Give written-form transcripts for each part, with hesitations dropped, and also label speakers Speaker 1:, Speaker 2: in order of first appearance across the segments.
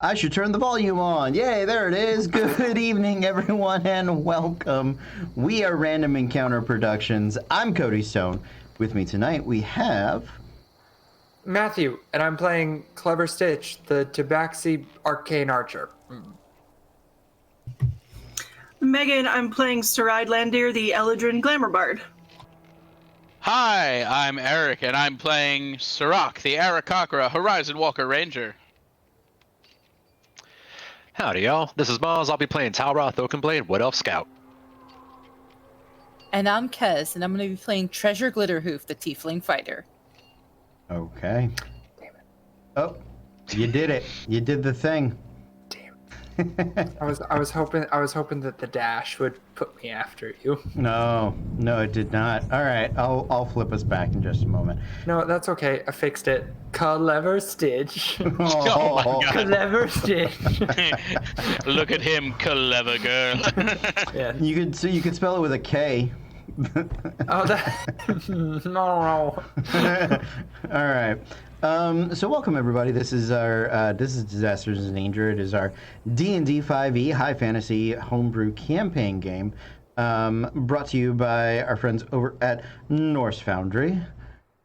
Speaker 1: I should turn the volume on. Yay, there it is. Good evening, everyone, and welcome. We are Random Encounter Productions. I'm Cody Stone. With me tonight, we have...
Speaker 2: Matthew, and I'm playing Clever Stitch, the Tabaxi Arcane Archer.
Speaker 3: Megan, I'm playing Saride Landir, the Eladrin Glamour Bard.
Speaker 4: Hi, I'm Eric, and I'm playing Sirach, the Arakakra Horizon Walker Ranger.
Speaker 5: Howdy, y'all. This is Maz. I'll be playing Talroth Oakenblade, Wood Elf Scout.
Speaker 6: And I'm Kez, and I'm going to be playing Treasure Glitterhoof, the Tiefling Fighter.
Speaker 1: Okay.
Speaker 2: Damn it.
Speaker 1: Oh, you did it. You did the thing.
Speaker 2: I was hoping that the dash would put me after you.
Speaker 1: No, it did not. All right, I'll flip us back in just a moment.
Speaker 2: No, that's okay. I fixed it. Clever Stitch.
Speaker 4: Oh my god.
Speaker 2: Clever Stitch.
Speaker 4: Look at him, clever girl.
Speaker 2: Yeah.
Speaker 1: You could spell it with a K.
Speaker 2: Oh, that. No.
Speaker 1: All right. So welcome everybody. This is Disasters in Danger. It is our D&D 5e high fantasy homebrew campaign game, brought to you by our friends over at Norse Foundry.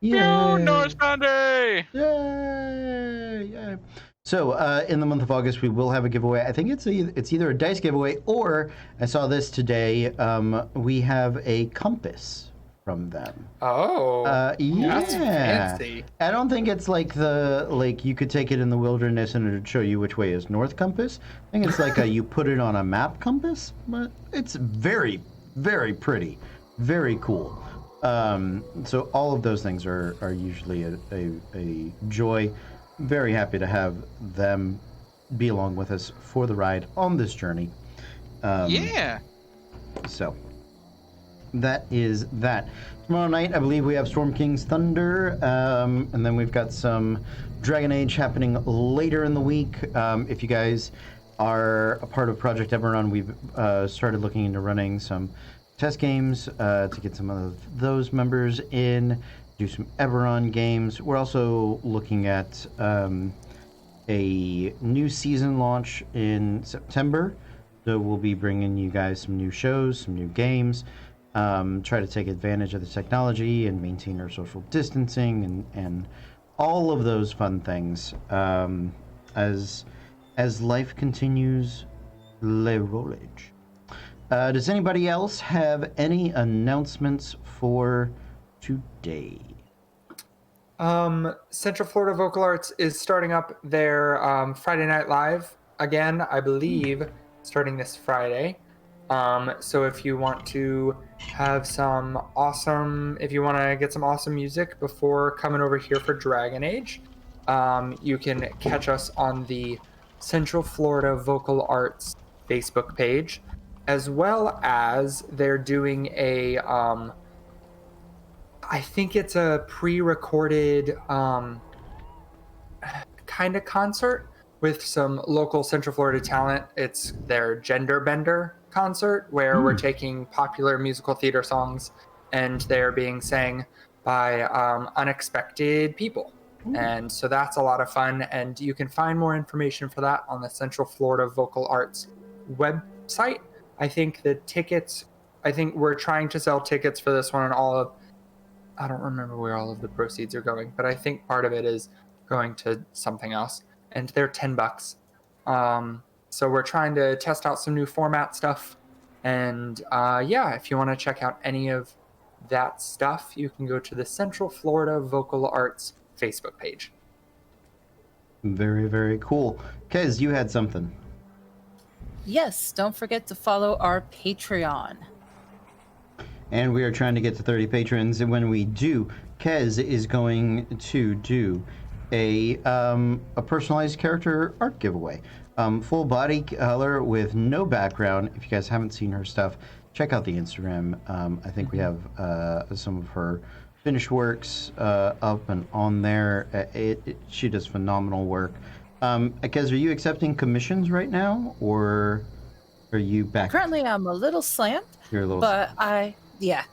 Speaker 4: Yo, Norse Foundry!
Speaker 1: Yay! So in the month of August, we will have a giveaway. I think it's either a dice giveaway or I saw this today. We have a compass from them.
Speaker 2: Oh.
Speaker 1: Yeah.
Speaker 2: That's fancy.
Speaker 1: I don't think it's like you could take it in the wilderness and it'd show you which way is north compass. I think it's like you put it on a map compass, but it's very, very pretty, very cool. So all of those things are usually a joy. Very happy to have them be along with us for the ride on this journey.
Speaker 4: Yeah.
Speaker 1: So that is that. Tomorrow night, I believe we have Storm King's Thunder, and then we've got some Dragon Age happening later in the week. If you guys are a part of Project Eberron, we've started looking into running some test games to get some of those members in, do some Eberron games. We're also looking at a new season launch in September, so we'll be bringing you guys some new shows, some new games. Try to take advantage of the technology and maintain our social distancing and all of those fun things as life continues le rollage. Does anybody else have any announcements for today?
Speaker 2: Central Florida Vocal Arts is starting up their Friday Night Live again, I believe, starting this Friday. So if you want to have if you want to get some awesome music before coming over here for Dragon Age, you can catch us on the Central Florida Vocal Arts Facebook page, as well as they're doing a, I think it's a pre-recorded kind of concert with some local Central Florida talent. It's their Gender Bender concert where we're taking popular musical theater songs and they're being sang by unexpected people. And so that's a lot of fun, and you can find more information for that on the Central Florida Vocal Arts website. I think we're trying to sell tickets for this one, and I don't remember where all of the proceeds are going, but I think part of it is going to something else, and they're $10. So we're trying to test out some new format stuff. And if you want to check out any of that stuff, you can go to the Central Florida Vocal Arts Facebook page.
Speaker 1: Very, very cool. Kez, you had something.
Speaker 6: Yes, don't forget to follow our Patreon.
Speaker 1: And we are trying to get to 30 patrons. And when we do, Kez is going to do a personalized character art giveaway. Full body color with no background. If you guys haven't seen her stuff, check out the Instagram. I think we have some of her finished works up and on there. She does phenomenal work. Kez, are you accepting commissions right now, or are you back?
Speaker 6: Currently, I'm a little slammed,
Speaker 1: You're a little
Speaker 6: but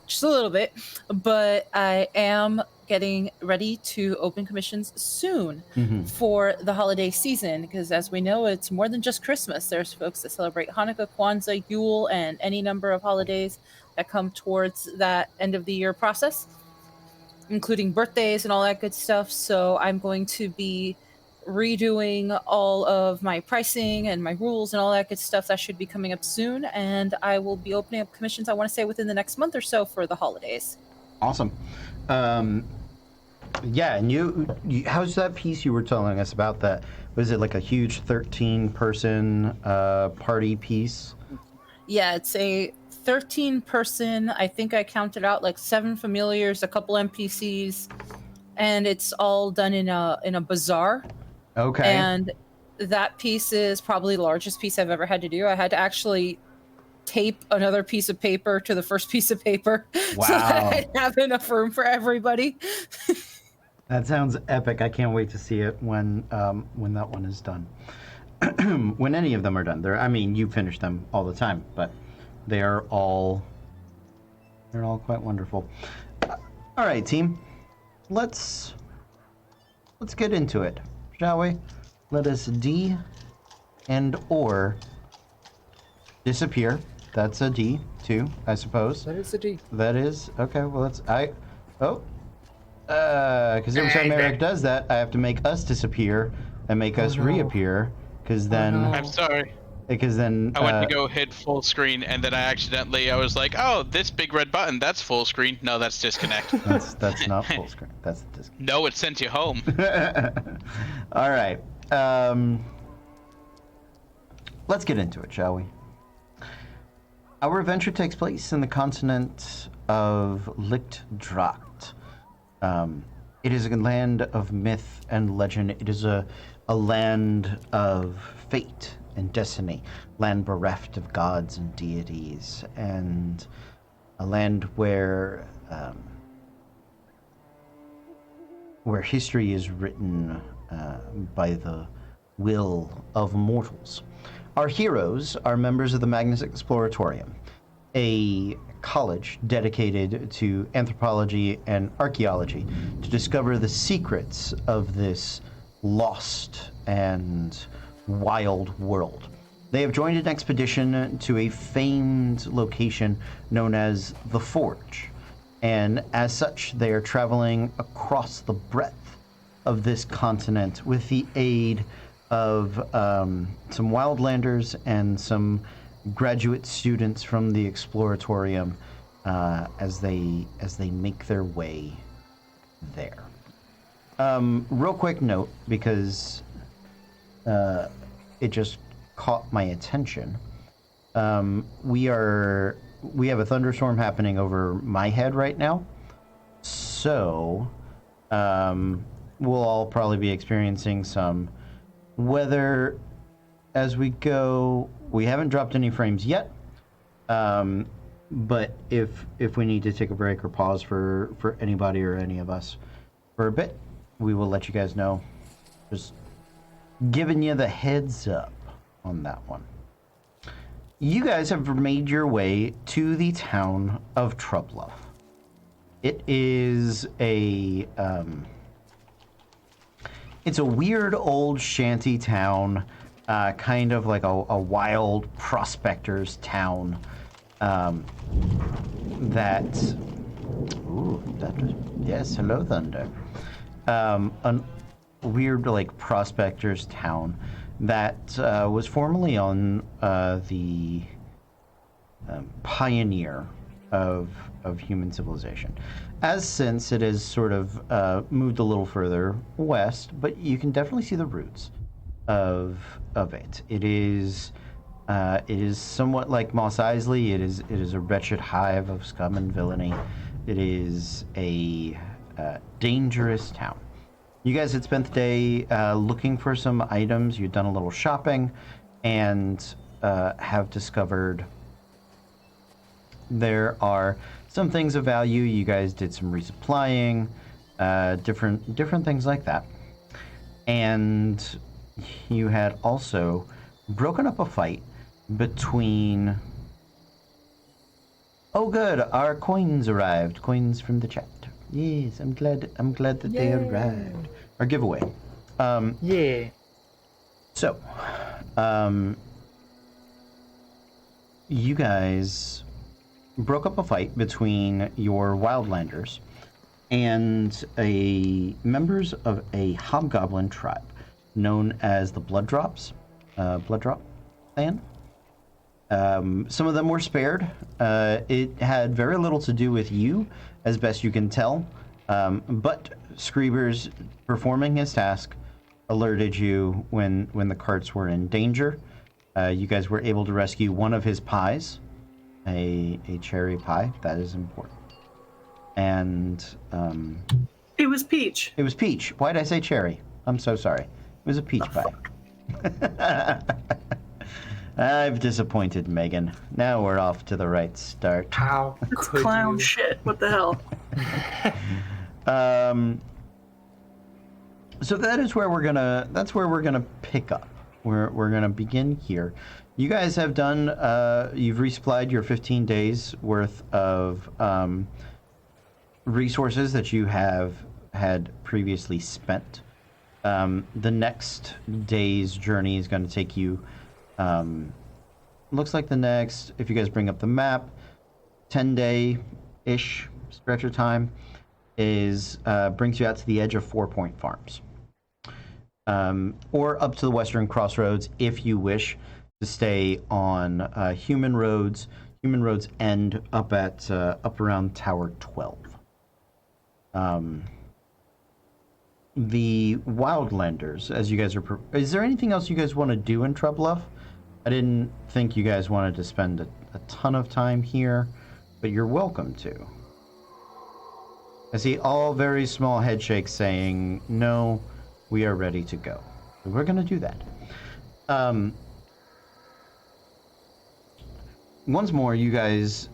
Speaker 6: just a little bit. But I am getting ready to open commissions soon for the holiday season, because as we know, it's more than just Christmas. There's folks that celebrate Hanukkah, Kwanzaa, Yule, and any number of holidays that come towards that end of the year process, including birthdays and all that good stuff. So I'm going to be redoing all of my pricing and my rules and all that good stuff. That should be coming up soon, and I will be opening up commissions, I want to say, within the next month or so for the holidays.
Speaker 1: Awesome. Yeah, and you how's that piece you were telling us about? That was it like a huge 13-person party piece?
Speaker 6: Yeah, it's a 13-person. I think I counted out like 7 familiars, a couple NPCs, and it's all done in a bazaar.
Speaker 1: Okay.
Speaker 6: And that piece is probably the largest piece I've ever had to do. I had to actually tape another piece of paper to the first piece of paper so that I have enough room for everybody.
Speaker 1: That sounds epic. I can't wait to see it when that one is done. When any of them are done. I mean, you finish them all the time, but they're all quite wonderful. All right, team. Let's get into it, shall we? Let us D and or disappear. That's a D too, I suppose.
Speaker 2: That is a D.
Speaker 1: That is okay. Well, because every time Eric does that, I have to make us disappear and make us reappear. Because then,
Speaker 4: I'm sorry.
Speaker 1: Because then
Speaker 4: I went to go hit full screen, and then I was like, oh, this big red button, that's full screen. No, that's disconnect.
Speaker 1: That's not full screen. That's the disconnect.
Speaker 4: No, it sent you home.
Speaker 1: All right. Let's get into it, shall we? Our adventure takes place in the continent of Lichtdracht. It is a land of myth and legend. It is a land of fate and destiny, land bereft of gods and deities, and a land where history is written by the will of mortals. Our heroes are members of the Magnus Exploratorium, a college dedicated to anthropology and archaeology to discover the secrets of this lost and wild world. They have joined an expedition to a famed location known as the Forge, and as such, they are traveling across the breadth of this continent with the aid of some wildlanders and some graduate students from the Exploratorium as they make their way there. Real quick note, because it just caught my attention. We have a thunderstorm happening over my head right now, so we'll all probably be experiencing some weather as we go. We haven't dropped any frames yet, but if we need to take a break or pause for anybody or any of us for a bit, we will let you guys know. Just giving you the heads up on that one. You guys have made your way to the town of Trubluff. It is it's a weird old shanty town, kind of like a wild prospector's town. Yes, hello, Thunder. A weird, like, prospector's town that was formerly on the pioneer of human civilization. As since it has sort of moved a little further west, but you can definitely see the roots of it. It is somewhat like Mos Eisley. It is a wretched hive of scum and villainy. It is a dangerous town. You guys had spent the day looking for some items. You'd done a little shopping, and have discovered there are some things of value. You guys did some resupplying, different things like that, and you had also broken up a fight between. Oh, good! Our coins arrived. Coins from the chat. Yes, I'm glad that they arrived. Our giveaway.
Speaker 2: Yeah.
Speaker 1: So, you guys broke up a fight between your Wildlanders and members of a hobgoblin tribe known as the Blood Drop clan. Some of them were spared. It had very little to do with you, as best you can tell. But Screeber's performing his task alerted you when the carts were in danger. You guys were able to rescue one of his pies, a cherry pie. That is important. And
Speaker 3: It was Peach.
Speaker 1: it was peach. Why did I say cherry? I'm so sorry. It was a peach pie. I've disappointed Megan. Now we're off to the right start.
Speaker 2: How
Speaker 3: It's
Speaker 2: could
Speaker 3: clown
Speaker 2: you?
Speaker 3: shit. What the hell?
Speaker 1: So that is where we're gonna pick up. We're gonna begin here. You guys have done. You've resupplied your 15 days worth of resources that you have had previously spent. The next day's journey is going to take you. Looks like the next, if you guys bring up the map, 10-day-ish stretch of time is brings you out to the edge of 4 Point Farms, or up to the Western Crossroads if you wish to stay on Human Roads. Human Roads end up at up around Tower 12. The Wildlanders, as you guys are, is there anything else you guys want to do in Trebluff? I didn't think you guys wanted to spend a ton of time here, but you're welcome to. I see all very small head shakes saying, no, we are ready to go. We're going to do that. Once more, you guys,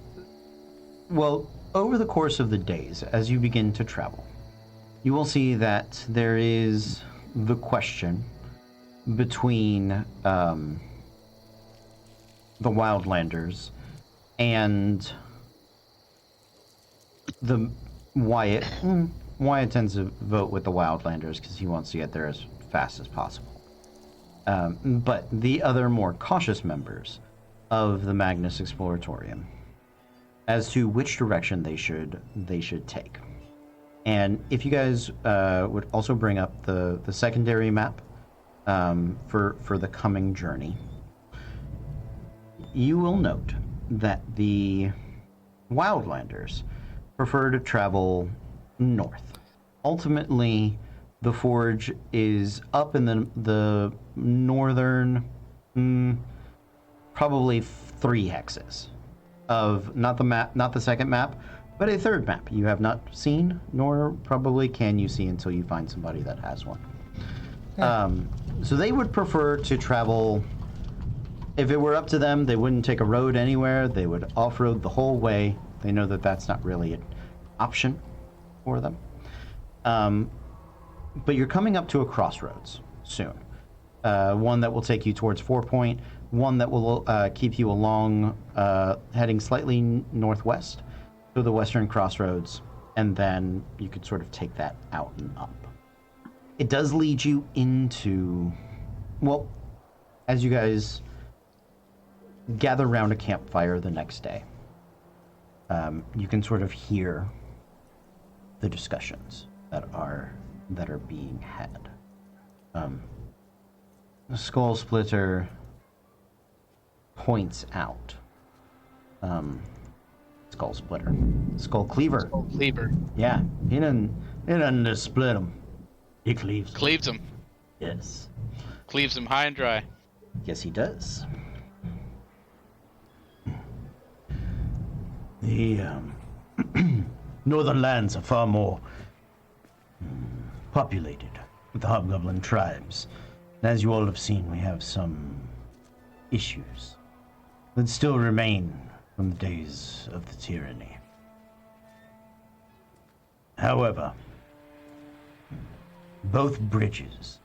Speaker 1: well, over the course of the days, as you begin to travel, you will see that there is the question between the Wildlanders and the Wyatt. Wyatt tends to vote with the Wildlanders because he wants to get there as fast as possible. But the other more cautious members of the Magnus Exploratorium as to which direction they should take. And if you guys would also bring up the secondary map for the coming journey, you will note that the Wildlanders prefer to travel north. Ultimately, the forge is up in the northern, probably 3 hexes of not the second map, but a third map you have not seen, nor probably can you see until you find somebody that has one. So they would prefer to travel. If it were up to them, they wouldn't take a road anywhere. They would off-road the whole way. They know that that's not really an option for them. But you're coming up to a crossroads soon. One that will take you towards 4 Point, one that will keep you along, heading slightly northwest to the Western Crossroads, and then you could sort of take that out and up. It does lead you into, well, as you guys gather around a campfire the next day, you can sort of hear the discussions that are being had. The Skull Splitter points out Skull Splitter, Skull Cleaver.
Speaker 4: Oh, Cleaver.
Speaker 1: Yeah, he didn't just split them. He cleaves them.
Speaker 4: Cleaves him.
Speaker 1: Yes.
Speaker 4: Cleaves him high and dry.
Speaker 1: Yes, he does. The northern lands are far more populated with the hobgoblin tribes. And as you all have seen, we have some issues that still remain from the days of the tyranny. However, both bridges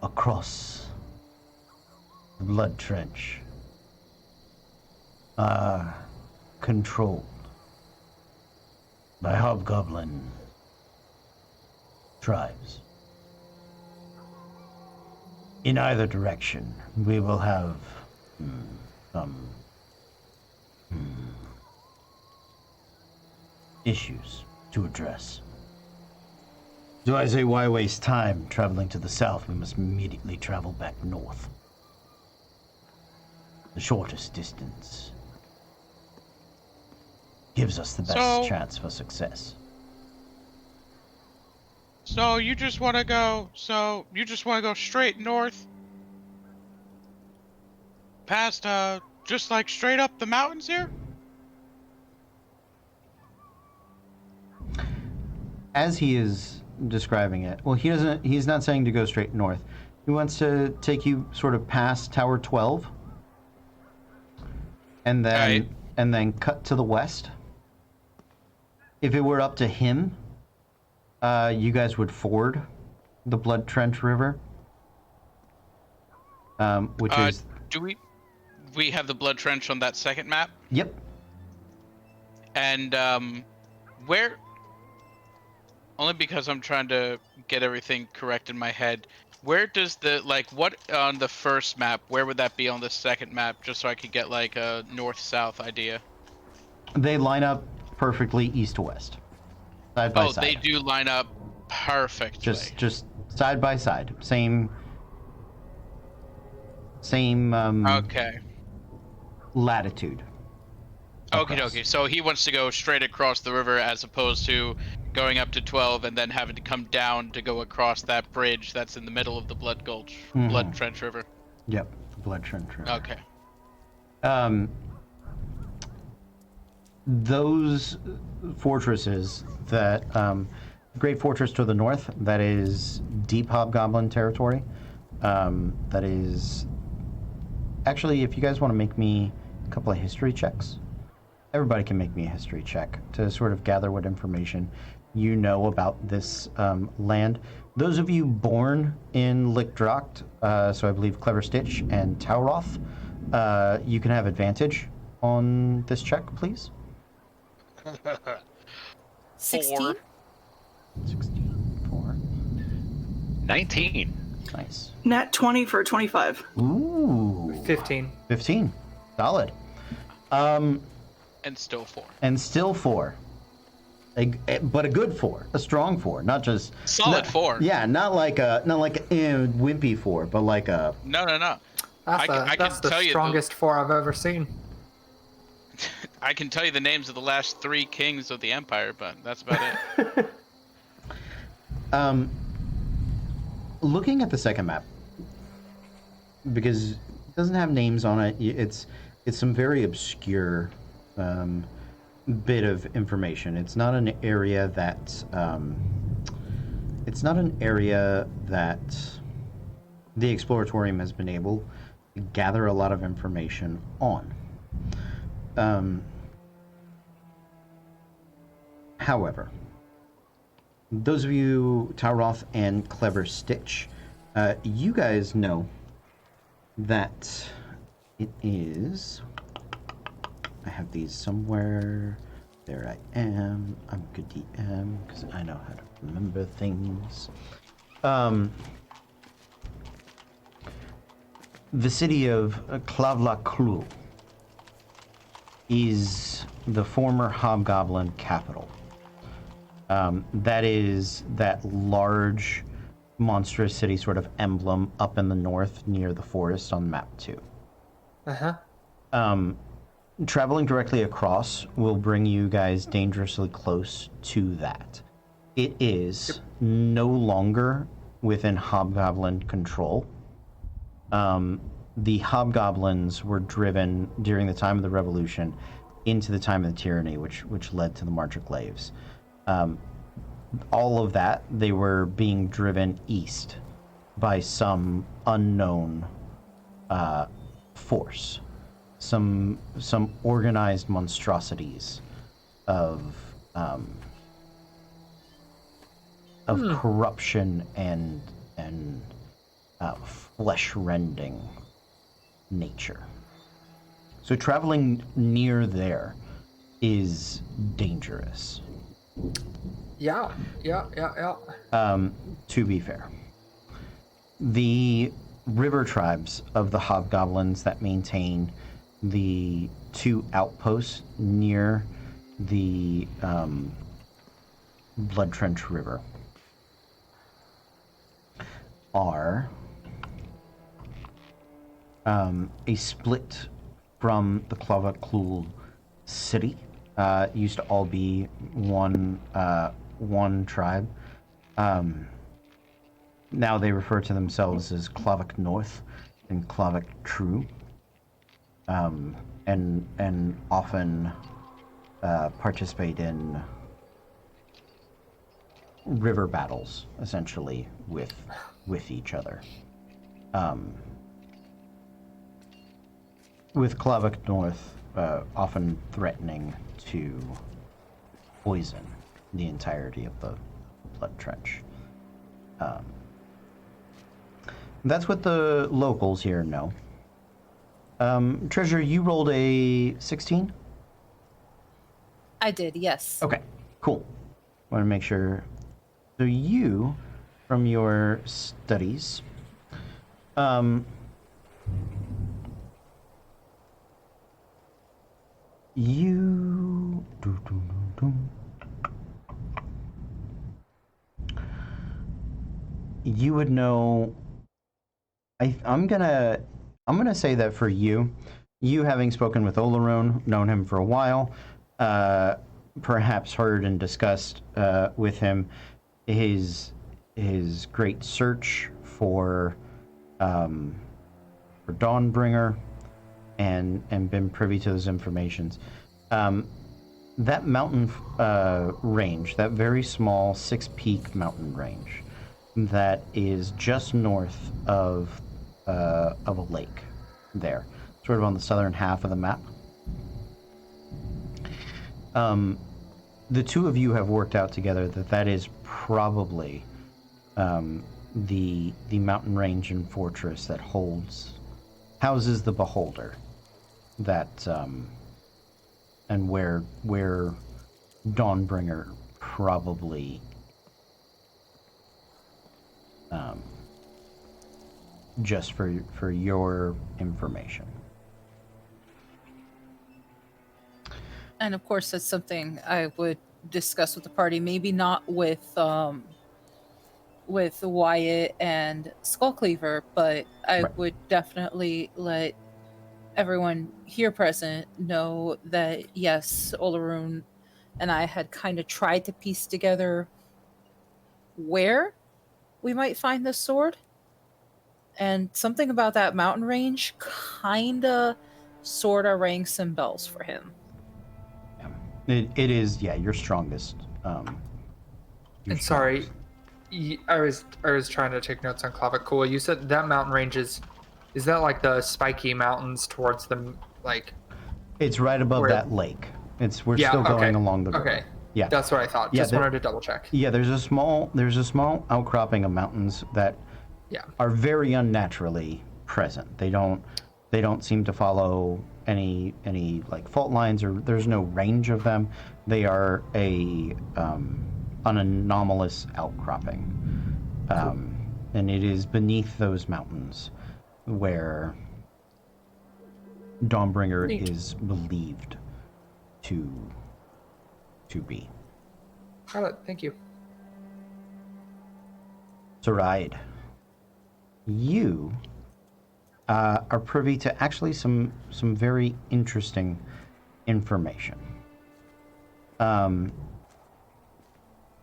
Speaker 1: across the Blood Trench are controlled by hobgoblin tribes. In either direction, we will have some issues to address. So I say, why waste time traveling to the south? We must immediately travel back north. The shortest distance gives us the best chance for success.
Speaker 4: So you just want to go straight north? Past, just like straight up the mountains here?
Speaker 1: As he is describing it, well, he's not saying to go straight north. He wants to take you sort of past Tower 12 and then cut to the west. If it were up to him, you guys would ford the Blood Trench River, which is...
Speaker 4: Do we have the Blood Trench on that second map?
Speaker 1: Yep.
Speaker 4: And, where... Only because I'm trying to get everything correct in my head. Where does what on the first map, where would that be on the second map, just so I could get, like, a north-south idea?
Speaker 1: They line up perfectly east to west. Side by side.
Speaker 4: Oh, they do line up perfectly.
Speaker 1: Just side by side. Same
Speaker 4: okay.
Speaker 1: latitude.
Speaker 4: Okie
Speaker 1: across.
Speaker 4: dokie. So he wants to go straight across the river as opposed to going up to 12 and then having to come down to go across that bridge that's in the middle of the Blood Gulch, Blood Trench River.
Speaker 1: Yep, the Blood Trench River.
Speaker 4: Okay.
Speaker 1: Those fortresses that Great Fortress to the north, that is deep hobgoblin territory. That is actually, if you guys want to make me a couple of history checks, everybody can make me a history check to sort of gather what information you know about this land. Those of you born in Lickdracht, so I believe Clever Stitch and Tauroth, you can have advantage on this check, please.
Speaker 6: 16?
Speaker 1: 16, 4.
Speaker 5: 19.
Speaker 1: Nice.
Speaker 3: Nat 20 for 25.
Speaker 1: Ooh.
Speaker 2: 15.
Speaker 1: 15. Solid.
Speaker 4: And still 4.
Speaker 1: And still 4. But a good 4, a strong 4, not just
Speaker 4: Solid 4.
Speaker 1: Yeah, not like a wimpy 4, but like a
Speaker 4: No.
Speaker 2: That's the strongest 4 I've ever seen.
Speaker 4: I can tell you the names of the last 3 kings of the Empire, but that's about it.
Speaker 1: Looking at the second map, because it doesn't have names on it, it's some very obscure bit of information. It's not an area that the Exploratorium has been able to gather a lot of information on. However, those of you, Tauroth and Clever Stitch, you guys know that it is... I have these somewhere. There I am. I'm a good DM because I know how to remember things. The city of Klavla-Klu is the former Hobgoblin capital. That is that large, monstrous city sort of emblem up in the north near the forest on map 2. Traveling directly across will bring you guys dangerously close to that. It is no longer within Hobgoblin control. The Hobgoblins were driven during the time of the Revolution into the time of the Tyranny, which led to the March of Glaves. All of that, they were being driven east by some unknown force. Some organized monstrosities of corruption and flesh-rending nature. So traveling near there is dangerous.
Speaker 2: Yeah.
Speaker 1: To be fair, the river tribes of the hobgoblins that maintain the 2 outposts near the Blood Trench River are a split from the Clavaclul city. Used to all be one tribe. Now they refer to themselves as Clavac North and Clavac True, and often participate in river battles, essentially with each other. With Clavac North often threatening to poison the entirety of the Blood Trench. That's what the locals here know. Treasure, you rolled a 16?
Speaker 6: I did, yes.
Speaker 1: Okay, cool. Want to make sure. So you, from your studies, you would know. I'm gonna say that for you, having spoken with Olaron, known him for a while, perhaps heard and discussed with him his great search for Dawnbringer, and been privy to those informations. That mountain range, that very small 6-peak mountain range, that is just north of a lake there, sort of on the southern half of the map. The two of you have worked out together that is probably the mountain range and fortress that houses the Beholder, that and where Dawnbringer probably just for your information.
Speaker 6: And of course, that's something I would discuss with the party. Maybe not with Wyatt and Skullcleaver, but I
Speaker 1: Right.
Speaker 6: would definitely let everyone here present know that yes, Olaroon and I had kind of tried to piece together where we might find this sword. And something about that mountain range kind of sort of rang some bells for him.
Speaker 1: It is, yeah, your strongest.
Speaker 2: And sorry, I was trying to take notes on Clavicool. You said that mountain range is that like the spiky mountains towards the like?
Speaker 1: It's right above
Speaker 2: where-
Speaker 1: that lake. We're still going along the river.
Speaker 2: Okay.
Speaker 1: Yeah.
Speaker 2: That's what I thought.
Speaker 1: Yeah,
Speaker 2: Just wanted to double check.
Speaker 1: Yeah, there's a small outcropping of mountains that
Speaker 2: Yeah.
Speaker 1: are very unnaturally present. They don't seem to follow any like fault lines, or there's no range of them. They are an anomalous outcropping. And it is beneath those mountains where Dawnbringer
Speaker 2: Neat.
Speaker 1: is believed to be.
Speaker 2: Got it. Thank you.
Speaker 1: Zoraid, you are privy to actually some very interesting information.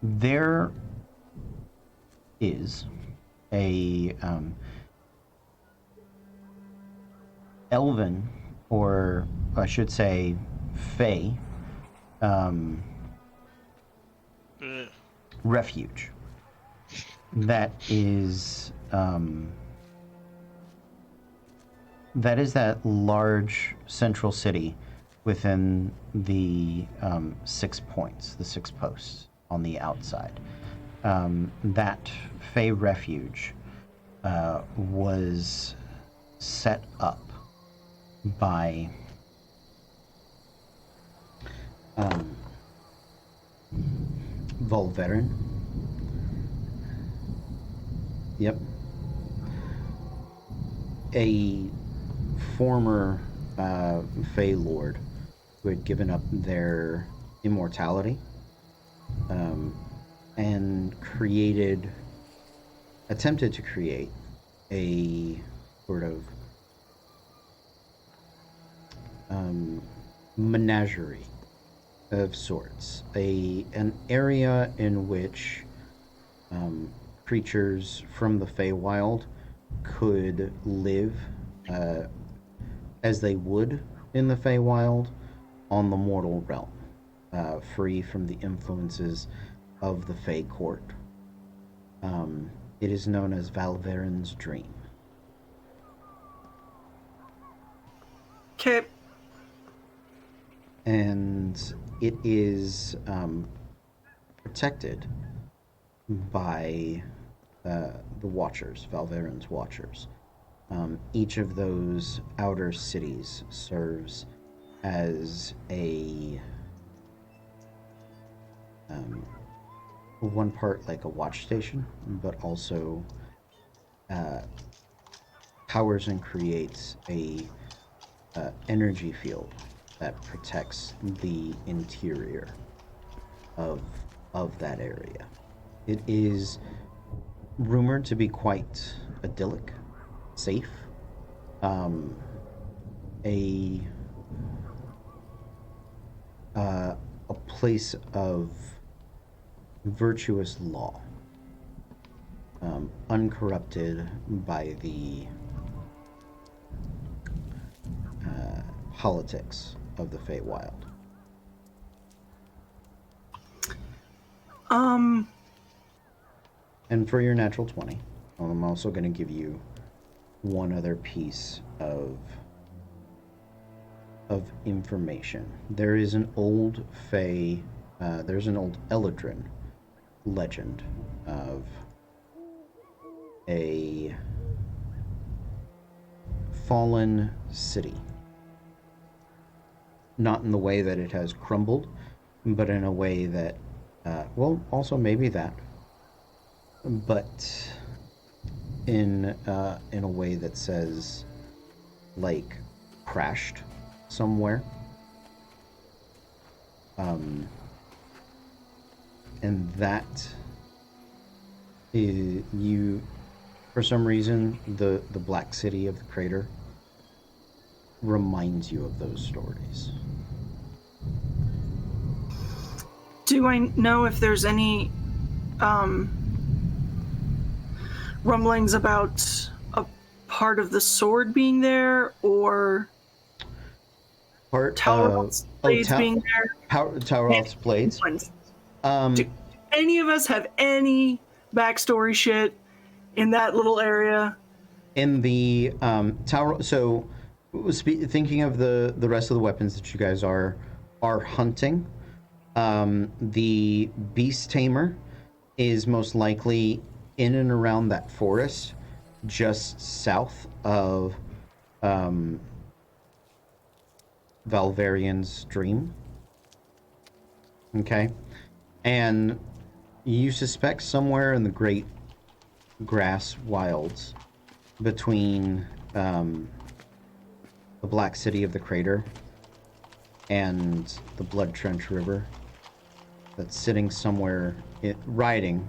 Speaker 1: There is a elven, or I should say Fey, refuge that is that large central city within the 6 points, the 6 posts on the outside. That Fey refuge was set up by Volverin. Yep. A former Fey Lord who had given up their immortality and attempted to create a sort of menagerie of sorts, an area in which creatures from the Feywild could live as they would in the Feywild on the mortal realm, free from the influences of the Fey court. It is known as Valverin's Dream.
Speaker 3: Okay.
Speaker 1: And it is protected by the Watchers, Valverin's Watchers. Each of those outer cities serves as a one part like a watch station, but also powers and creates a energy field that protects the interior of that area. It is rumored to be quite idyllic, safe, a place of virtuous law, uncorrupted by the politics of the Feywild. And for your natural 20, I'm also going to give you one other piece of information. There is an old there's an old Eladrin legend of a fallen city. Not in the way that it has crumbled, but in a way that, well, also maybe that, but in a way that says, like, crashed somewhere. And that is, for some reason, the Black City of the Crater reminds you of those stories.
Speaker 3: Do I know if there's any rumblings about a part of the sword being there, or Talroth's blades being there?
Speaker 1: Talroth's blades.
Speaker 3: Do any of us have any backstory shit in that little area?
Speaker 1: In the tower, so thinking of the rest of the weapons that you guys are hunting, the Beast Tamer is most likely in and around that forest just south of Valverian's Dream. Okay. And you suspect somewhere in the Great Grass Wilds between the Black City of the Crater and the Blood Trench River, that's sitting somewhere, riding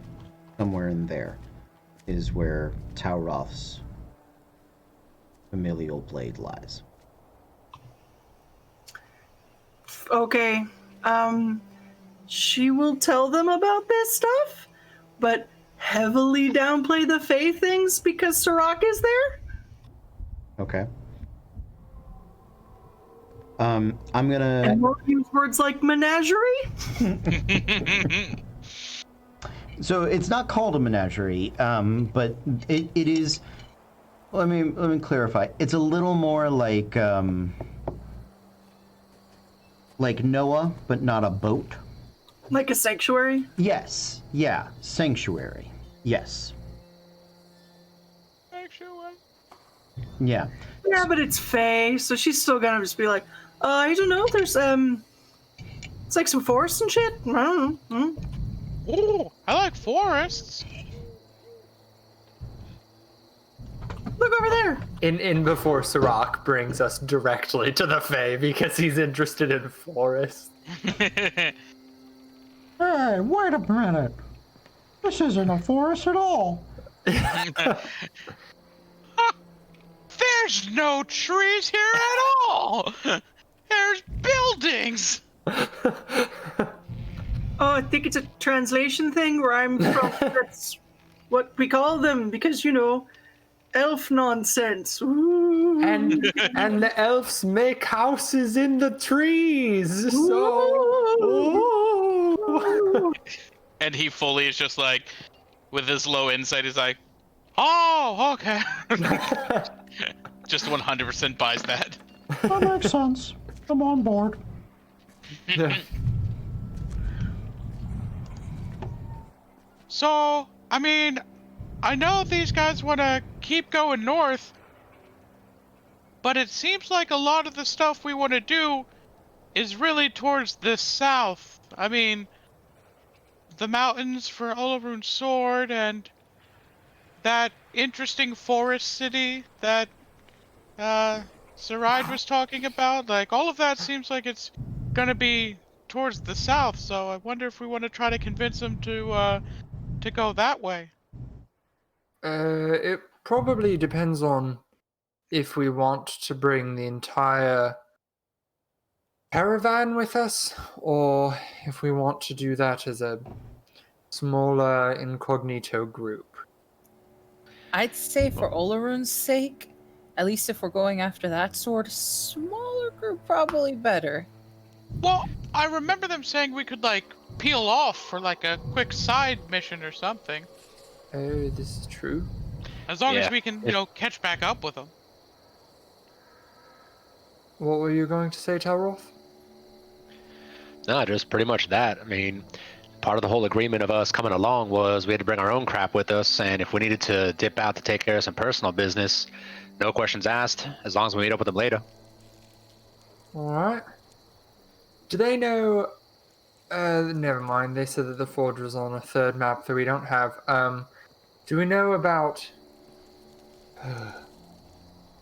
Speaker 1: somewhere in there, is where Talroth's familial blade lies.
Speaker 3: Okay. She will tell them about this stuff, but heavily downplay the Fae things because Sirach is there?
Speaker 1: Okay. I'm gonna...
Speaker 3: And we'll use words like menagerie?
Speaker 1: So it's not called a menagerie, but it is... Let me clarify. It's a little more like Noah, but not a boat.
Speaker 3: Like a sanctuary?
Speaker 1: Yes. Yeah. Sanctuary. Yes.
Speaker 4: Sanctuary.
Speaker 1: Yeah.
Speaker 3: Yeah, but it's Fae, so she's still gonna just be like, I don't know, there's, it's like some forest and shit. I don't know.
Speaker 4: Ooh, I like forests.
Speaker 3: Look over there.
Speaker 2: In before Sirach brings us directly to the Fae because he's interested in forests.
Speaker 1: Hey, wait a minute. This isn't a forest at all.
Speaker 4: There's no trees here at all. There's buildings.
Speaker 3: Oh, I think it's a translation thing where I'm from. That's what we call them because, you know, elf nonsense. Ooh.
Speaker 2: and the elves make houses in the trees. So
Speaker 3: Ooh.
Speaker 4: And he fully is just like, with his low insight, he's like, oh, okay. Just 100% buys that.
Speaker 1: That makes sense. I'm on board.
Speaker 4: So, I mean, I know these guys want to keep going north, but it seems like a lot of the stuff we want to do is really towards the south. I mean, the mountains for Olarune's sword and that interesting forest city that Saride was talking about. Like, all of that seems like it's gonna be towards the south, so I wonder if we want to try to convince them to go that way.
Speaker 2: It probably depends on if we want to bring the entire caravan with us, or if we want to do that as a smaller incognito group.
Speaker 6: I'd say for Olarune's sake, at least if we're going after that sword, a smaller group probably better.
Speaker 4: Well, I remember them saying we could, like, peel off for, like, a quick side mission or something.
Speaker 2: Oh, this is true.
Speaker 4: As long as
Speaker 5: Yeah,
Speaker 4: we can,
Speaker 5: if-
Speaker 4: catch back up with them.
Speaker 2: What were you going to say, Talroth?
Speaker 5: No, just pretty much that. I mean, part of the whole agreement of us coming along was we had to bring our own crap with us, and if we needed to dip out to take care of some personal business, no questions asked, as long as we meet up with them later.
Speaker 2: Alright. Do they know... never mind, they said that the forge was on a third map that we don't have. Do we know about...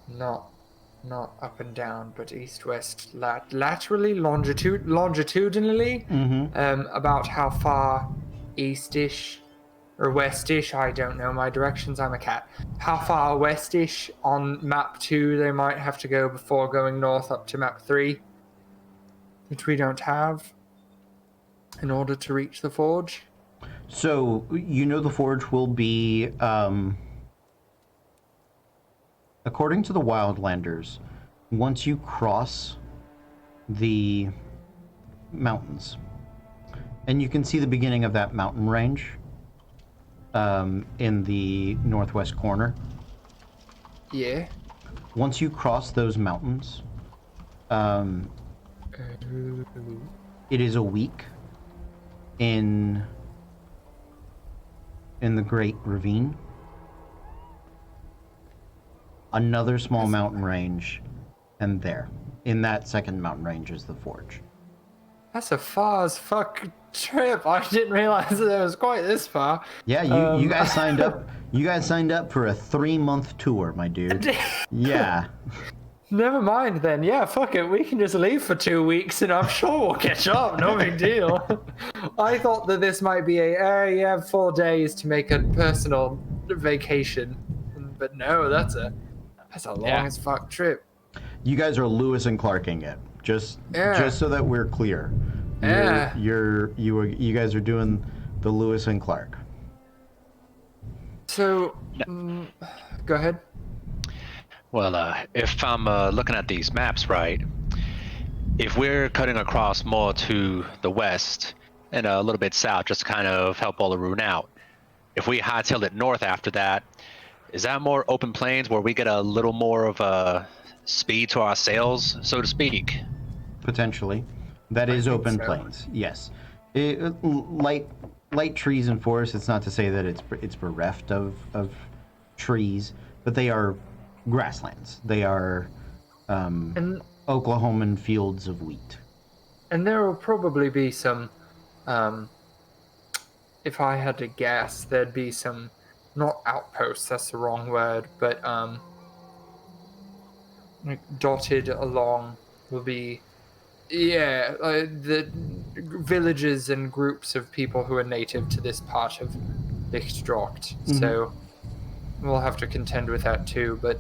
Speaker 2: Not up and down, but east-west, laterally, longitudinally, about how far east-ish or west-ish, I don't know my directions, I'm a cat. How far west-ish on map 2 they might have to go before going north up to map 3, which we don't have, in order to reach the forge.
Speaker 1: So, you know the forge will be, according to the Wildlanders, once you cross the mountains, and you can see the beginning of that mountain range in the northwest corner.
Speaker 2: Yeah.
Speaker 1: Once you cross those mountains, it is a week in the Great Ravine. Another small mountain range, and there, in that second mountain range, is the forge.
Speaker 2: That's a far as fuck trip. I didn't realize that it was quite this far.
Speaker 1: Yeah, you guys signed up. You guys signed up for a 3-month tour, my dude. Yeah.
Speaker 2: Never mind then. Yeah, fuck it. We can just leave for 2 weeks and I'm sure we'll catch up. No big deal. I thought that this might be you have 4 days to make a personal vacation. But no, that's a long as fuck trip.
Speaker 1: You guys are Lewis and Clarking it. Just so that we're clear.
Speaker 2: Yeah.
Speaker 1: You guys are doing the Lewis and Clark.
Speaker 2: So, go ahead.
Speaker 5: Well, if I'm looking at these maps right, if we're cutting across more to the west and a little bit south just to kind of help Olarune out, if we hightailed it north after that, is that more open plains where we get a little more of a speed to our sails, so to speak?
Speaker 1: Potentially. That is open
Speaker 2: so.
Speaker 1: plains, yes. Light trees and forests, it's not to say that it's bereft of trees, but they are grasslands. They are
Speaker 2: And
Speaker 1: Oklahoman fields of wheat.
Speaker 2: there will probably be some if I had to guess, there'd be some, not outposts, that's the wrong word, but like dotted along will be, the villages and groups of people who are native to this part of Lichtdrocht. So we'll have to contend with that too. But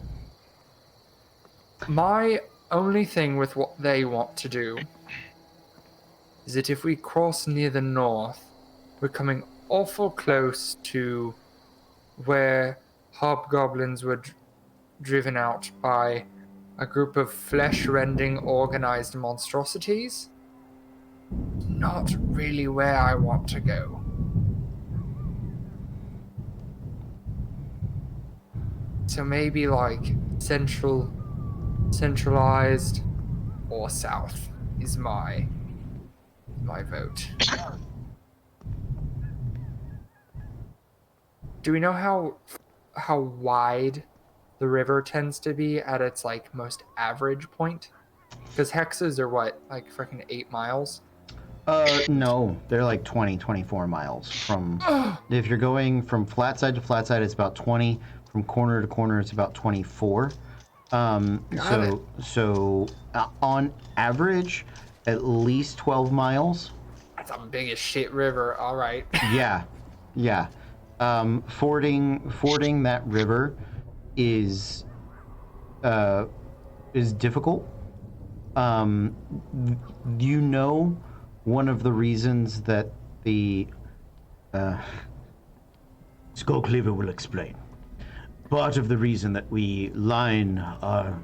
Speaker 2: my only thing with what they want to do is that if we cross near the north, we're coming awful close to where hobgoblins were driven out by a group of flesh-rending organized monstrosities. Not really where I want to go. So maybe like centralized or south is my vote. Do we know how wide the river tends to be at its like most average point? Because hexes are what, like freaking 8 miles?
Speaker 1: No, they're like 20, 24 miles from. If you're going from flat side to flat side, it's about 20. From corner to corner, it's about 24. On average, at least 12 miles.
Speaker 2: That's a big as shit river. All right.
Speaker 1: Yeah. Fording that river is difficult. You know, one of the reasons that the
Speaker 7: Skullcleaver will explain. Part of the reason that we line our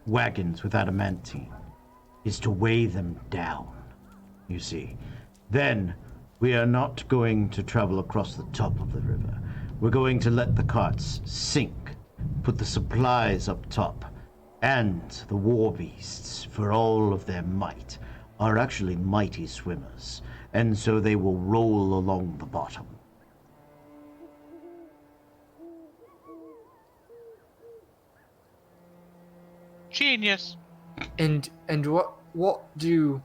Speaker 7: wagons with adamantine is to weigh them down, you see. Then we are not going to travel across the top of the river. We're going to let the carts sink, put the supplies up top, and the war beasts, for all of their might, are actually mighty swimmers, and so they will roll along the bottom.
Speaker 4: Genius.
Speaker 2: And what do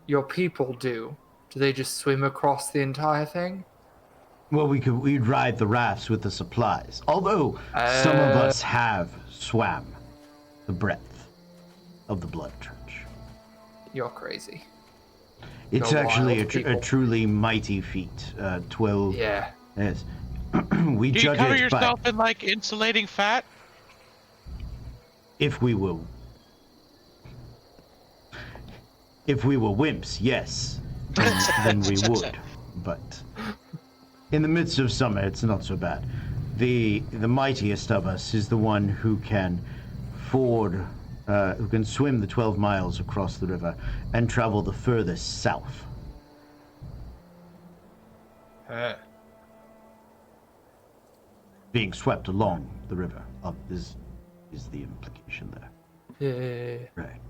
Speaker 2: your people do? Do they just swim across the entire thing?
Speaker 7: Well, we'd ride the rafts with the supplies. Although some of us have swam the breadth of the Blood Trench.
Speaker 2: You're crazy.
Speaker 7: It's
Speaker 2: You're
Speaker 7: actually
Speaker 2: wild people.
Speaker 7: a truly mighty feat. 12.
Speaker 2: Yeah.
Speaker 7: Yes. We
Speaker 4: Do you
Speaker 7: judge
Speaker 4: cover
Speaker 7: it by
Speaker 4: yourself in like insulating fat?
Speaker 7: if we were wimps, yes, then we would. But in the midst of summer, it's not so bad. The mightiest of us is the one who can who can swim the 12 miles across the river and travel the furthest south. Being swept along the river is the implication there.
Speaker 2: Yeah.
Speaker 7: Right.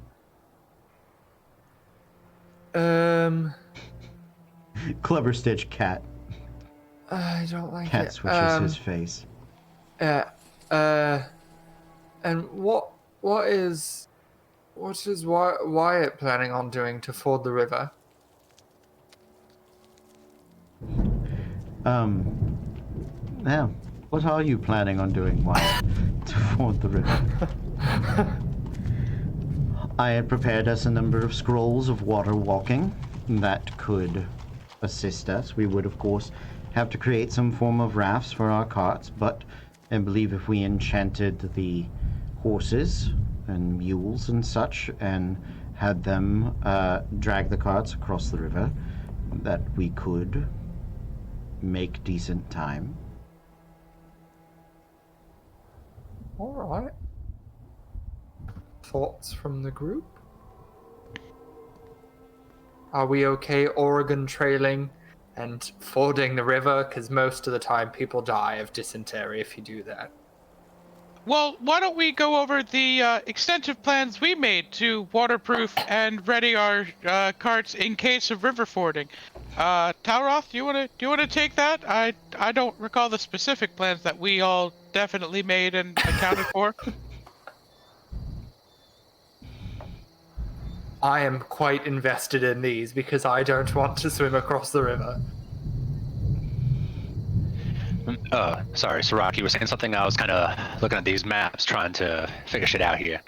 Speaker 7: Clever Stitch cat.
Speaker 2: I don't like
Speaker 7: Cat
Speaker 2: it.
Speaker 7: switches his face.
Speaker 2: And what is Wyatt planning on doing to ford the river?
Speaker 1: yeah. What are you planning on doing, Wyatt, to ford the river? I had prepared us a number of scrolls of water walking that could assist us. We would, of course, have to create some form of rafts for our carts, but I believe if we enchanted the horses and mules and such and had them drag the carts across the river, that we could make decent time.
Speaker 2: All right. Thoughts from the group? Are we okay Oregon trailing and fording the river? Because most of the time people die of dysentery if you do that.
Speaker 4: Well, why don't we go over the extensive plans we made to waterproof and ready our carts in case of river fording? Talroth, do you wanna take that? I don't recall the specific plans that we all definitely made and accounted for.
Speaker 2: I am quite invested in these because I don't want to swim across the river.
Speaker 5: Sorry, Sirach, you were saying something? I was kind of looking at these maps, trying to figure shit out here.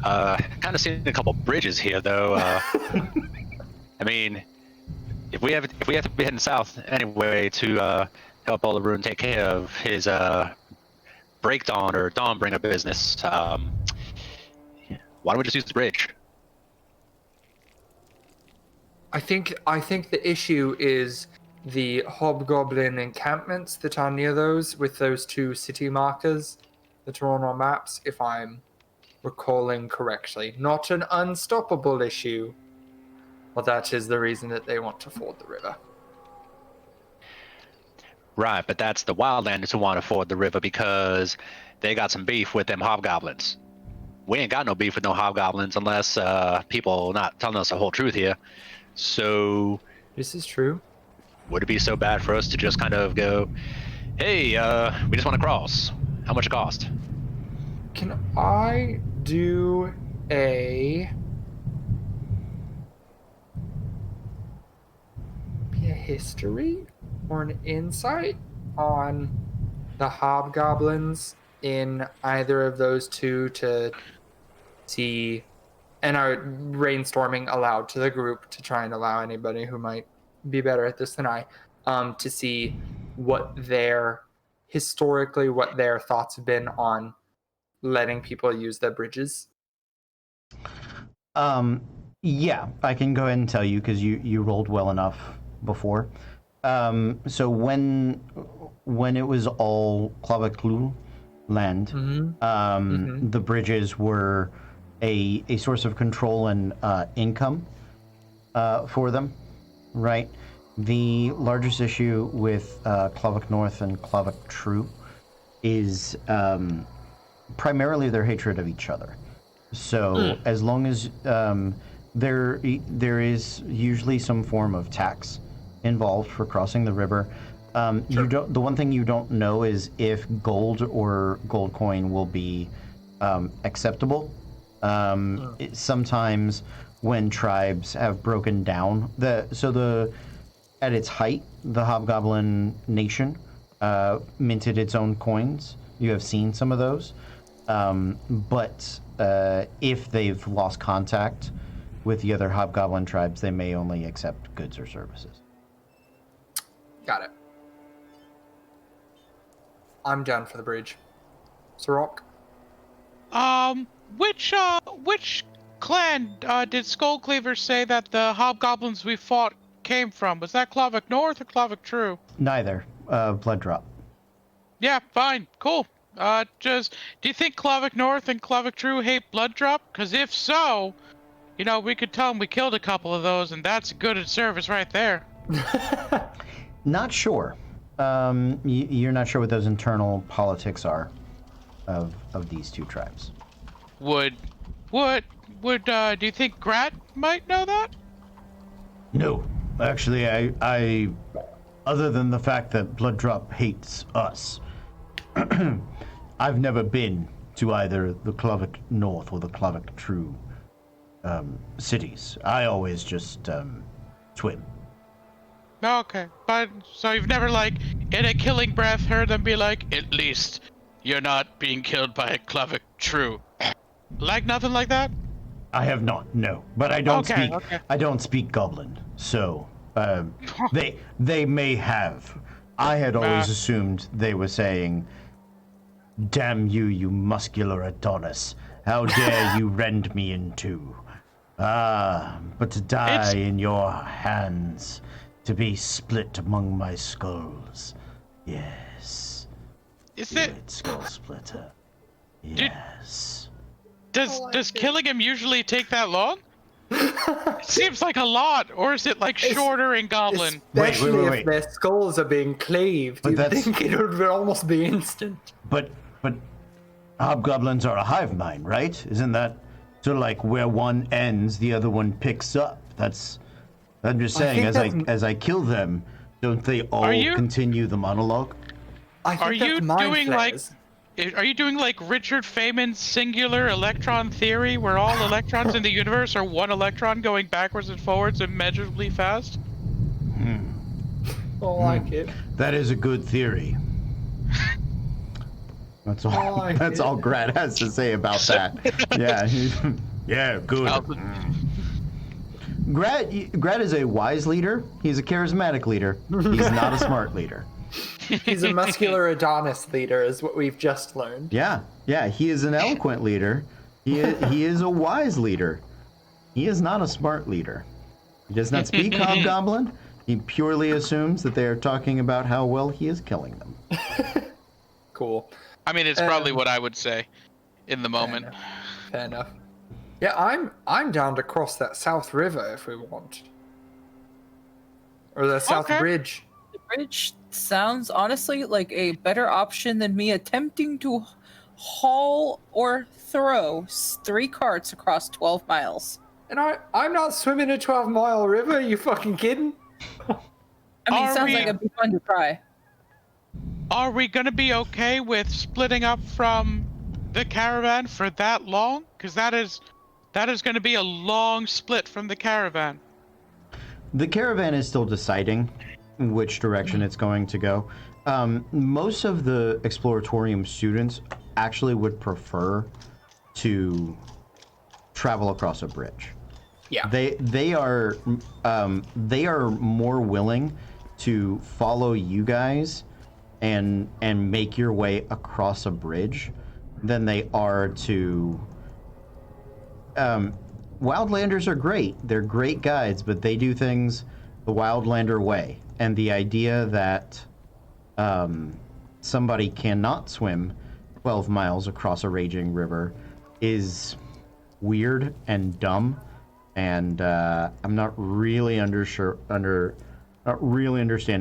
Speaker 5: Kind of seeing a couple bridges here, though. I mean, if we have to be heading south anyway to help Olaroon take care of his Breakdawn or Dawnbringer business, why don't we just use the bridge?
Speaker 2: I think the issue is the hobgoblin encampments that are near those, with those 2 city markers that are on our maps, if I'm recalling correctly. Not an unstoppable issue, but that is the reason that they want to ford the river.
Speaker 5: Right, but that's the Wildlanders who want to ford the river because they got some beef with them hobgoblins. We ain't got no beef with no hobgoblins unless people not telling us the whole truth here. So
Speaker 2: This is true.
Speaker 5: would it be so bad for us to just kind of go, hey, we just want to cross. How much it cost?
Speaker 2: Can I do a history or an insight on the hobgoblins in either of those 2 to see, and brainstorming aloud to the group to try and allow anybody who might be better at this than I to see what their thoughts have been on letting people use the bridges?
Speaker 1: Yeah, I can go ahead and tell you because you rolled well enough before. So when it was all Claviclul land, the bridges were a source of control and income for them, right? The largest issue with Clavic North and Clavic True is primarily their hatred of each other. So as long as there is usually some form of tax involved for crossing the river, you don't. The one thing you don't know is if gold or gold coin will be acceptable. Sometimes when tribes have broken down at its height, the Hobgoblin Nation minted its own coins. You have seen some of those. But if they've lost contact with the other Hobgoblin tribes, they may only accept goods or services.
Speaker 2: Got it. I'm down for the bridge. Sirach?
Speaker 4: Which clan did Skullcleaver say that the hobgoblins we fought came from? Was that Clavic North or Clavic True?
Speaker 1: Neither. Blood Drop.
Speaker 4: Yeah, fine, cool. Do you think Clavic North and Clavic True hate Blood Drop? Because if so, we could tell them we killed a couple of those, and that's good service right there.
Speaker 1: Not sure. You're not sure what those internal politics are of these two tribes.
Speaker 4: Do you think Grat might know that?
Speaker 7: No, actually, I other than the fact that Blood Drop hates us, I've never been to either the Clavic North or the Clavic True cities. I always just swim.
Speaker 4: Okay, but so you've never, in a killing breath, heard them be like, at least you're not being killed by a Clavic True. Nothing like that?
Speaker 7: I have not, no. But I don't
Speaker 4: Okay,
Speaker 7: speak.
Speaker 4: okay.
Speaker 7: I don't speak Goblin, so they may have. I had always assumed they were saying, "Damn you, you muscular Adonis! How dare you rend me in two? But to die in your hands, to be split among my skulls. Yes.
Speaker 4: Is
Speaker 7: Do
Speaker 4: it?
Speaker 7: it, Skull Splitter. Yes."
Speaker 4: Does killing him usually take that long? It seems like a lot, or is it shorter in Goblin?
Speaker 2: Especially
Speaker 7: wait.
Speaker 2: if their skulls are being cleaved,
Speaker 7: But
Speaker 2: you'd
Speaker 7: that's-
Speaker 2: think it would almost be instant.
Speaker 7: But hobgoblins are a hive mind, right? Isn't that sort of like where one ends, the other one picks up? I'm just saying,
Speaker 2: think
Speaker 7: as I kill them, don't they all continue the monologue?
Speaker 2: I think
Speaker 4: Are
Speaker 2: that's
Speaker 4: you
Speaker 2: mind
Speaker 4: doing
Speaker 2: flayers.
Speaker 4: Are you doing Richard Feynman's singular electron theory, where all electrons in the universe are one electron going backwards and forwards immeasurably fast?
Speaker 2: I like it.
Speaker 7: That is a good theory.
Speaker 1: That's
Speaker 2: I
Speaker 1: all.
Speaker 2: like
Speaker 1: That's
Speaker 2: it.
Speaker 1: all Grad has to say about that. Yeah.
Speaker 7: Yeah, good.
Speaker 1: Grad is a wise leader. He's a charismatic leader. He's not a smart leader.
Speaker 2: He's a muscular Adonis leader, is what we've just learned.
Speaker 1: Yeah. He is an eloquent leader. He is a wise leader. He is not a smart leader. He does not speak Hobgoblin. He purely assumes that they are talking about how well he is killing them.
Speaker 2: Cool.
Speaker 4: I mean, it's probably what I would say in the moment.
Speaker 2: Fair enough. Yeah, I'm down to cross that South River if we want. Or the South
Speaker 4: Okay.
Speaker 2: Bridge.
Speaker 6: The bridge sounds honestly like a better option than me attempting to haul or throw 3 carts across 12 miles.
Speaker 2: And I'm not swimming a 12-mile river, are you fucking kidding?
Speaker 6: I mean,
Speaker 4: Are
Speaker 6: it sounds
Speaker 4: we-
Speaker 6: like it'd be fun to try.
Speaker 4: Are we gonna be okay with splitting up from the caravan for that long? Because that is gonna be a long split from the caravan.
Speaker 1: The caravan is still deciding which direction it's going to go. Most of the Exploratorium students actually would prefer to travel across a bridge.
Speaker 2: Yeah.
Speaker 1: They are more willing to follow you guys and make your way across a bridge than they are to. Wildlanders are great. They're great guides, but they do things the Wildlander way. And the idea that somebody cannot swim 12 miles across a raging river is weird and dumb. And I'm not really understanding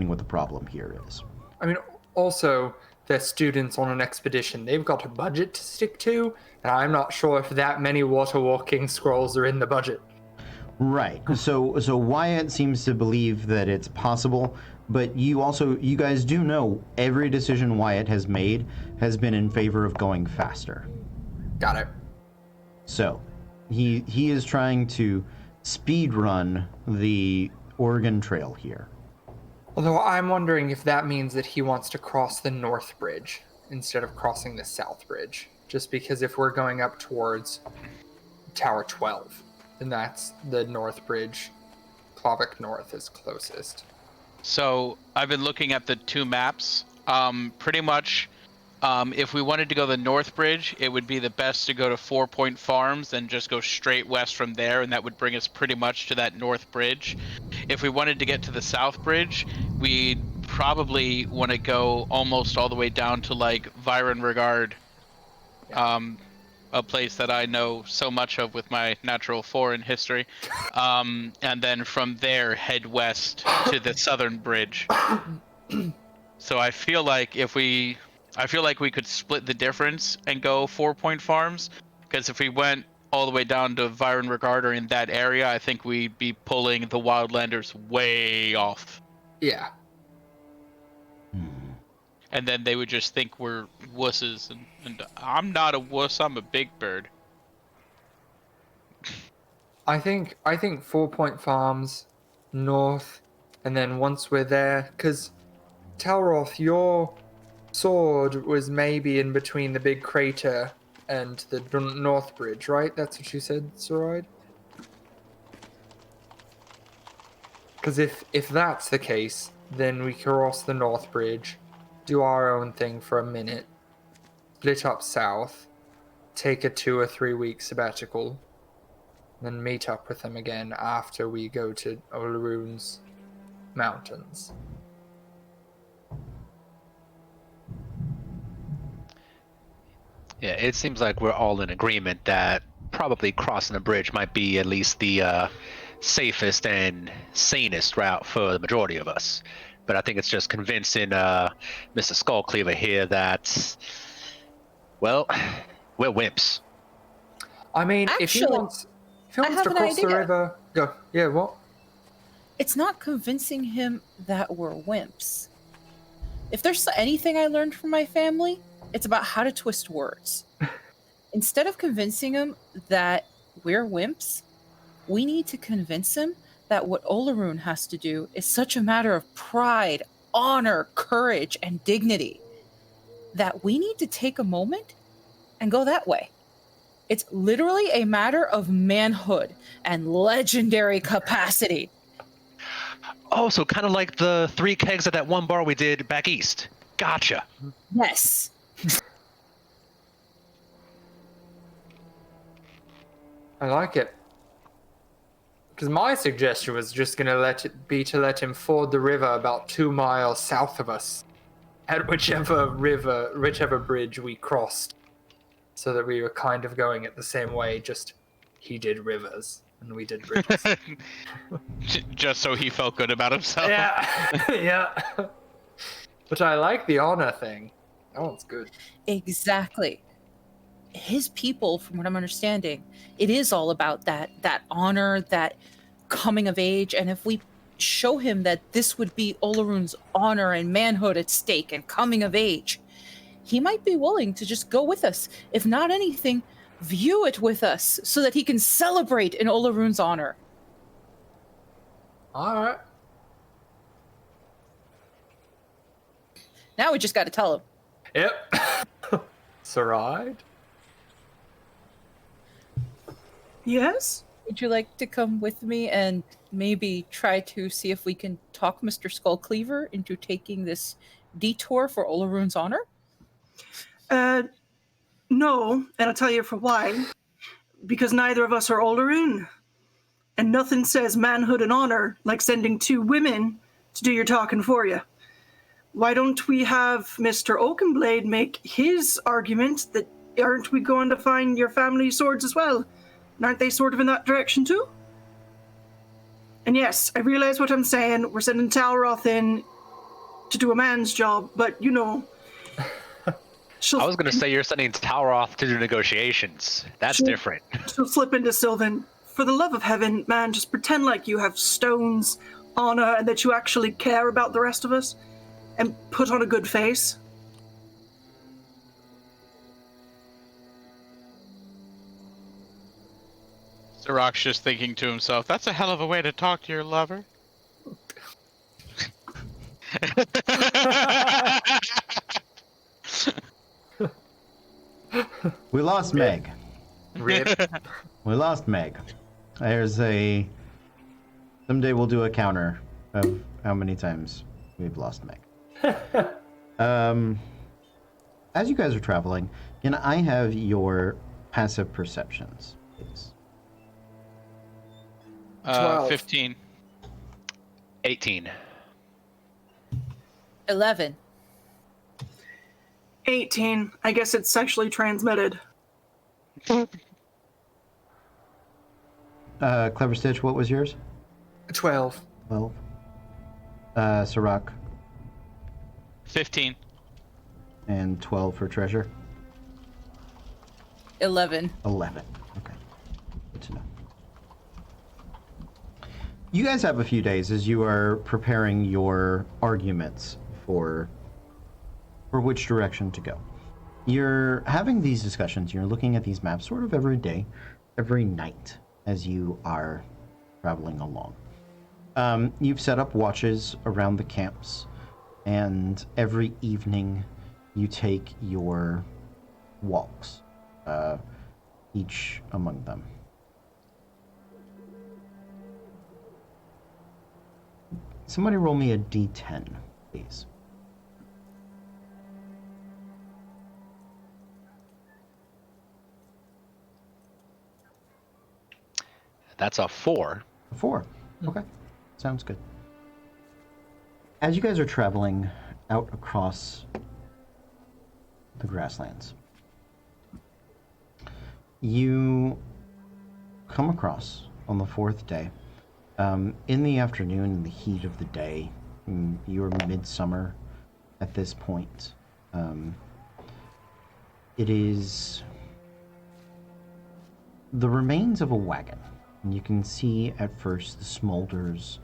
Speaker 1: what the problem here is.
Speaker 2: I mean, also, they're students on an expedition. They've got a budget to stick to, and I'm not sure if that many water walking scrolls are in the budget.
Speaker 1: Right. So Wyatt seems to believe that it's possible, but you guys do know every decision Wyatt has made has been in favor of going faster.
Speaker 2: Got it.
Speaker 1: So he is trying to speed run the Oregon Trail here.
Speaker 2: Although I'm wondering if that means that he wants to cross the North Bridge instead of crossing the South Bridge. Just because if we're going up towards Tower 12, then that's the North Bridge. Klavik North is closest.
Speaker 4: So I've been looking at the 2 maps. Pretty much, if we wanted to go the North Bridge, it would be the best to go to 4 Point Farms and just go straight west from there, and that would bring us pretty much to that North Bridge. If we wanted to get to the South Bridge, we'd probably want to go almost all the way down to like Viron Regard, a place that I know so much of with my natural foreign history, and then from there head west to the Southern Bridge. So I feel like we could split the difference and go 4 Point Farms, because if we went all the way down to Viron Regard or in that area, I think we'd be pulling the Wildlanders way off.
Speaker 2: Yeah.
Speaker 4: And then they would just think we're wusses, and I'm not a wuss, I'm a big bird.
Speaker 2: I think 4 Point Farms, north, and then once we're there, because Talroth, your sword was maybe in between the big crater and the North Bridge, right? That's what you said, Soroid? Because if that's the case, then we cross the North Bridge, do our own thing for a minute, split up south, take a 2 or 3 week sabbatical, then meet up with them again after we go to Olaroon's mountains.
Speaker 5: Yeah, it seems like we're all in agreement that probably crossing the bridge might be at least the safest and sanest route for the majority of us. But I think it's just convincing Mr. Skullcleaver here that, well, we're wimps.
Speaker 2: I mean, if he
Speaker 6: Actually,
Speaker 2: wants
Speaker 6: I
Speaker 2: to
Speaker 6: have an
Speaker 2: cross the
Speaker 6: idea.
Speaker 2: river, go. Yeah, what?
Speaker 6: It's not convincing him that we're wimps. If there's anything I learned from my family, it's about how to twist words. Instead of convincing him that we're wimps, we need to convince him that what Olaroon has to do is such a matter of pride, honor, courage, and dignity that we need to take a moment and go that way. It's literally a matter of manhood and legendary capacity.
Speaker 5: Oh, so kind of like the 3 kegs at that one bar we did back east. Gotcha.
Speaker 6: Yes.
Speaker 2: I like it. Because my suggestion was just going to let him ford the river about 2 miles south of us, at whichever bridge we crossed, so that we were kind of going at the same way. Just he did rivers and we did bridges.
Speaker 4: Just so he felt good about himself.
Speaker 2: Yeah, yeah. But I like the honor thing. That one's good.
Speaker 6: Exactly. His people, from what I'm understanding, it is all about that honor, that coming of age. And if we show him that this would be Olaroon's honor and manhood at stake and coming of age, he might be willing to just go with us. If not anything, view it with us so that he can celebrate in Olaroon's honor.
Speaker 2: All right.
Speaker 6: Now we just got to tell him.
Speaker 2: Yep. Saride?
Speaker 3: Yes?
Speaker 6: Would you like to come with me and maybe try to see if we can talk Mr. Skullcleaver into taking this detour for Olaroon's honor?
Speaker 3: No, and I'll tell you for why. Because neither of us are Olaroon. And nothing says manhood and honor like sending 2 women to do your talking for you. Why don't we have Mr. Oakenblade make his argument that aren't we going to find your family swords as well? And aren't they sort of in that direction too? And yes, I realize what I'm saying. We're sending Talroth in to do a man's job, but you know...
Speaker 5: I was going to say you're sending Talroth to do negotiations. That's different.
Speaker 3: She'll slip into Sylvan. For the love of heaven, man, just pretend like you have stones, honor, and that you actually care about the rest of us. And put on a good face.
Speaker 4: Sirach's just thinking to himself, that's a hell of a way to talk to your lover.
Speaker 1: We lost Meg.
Speaker 2: Rip.
Speaker 1: We lost Meg. Someday we'll do a counter of how many times we've lost Meg. As you guys are traveling, can I have your passive perceptions, please?
Speaker 2: 12.
Speaker 4: 15.
Speaker 5: 18.
Speaker 6: 11.
Speaker 3: 18. I guess it's sexually transmitted.
Speaker 1: Clever Stitch, what was yours?
Speaker 2: 12.
Speaker 1: 12. Sirach,
Speaker 4: 15.
Speaker 1: and 12 for Treasure.
Speaker 6: 11.
Speaker 1: 11. Okay. Good to know. You guys have a few days as you are preparing your arguments for which direction to go. You're having these discussions, you're looking at these maps sort of every day, every night as you are traveling along. You've set up watches around the camps, and every evening you take your walks, each among them. Somebody roll me a d10, please.
Speaker 5: That's a 4.
Speaker 1: 4. Okay. Sounds good. As you guys are traveling out across the grasslands, you come across on the 4th day, in the afternoon, in the heat of the day, you're midsummer at this point. It is the remains of a wagon. And you can see at first the smolders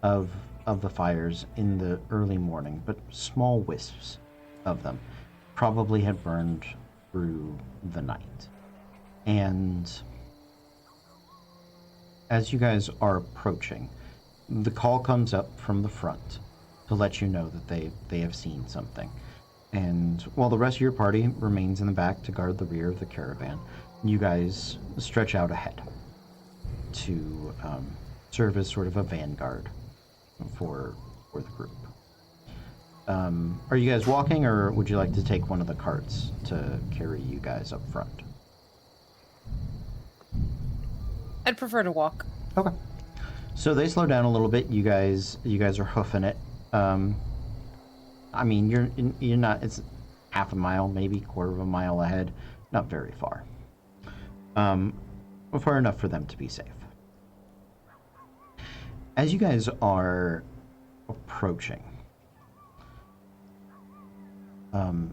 Speaker 1: of the fires in the early morning, but small wisps of them probably had burned through the night. And as you guys are approaching, the call comes up from the front to let you know that they have seen something. And while the rest of your party remains in the back to guard the rear of the caravan, you guys stretch out ahead to serve as sort of a vanguard for the group. Are you guys walking, or would you like to take one of the carts to carry you guys up front?
Speaker 6: I'd prefer to walk.
Speaker 1: Okay. So they slow down a little bit. You guys are hoofing it. I mean, you're not. It's half a mile, maybe quarter of a mile ahead. Not very far. Far enough for them to be safe. As you guys are approaching, the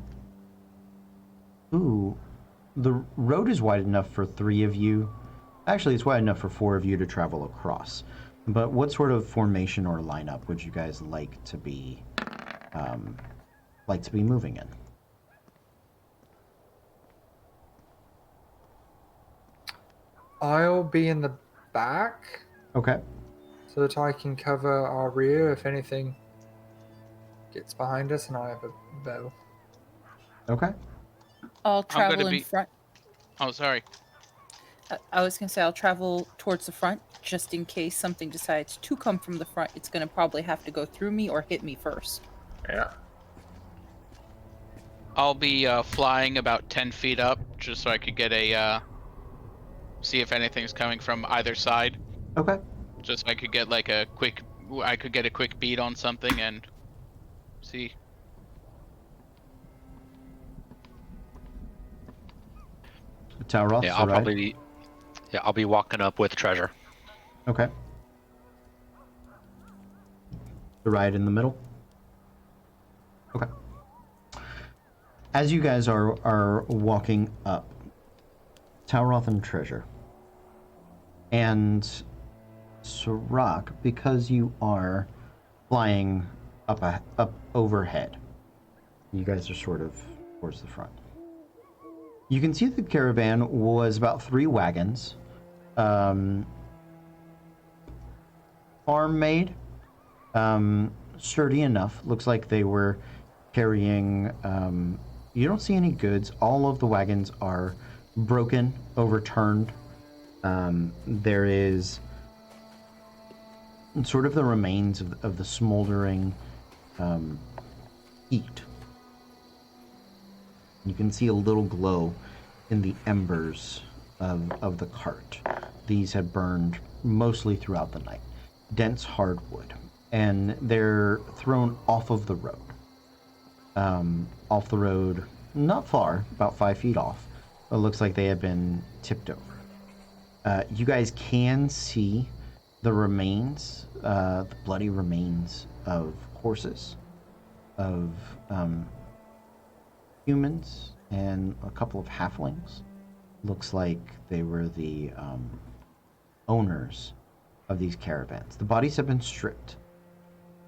Speaker 1: road is wide enough for 3 of you. Actually, it's wide enough for 4 of you to travel across. But what sort of formation or lineup would you guys like to be moving in?
Speaker 2: I'll be in the back
Speaker 1: Okay.
Speaker 2: so that I can cover our rear if anything gets behind us, and I have a bow.
Speaker 1: Okay.
Speaker 6: I'll travel
Speaker 4: gonna
Speaker 6: in
Speaker 4: be-
Speaker 6: front.
Speaker 4: Oh, sorry.
Speaker 6: I was going to say I'll travel towards the front just in case something decides to come from the front. It's going to probably have to go through me or hit me first.
Speaker 2: Yeah.
Speaker 4: I'll be flying about 10 feet up just so I could get a see if anything's coming from either side.
Speaker 1: Okay.
Speaker 4: Just so I could get like a quick beat on something and see.
Speaker 1: Talroth,
Speaker 5: Yeah, I'll be walking up with Treasure.
Speaker 1: Okay. The ride in the middle? Okay. As you guys are walking up, Talroth and Treasure, and Sirach, because you are flying up overhead, you guys are sort of towards the front. You can see the caravan was about 3 wagons, farm made, sturdy enough. Looks like they were carrying, you don't see any goods. All of the wagons are broken, overturned. There is sort of the remains of the smoldering heat. You can see a little glow in the embers of the cart. These had burned mostly throughout the night. Dense hardwood. And they're thrown off of the road. Off the road, not far, about 5 feet off. It looks like they have been tipped over. You guys can see the remains, the bloody remains of horses, of humans, and a couple of halflings. Looks like they were the owners of these caravans. The bodies have been stripped,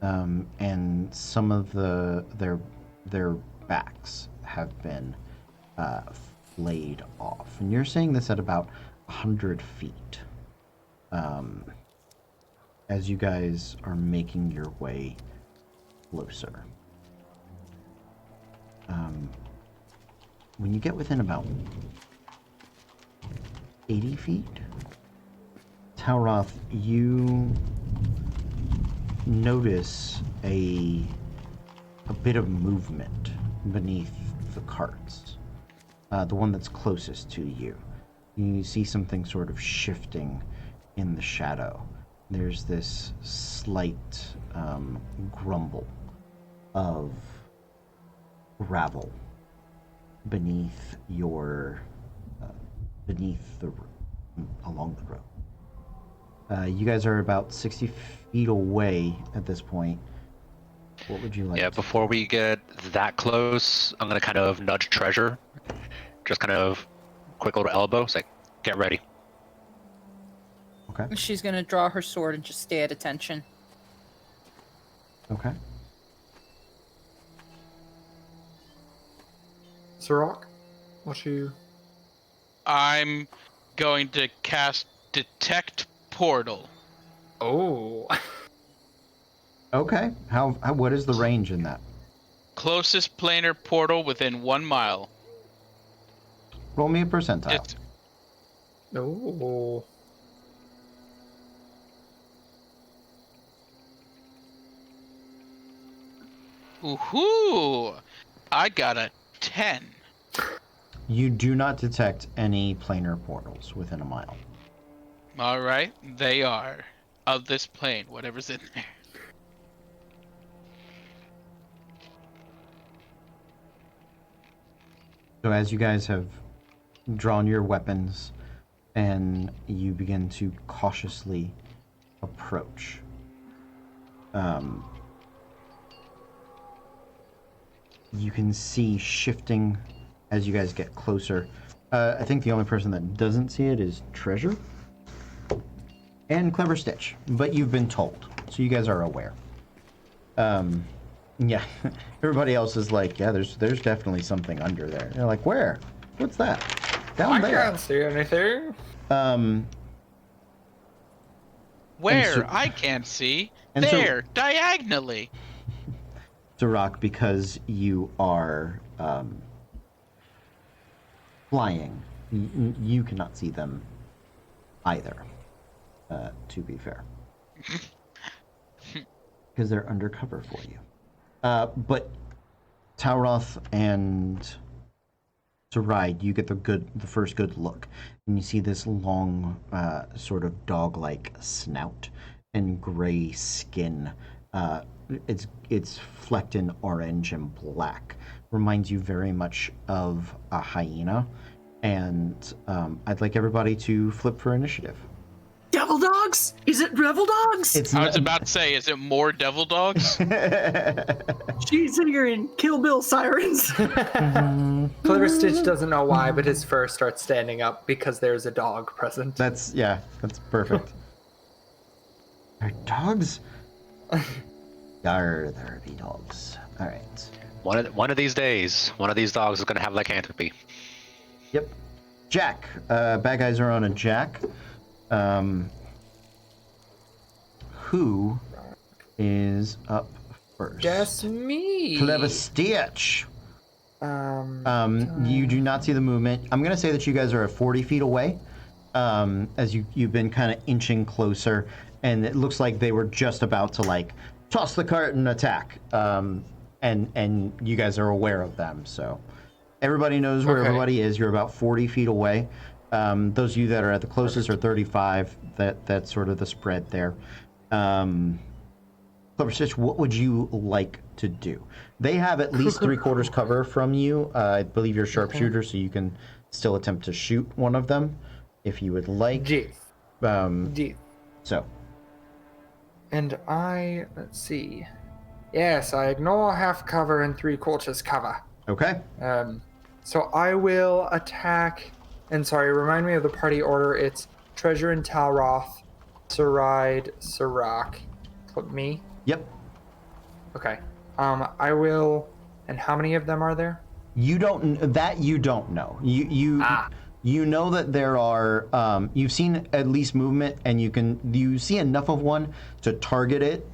Speaker 1: and some of their backs have been flayed off. And you're seeing this at about 100 feet. As you guys are making your way closer. When you get within about 80 feet, Talroth, you notice a bit of movement beneath the carts. The one that's closest to you. You see something sort of shifting in the shadow. There's this slight grumble of gravel beneath along the road. You guys are about 60 feet away at this point. What would you like?
Speaker 5: Yeah, before we get that close, I'm gonna kind of nudge Treasure. Just kind of quick little elbow, say, get ready.
Speaker 1: Okay.
Speaker 6: She's going to draw her sword and just stay at attention.
Speaker 1: Okay.
Speaker 2: Sirach, what you?
Speaker 4: I'm going to cast Detect portal.
Speaker 2: Oh.
Speaker 1: Okay. How what is the range in that?
Speaker 4: Closest planar portal within 1 mile.
Speaker 1: Roll me a percentile.
Speaker 4: It's
Speaker 2: Oh.
Speaker 4: Ooh, I got a 10.
Speaker 1: You do not detect any planar portals within a mile.
Speaker 4: All right, they are of this plane, whatever's in there.
Speaker 1: So as you guys have drawn your weapons and you begin to cautiously approach, you can see shifting as you guys get closer. I think the only person that doesn't see it is Treasure and Clever Stitch, but you've been told, so you guys are aware. Yeah, everybody else is like, yeah, there's definitely something under there. They're like, where? What's that? Down
Speaker 2: I
Speaker 1: there.
Speaker 2: can't see anything.
Speaker 4: Where?
Speaker 1: so-
Speaker 4: I can't see.
Speaker 1: and so-
Speaker 4: There, diagonally.
Speaker 1: Durak, because you are flying, you cannot see them either, to be fair. Because they're undercover for you. But Tauroth and Saride, you get the first good look, and you see this long, sort of dog-like snout and gray skin. It's flecked in orange and black. Reminds you very much of a hyena. And I'd like everybody to flip for initiative.
Speaker 3: Devil dogs? Is it devil dogs?
Speaker 1: It's
Speaker 4: I was about to say, is it more devil dogs?
Speaker 3: She's hearing Kill Bill sirens.
Speaker 2: Clever Stitch doesn't know why, but his fur starts standing up because there's a dog present.
Speaker 1: that's perfect. Are dogs? Yar, there be dogs. All right.
Speaker 5: One of these days, one of these dogs is going to have lycanthropy.
Speaker 1: Yep. Jack. Bad guys are on a Jack. Who is up first?
Speaker 2: Guess me.
Speaker 1: Clever Stitch.
Speaker 2: Um,
Speaker 1: You do not see the movement. I'm gonna say that you guys are at 40 feet away, as you've been kind of inching closer, and it looks like they were just about to like toss the cart and attack. And you guys are aware of them, so everybody knows where
Speaker 2: Okay.
Speaker 1: everybody is. You're about 40 feet away. Those of you that are at the closest are 35. That's sort of the spread there. Clever Stitch, what would you like to do? They have at least 3/4 cover from you. I believe you're a sharpshooter, so you can still attempt to shoot one of them if you would like.
Speaker 2: G. G.
Speaker 1: So,
Speaker 2: And let's see. Yes, I ignore half cover and 3/4 cover.
Speaker 1: okay.
Speaker 2: So I will attack. And sorry, remind me of the party order. It's Treasure and Talroth, Saride, Sirach, me.
Speaker 1: Yep.
Speaker 2: Okay. I will. And how many of them are there?
Speaker 1: You don't know. You know that there are. You've seen at least movement, and you see enough of one to target it.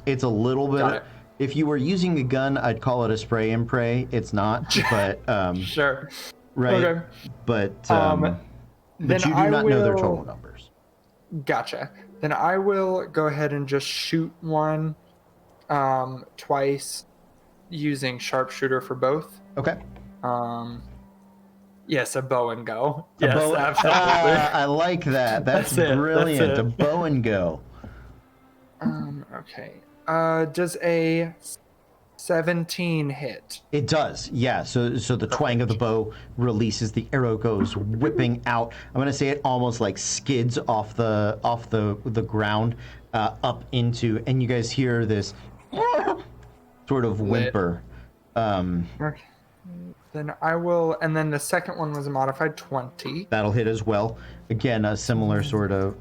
Speaker 1: It's a little bit.
Speaker 2: Got it.
Speaker 1: If you were using a gun, I'd call it a spray and pray. It's not, but
Speaker 2: Sure.
Speaker 1: right.
Speaker 2: Okay.
Speaker 1: But
Speaker 2: Then
Speaker 1: you do
Speaker 2: I
Speaker 1: not know their
Speaker 2: will-
Speaker 1: total numbers.
Speaker 2: Gotcha. Then I will go ahead and just shoot one twice using sharpshooter for both.
Speaker 1: Okay.
Speaker 2: Yes, a bow and go.
Speaker 1: A
Speaker 2: Yes,
Speaker 1: bow-
Speaker 2: absolutely.
Speaker 1: I like that. That's
Speaker 2: That's it,
Speaker 1: brilliant.
Speaker 2: that's it.
Speaker 1: A bow and go.
Speaker 2: Okay. Does a 17 hit?
Speaker 1: It does, yeah. So the twang of the bow releases, the arrow goes whipping out. I'm gonna say it almost like skids off the ground up into, and you guys hear this sort of whimper.
Speaker 2: Okay. Then I will, and then the second one was a modified 20.
Speaker 1: That'll hit as well. Again, a similar sort of.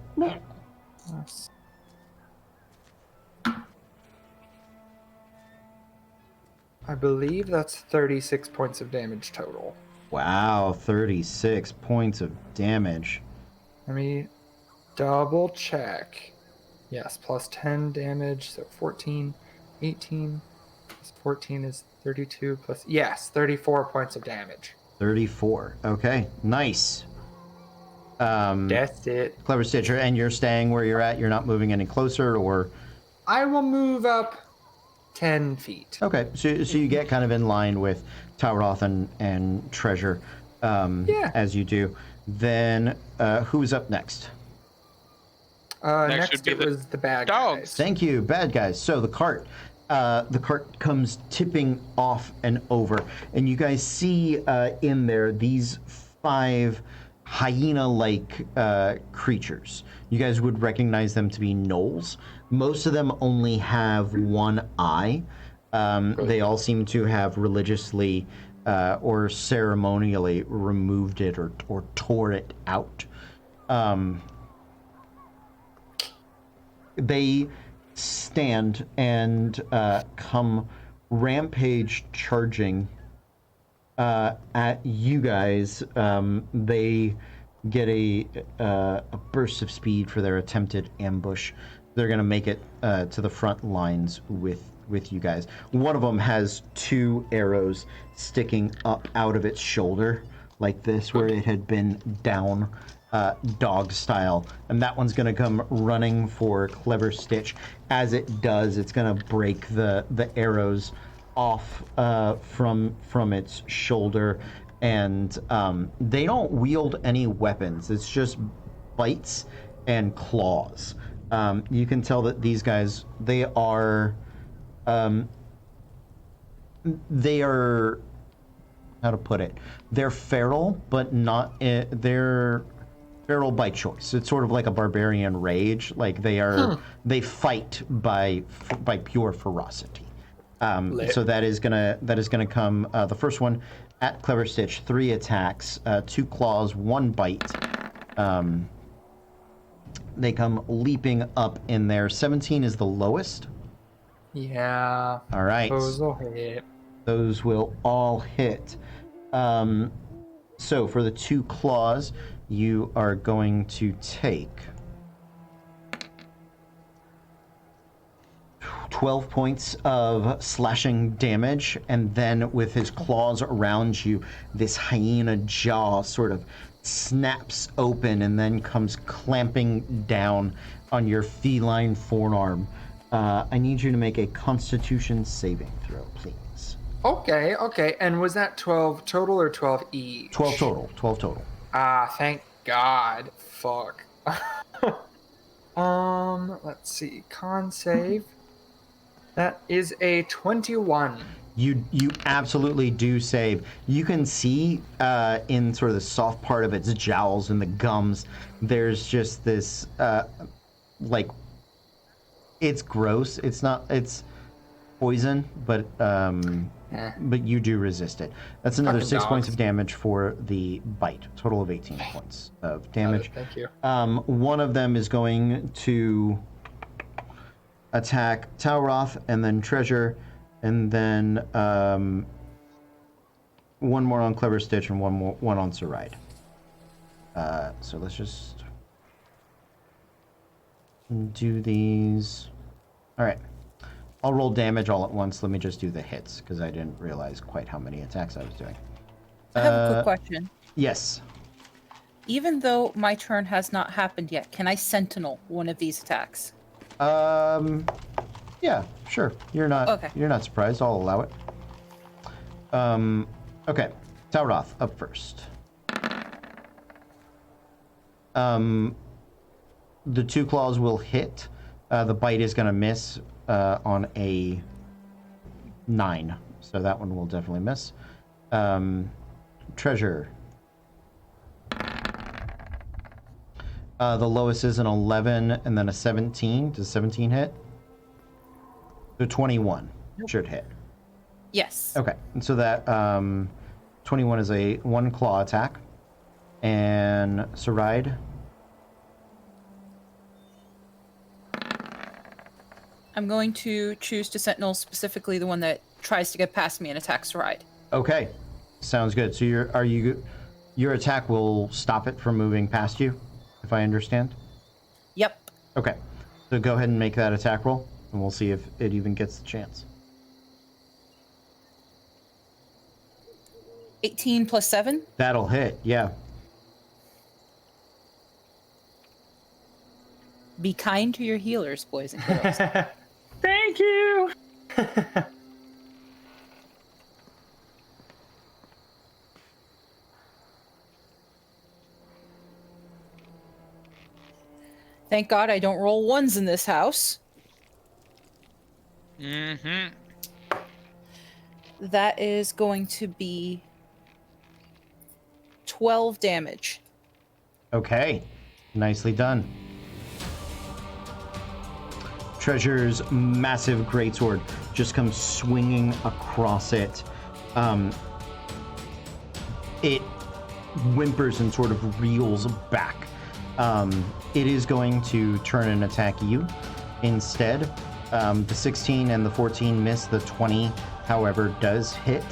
Speaker 2: I believe that's 36 points of damage total.
Speaker 1: Wow, 36 points of damage.
Speaker 2: Let me double check. Yes, plus 10 damage, so 14, 18, plus 14 is 32, plus, yes, 34 points of damage.
Speaker 1: 34. Okay, nice.
Speaker 2: That's it.
Speaker 1: Clever Stitcher, and you're staying where you're at? You're not moving any closer, or?
Speaker 2: I will move up 10 feet.
Speaker 1: Okay, so you get kind of in line with Tauroth and Treasure as you do. Then who's up next?
Speaker 2: Next
Speaker 4: should be
Speaker 2: it
Speaker 4: the
Speaker 2: was the bad
Speaker 4: dogs.
Speaker 2: guys.
Speaker 1: Thank you, bad guys. So the cart comes tipping off and over, and you guys see in there these 5 hyena-like creatures. You guys would recognize them to be gnolls. Most of them only have one eye. They all seem to have religiously or ceremonially removed it or tore it out. They stand and come rampage charging at you guys. They get a burst of speed for their attempted ambush. They're going to make it to the front lines with you guys. One of them has 2 arrows sticking up out of its shoulder like this, where it had been down dog style, and that one's going to come running for Clever Stitch. As it does, it's going to break the arrows off from its shoulder, and they don't wield any weapons. It's just bites and claws. You can tell that these guys, they are how to put it, they're feral, but not they're feral by choice. It's sort of like a barbarian rage. Like they fight by pure ferocity. So that is gonna come. The first one at Clever Stitch, 3 attacks, 2 claws, 1 bite. They come leaping up in there. 17 is the lowest.
Speaker 2: Yeah.
Speaker 1: All right.
Speaker 2: Those will hit.
Speaker 1: Those will all hit. So for the 2 claws, you are going to take 12 points of slashing damage, and then with his claws around you, this hyena jaw sort of snaps open and then comes clamping down on your feline forearm. I need you to make a Constitution saving throw, please.
Speaker 2: Okay. And was that 12 total or 12 each?
Speaker 1: 12 total. 12 total.
Speaker 2: Ah, thank God. Fuck. Let's see. Con save. That is a 21.
Speaker 1: You absolutely do save. You can see in sort of the soft part of its jowls and the gums, there's just this like, it's gross. It's poison, but you do resist it. That's another
Speaker 2: Fucking
Speaker 1: 6 points
Speaker 2: dogs.
Speaker 1: of damage for the bite. Total of 18 points of damage.
Speaker 2: Thank you.
Speaker 1: One of them is going to attack Tauroth and then Treasure, and then one more on Clever Stitch and one on Saride. So let's just do these. All right. I'll roll damage all at once. Let me just do the hits, because I didn't realize quite how many attacks I was doing.
Speaker 6: I have a quick question.
Speaker 1: Yes.
Speaker 6: Even though my turn has not happened yet, can I sentinel one of these attacks?
Speaker 1: Yeah, sure. You're not surprised. I'll allow it. Okay. Tauroth up first. The 2 claws will hit. The bite is going to miss on a 9. So that one will definitely miss. Treasure. The lowest is an 11 and then a 17. Does 17 hit? The 21 should hit.
Speaker 6: Yes.
Speaker 1: Okay, and so that 21 is a 1 claw attack. And Saride.
Speaker 6: I'm going to choose to sentinel specifically the one that tries to get past me and attacks Ride.
Speaker 1: Okay, sounds good. So your attack will stop it from moving past you, if I understand. Okay. So go ahead and make that attack roll, and we'll see if it even gets the chance.
Speaker 6: 18 plus 7.
Speaker 1: That'll hit, yeah.
Speaker 6: Be kind to your healers, boys and girls.
Speaker 2: Thank you.
Speaker 6: Thank God I don't roll ones in this house.
Speaker 4: Mm-hmm.
Speaker 6: That is going to be 12 damage.
Speaker 1: Okay. Nicely done. Treasure's massive greatsword just comes swinging across it. It whimpers and sort of reels back. It is going to turn and attack you instead. The 16 and the 14 miss. The 20, however, does hit.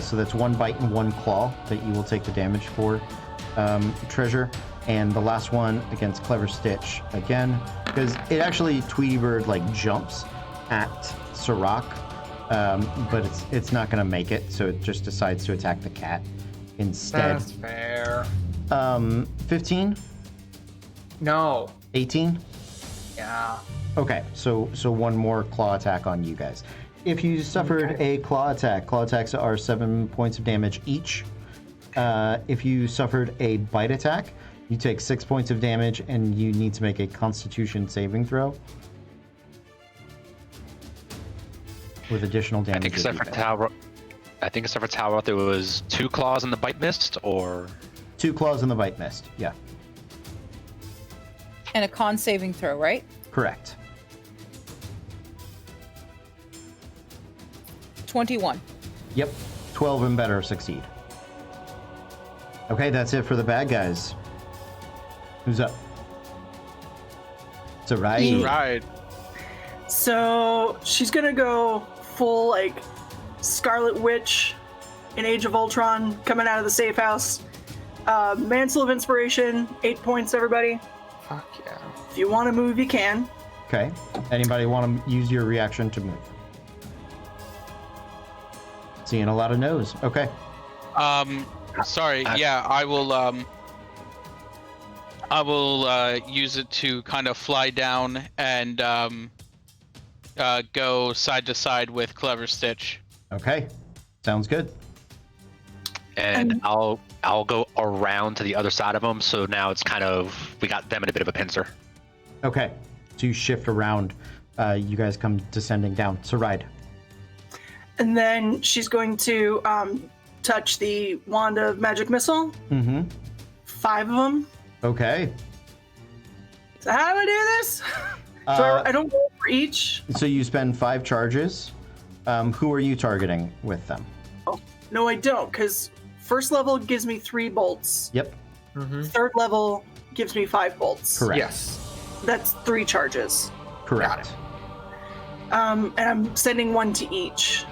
Speaker 1: So that's 1 bite and 1 claw that you will take the damage for, Treasure. And the last one against Clever Stitch again, because it actually Tweety Bird like jumps at Sirach, but it's not going to make it, so it just decides to attack the cat instead.
Speaker 2: That's fair.
Speaker 1: 15,
Speaker 2: No.
Speaker 1: 18.
Speaker 2: Yeah.
Speaker 1: Okay, so one more claw attack on you guys. If you suffered a claw attacks are 7 points of damage each. If you suffered a bite attack, you take 6 points of damage, and you need to make a Constitution saving throw with additional damage.
Speaker 5: I think except for Tower, there was 2 claws in the bite missed, or
Speaker 1: 2 claws in the bite missed. Yeah,
Speaker 6: And a con saving throw, right?
Speaker 1: correct.
Speaker 6: 21.
Speaker 1: Yep, 12 and better succeed. Okay, that's it for the bad guys. Who's up? It's a right.
Speaker 4: Right.
Speaker 3: So she's gonna go full like Scarlet Witch in Age of Ultron, coming out of the safe house. Mantle of Inspiration, 8 points, everybody.
Speaker 2: Fuck yeah.
Speaker 3: If you want to move, you can.
Speaker 1: Okay. Anybody want to use your reaction to move? Seeing a lot of no's. Okay.
Speaker 4: Sorry. Yeah, I will use it to kind of fly down and go side to side with Clever Stitch.
Speaker 1: Okay. Sounds good.
Speaker 5: and I'll go around to the other side of them. So now it's kind of, we got them in a bit of a pincer.
Speaker 1: Okay. So you shift around. You guys come descending down. Saride.
Speaker 3: And then she's going to touch the wand of magic missile.
Speaker 1: Mm-hmm.
Speaker 3: 5 of them.
Speaker 1: Okay.
Speaker 3: So how do I do this? I don't roll for each.
Speaker 1: So you spend 5 charges. Who are you targeting with them?
Speaker 3: Oh, no, I don't, because first level gives me 3 bolts.
Speaker 1: Yep.
Speaker 2: Mm-hmm.
Speaker 3: Third level gives me 5 bolts.
Speaker 1: Correct.
Speaker 2: Yes.
Speaker 3: That's 3 charges.
Speaker 1: Correct.
Speaker 3: And I'm sending 1 to each.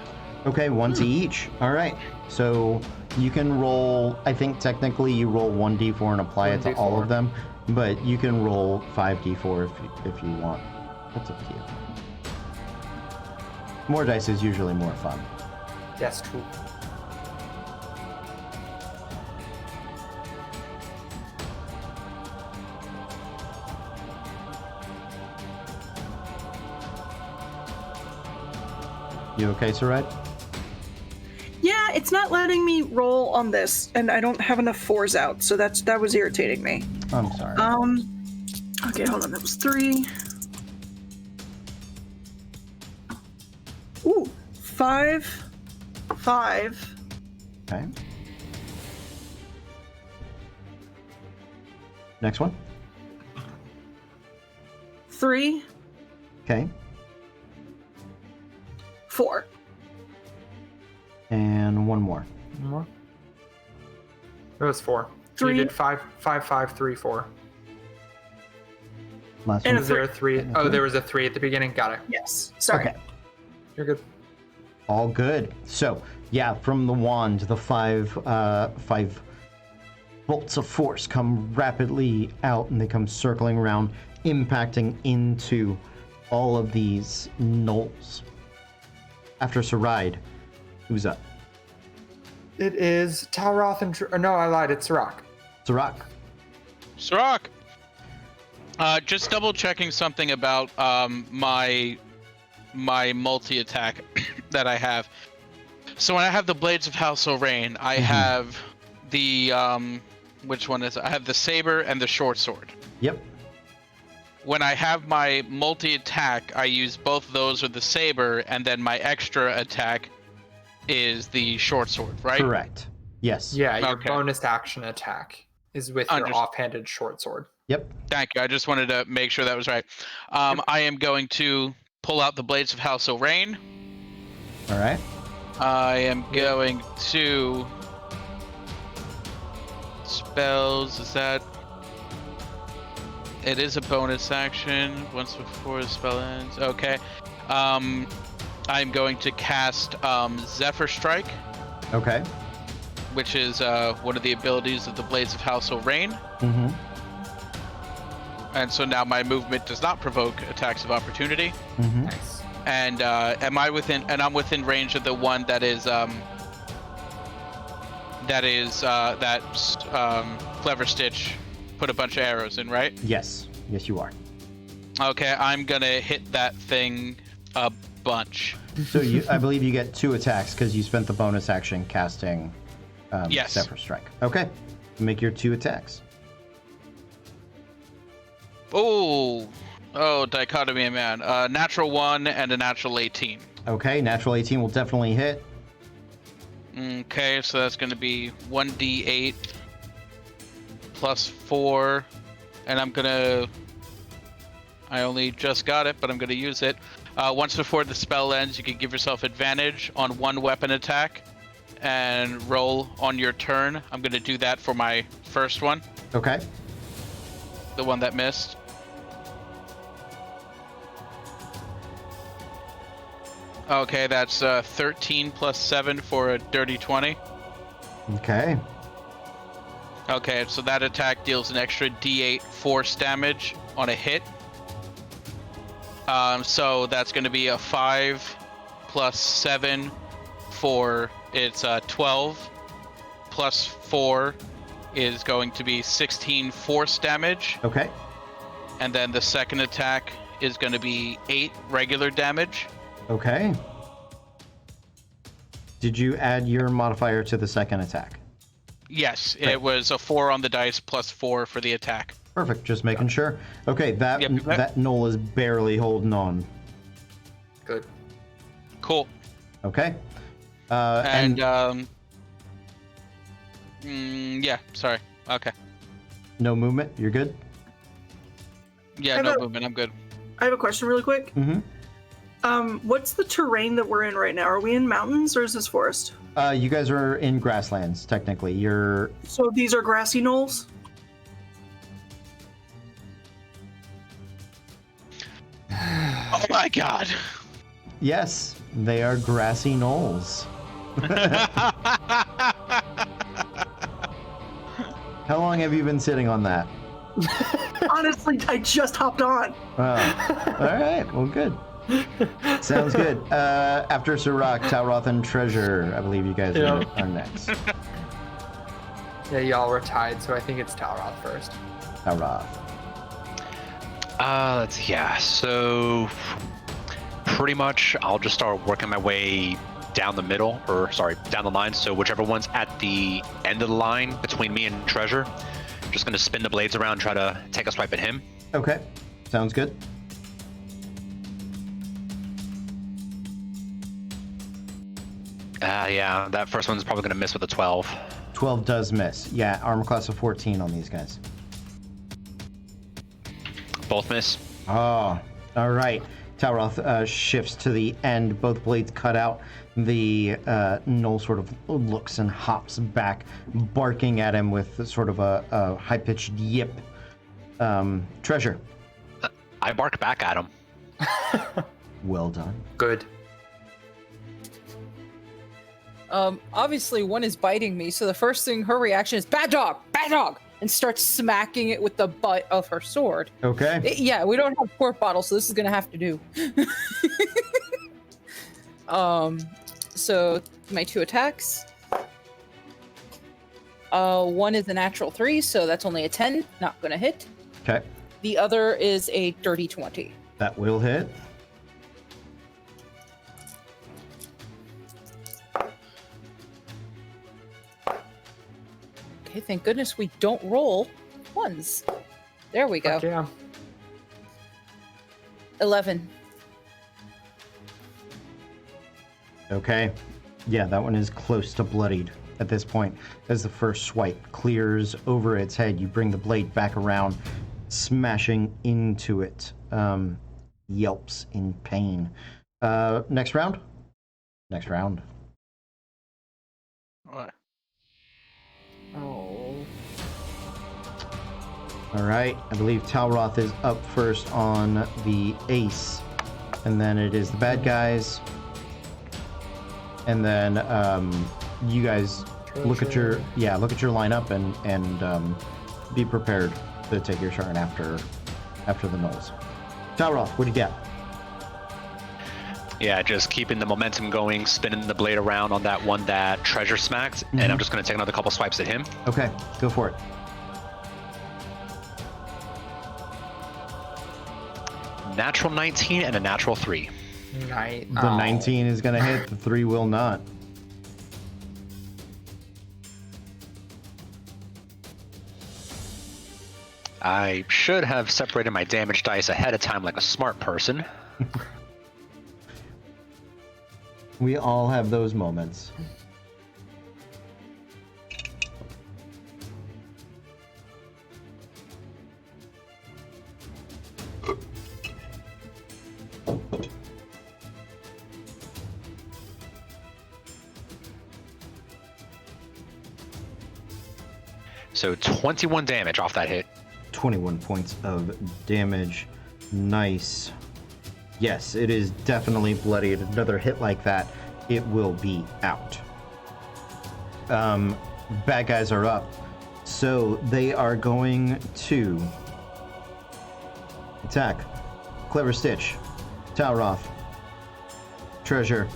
Speaker 1: Okay, 1 to each. All right. So you can roll, I think technically you roll 1d4 and apply it to all
Speaker 2: 1d4.
Speaker 1: of them, but you can roll 5d4 if you want. That's up to you. More dice is usually more fun.
Speaker 2: Yes, true.
Speaker 1: You okay, Sarai?
Speaker 3: Yeah, it's not letting me roll on this, and I don't have enough 4s out, so that was irritating me.
Speaker 1: I'm sorry.
Speaker 3: Okay, hold on, that was 3. Ooh, 5. 5.
Speaker 1: Okay. Next one.
Speaker 3: 3.
Speaker 1: Okay.
Speaker 3: 4.
Speaker 1: And one more.
Speaker 2: One more. It was 4. So
Speaker 3: 3.
Speaker 2: you did 5, 5, 5, 3, 4.
Speaker 1: Last
Speaker 3: And
Speaker 1: one.
Speaker 2: Is there a 3?
Speaker 1: And a
Speaker 2: Oh,
Speaker 1: three.
Speaker 2: there was a 3 at the beginning. Got it.
Speaker 3: Yes. Sorry.
Speaker 1: Okay.
Speaker 2: You're good.
Speaker 1: All good. So, yeah, from the wand, the five bolts of force come rapidly out, and they come circling around impacting into all of these knolls. After Saride, who's up?
Speaker 2: It is Talroth and... no, I lied. It's Sirach.
Speaker 1: Sirach.
Speaker 4: Sirach! Just double checking something about my multi-attack that I have. So when I have the Blades of House O'Rain, I have the which one is it? I have the saber and the short sword.
Speaker 1: Yep.
Speaker 4: When I have my multi-attack, I use both of those with the saber, and then my extra attack is the short sword, right?
Speaker 1: Correct. Yes.
Speaker 2: Yeah, your
Speaker 4: Okay.
Speaker 2: bonus action attack is with your offhanded short sword.
Speaker 1: Yep.
Speaker 4: Thank you. I just wanted to make sure that was right. I am going to pull out the Blades of House O'Rain.
Speaker 1: All right.
Speaker 4: I am going to... Spells, is that... It is a bonus action once before the spell ends. Okay. I'm going to cast Zephyr Strike,
Speaker 1: Okay.
Speaker 4: which is one of the abilities of the Blades of House O'Rain.
Speaker 1: Mm-hmm.
Speaker 4: And so now my movement does not provoke attacks of opportunity.
Speaker 1: Mm-hmm.
Speaker 2: Nice.
Speaker 4: And I'm within range of the one that is Clever Stitch put a bunch of arrows in, right?
Speaker 1: Yes. Yes, you are.
Speaker 4: Okay, I'm gonna hit that thing a bunch.
Speaker 1: So I believe you get 2 attacks because you spent the bonus action casting
Speaker 4: Yes.
Speaker 1: Zephyr Strike. Okay. Make your 2 attacks.
Speaker 4: Oh, dichotomy, man. Natural 1 and a natural 18.
Speaker 1: Okay. Natural 18 will definitely hit.
Speaker 4: Okay, so that's gonna be 1d8 plus 4, and I only just got it, but I'm gonna use it. Once before the spell ends, you can give yourself advantage on 1 weapon attack and roll on your turn. I'm gonna do that for my first one,
Speaker 1: Okay.
Speaker 4: the one that missed. Okay, that's 13 plus 7 for a dirty 20.
Speaker 1: Okay.
Speaker 4: Okay, so that attack deals an extra d8 force damage on a hit. So that's going to be a 5 plus 7 for it's 12 plus 4 is going to be 16 force damage.
Speaker 1: Okay.
Speaker 4: And then the second attack is going to be 8 regular damage.
Speaker 1: Okay. Did you add your modifier to the second attack?
Speaker 4: Yes,
Speaker 1: Right.
Speaker 4: it was a 4 on the dice plus 4 for the attack.
Speaker 1: Perfect. Just making sure. Okay, that
Speaker 4: Yep.
Speaker 1: that knoll is barely holding on.
Speaker 2: Good.
Speaker 4: Cool.
Speaker 1: Okay.
Speaker 4: Yeah, sorry. Okay.
Speaker 1: No movement. You're good.
Speaker 4: Yeah,
Speaker 3: How
Speaker 4: no
Speaker 3: about-
Speaker 4: movement. I'm good.
Speaker 3: I have a question really quick.
Speaker 1: Mm-hmm.
Speaker 3: What's the terrain that we're in right now? Are we in mountains or is this forest?
Speaker 1: You guys are in grasslands, technically. You're
Speaker 3: So these are grassy knolls?
Speaker 4: Oh my god.
Speaker 1: yes, they are grassy knolls. How long have you been sitting on that?
Speaker 3: Honestly, I just hopped on.
Speaker 1: Oh. All right. Well, good. Sounds good. After Sirach, Talroth, and Treasure, I believe you guys are next.
Speaker 2: Yeah, y'all were tied, so I think it's Talroth first.
Speaker 1: Talroth.
Speaker 5: So pretty much I'll just start working my way down the middle, down the line. So whichever one's at the end of the line between me and Treasure, just gonna spin the blades around, try to take a swipe at him.
Speaker 1: Okay. Sounds good.
Speaker 5: Yeah, that first one's probably gonna miss with a 12.
Speaker 1: 12 does miss. Yeah, armor class of 14 on these guys.
Speaker 5: Both miss.
Speaker 1: Oh, all right. Talroth shifts to the end. Both blades cut out. The gnoll sort of looks and hops back, barking at him with sort of a high-pitched yip. Treasure.
Speaker 5: I bark back at him.
Speaker 1: Well done.
Speaker 2: Good.
Speaker 6: Obviously one is biting me, so the first thing her reaction is bad dog, and starts smacking it with the butt of her sword.
Speaker 1: Okay.
Speaker 6: Yeah, we don't have quart bottles, so this is gonna have to do. So my 2 attacks. One is a natural 3, so that's only a 10, not gonna hit.
Speaker 1: Okay.
Speaker 6: The other is a dirty 20.
Speaker 1: That will hit.
Speaker 6: Okay, thank goodness we don't roll ones. There we go.
Speaker 2: Fuck yeah.
Speaker 6: 11.
Speaker 1: Okay. Yeah, that one is close to bloodied at this point. As the first swipe clears over its head, you bring the blade back around, smashing into it. Yelps in pain. Next round? Next round.
Speaker 4: What?
Speaker 2: Oh.
Speaker 1: All right. I believe Talroth is up first on the ace. And then it is the bad guys. And then you guys look at your lineup and be prepared to take your turn after the Knolls. Talroth, what do you get?
Speaker 5: Yeah, just keeping the momentum going, spinning the blade around on that one that Treasure smacked, and I'm just going to take another couple swipes at him.
Speaker 1: Okay, go for it.
Speaker 5: Natural 19 and a natural 3.
Speaker 2: Night.
Speaker 1: The 19 is going to hit, the 3 will not.
Speaker 5: I should have separated my damage dice ahead of time like a smart person.
Speaker 1: We all have those moments.
Speaker 5: So 21 damage off that hit.
Speaker 1: 21 points of damage. Nice. Yes, it is definitely bloodied. Another hit like that, it will be out. Bad guys are up. So they are going to attack. Clever Stitch, Talroth, Treasure,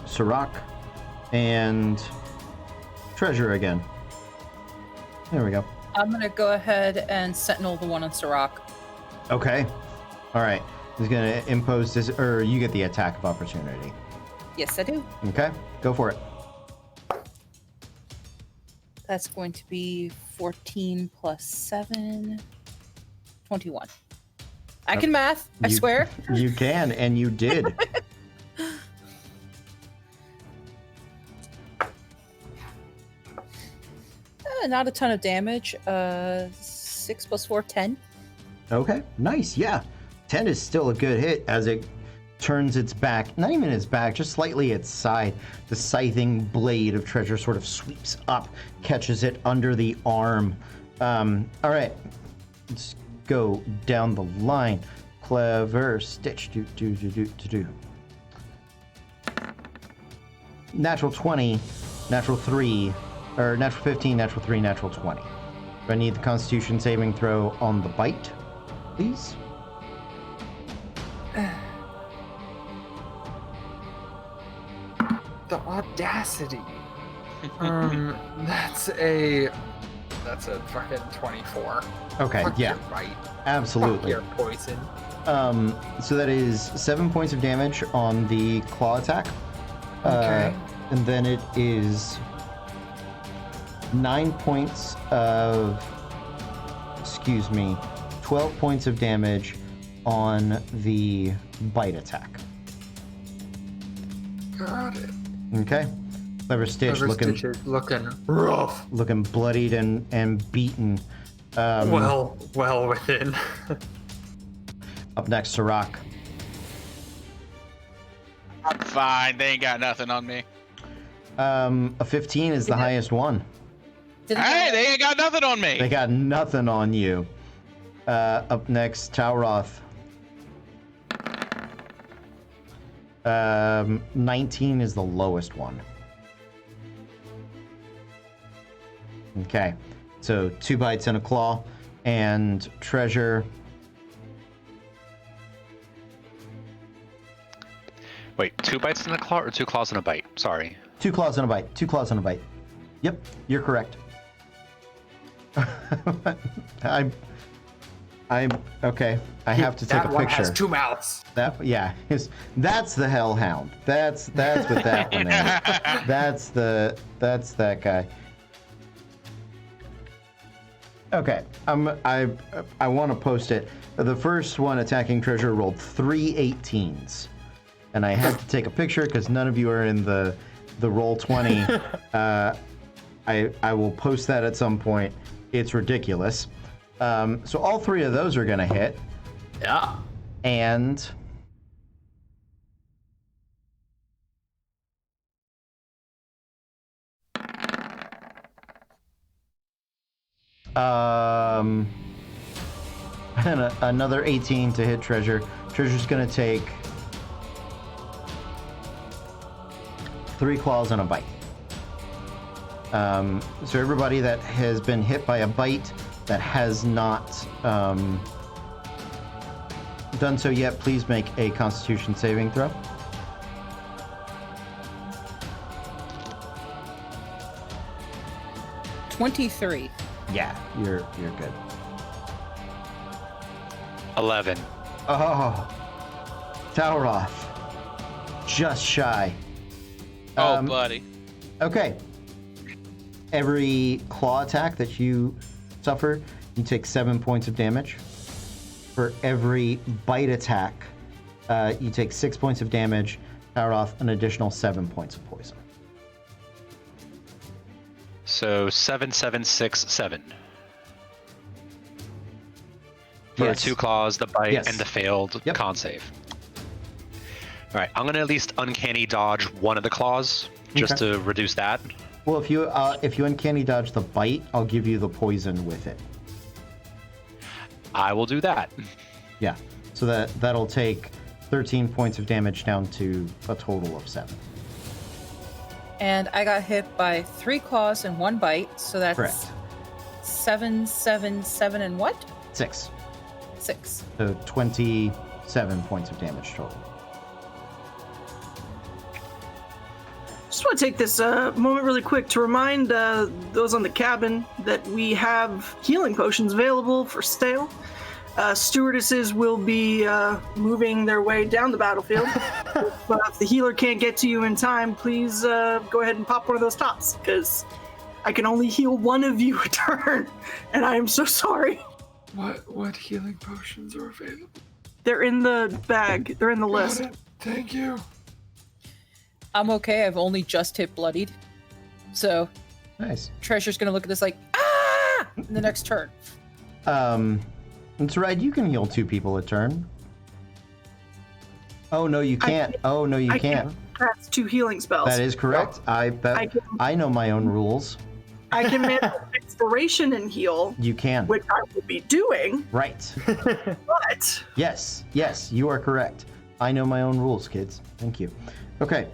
Speaker 1: Sirach, and Treasure again. There we go.
Speaker 6: I'm gonna go ahead and sentinel the one on Sirach.
Speaker 1: Okay. All right. He's gonna impose this, or you get the attack of opportunity.
Speaker 6: Yes, I do.
Speaker 1: Okay. Go for it.
Speaker 6: That's going to be 14 plus 7, 21. I can math, I
Speaker 1: You-
Speaker 6: swear.
Speaker 1: You can, and you did.
Speaker 6: Not a ton of damage. 6 plus 4, 10.
Speaker 1: Okay. Nice. Yeah. 10 is still a good hit as it turns its back, not even its back, just slightly its side. The scything blade of Treasure sort of sweeps up, catches it under the arm. All right. Let's go down the line. Clever Stitch. Do. Natural 20, natural 3, or natural 15, natural 3, natural 20. Do I need the Constitution saving throw on the bite, please?
Speaker 2: The audacity. That's a fucking 24.
Speaker 1: Okay,
Speaker 2: Fuck
Speaker 1: yeah,
Speaker 2: your bite. Fuck
Speaker 1: absolutely.
Speaker 2: your poison.
Speaker 1: So that is 7 points of damage on the claw attack.
Speaker 2: Okay.
Speaker 1: And then it is 9 points of, 12 points of damage on the bite attack.
Speaker 2: Got it.
Speaker 1: Okay. Clever Stitch
Speaker 2: Clever
Speaker 1: looking
Speaker 2: Stitch is looking rough.
Speaker 1: looking bloodied and beaten.
Speaker 2: Well within.
Speaker 1: Up next, Sirach.
Speaker 4: I'm fine. They ain't got nothing on me.
Speaker 1: A 15 is the highest one.
Speaker 6: Did
Speaker 4: Hey, they ain't got nothing on me.
Speaker 1: They got nothing on you. Up next, Talroth. 19 is the lowest one. Okay. So 2 bites and a claw. And treasure.
Speaker 5: Wait, 2 bites in a claw or 2 claws in a bite? Sorry.
Speaker 1: 2 claws and a bite. 2 claws and a bite. Yep, you're correct. I'm okay. I have to take
Speaker 2: that
Speaker 1: a
Speaker 2: one
Speaker 1: picture.
Speaker 2: has 2 mouths.
Speaker 1: That's the hellhound. That's what that one is. That's that guy. Okay, I want to post it. The first one attacking treasure rolled 3 18s, and I had to take a picture because none of you are in the roll 20. I will post that at some point. It's ridiculous. So all 3 of those are gonna hit,
Speaker 8: Yeah.
Speaker 1: and and another 18 to hit treasure. Treasure's gonna take 3 claws and a bite. So everybody that has been hit by a bite that has not done so yet, please make a Constitution saving throw.
Speaker 6: $23.
Speaker 1: Yeah, you're good.
Speaker 5: 11.
Speaker 1: Oh, Tauroth, just shy.
Speaker 4: Oh, buddy.
Speaker 1: Okay. Every claw attack that you suffer, you take 7 points of damage. For every bite attack, you take 6 points of damage. Tauroth, an additional 7 points of poison.
Speaker 5: So 7, 7, 6, 7. For
Speaker 1: Yes.
Speaker 5: 2 claws, the bite,
Speaker 1: Yes.
Speaker 5: and the failed
Speaker 1: Yep.
Speaker 5: con save. Alright, I'm gonna at least uncanny dodge one of the claws, just
Speaker 1: Okay.
Speaker 5: to reduce that.
Speaker 1: Well, if you uncanny dodge the bite, I'll give you the poison with it.
Speaker 5: I will do that.
Speaker 1: Yeah. So that'll take 13 points of damage down to a total of 7.
Speaker 6: And I got hit by 3 claws and 1 bite, so that's
Speaker 1: Correct.
Speaker 6: 7, 7, 7, and what?
Speaker 1: 6.
Speaker 6: 6.
Speaker 1: So 27 points of damage total.
Speaker 3: Just want to take this moment really quick to remind those on the cabin that we have healing potions available for sale. Stewardesses will be moving their way down the battlefield. If the healer can't get to you in time, please go ahead and pop one of those tops, because I can only heal one of you a turn, and I am so sorry.
Speaker 2: What healing potions are available?
Speaker 3: They're in the bag. They're in the list.
Speaker 2: Thank you.
Speaker 6: I'm okay. I've only just hit bloodied. So
Speaker 1: Nice.
Speaker 6: Treasure's going to look at this like, ah! In the next turn.
Speaker 1: That's right. You can heal 2 people a turn. Oh no, you can't. Oh no, you
Speaker 3: I
Speaker 1: can't.
Speaker 3: That's 2 healing spells.
Speaker 1: That is correct. I know my own rules.
Speaker 3: I can manage inspiration and heal,
Speaker 1: You can.
Speaker 3: which I will be doing,
Speaker 1: Right.
Speaker 3: but
Speaker 1: Yes, you are correct. I know my own rules, kids. Thank you. Okay.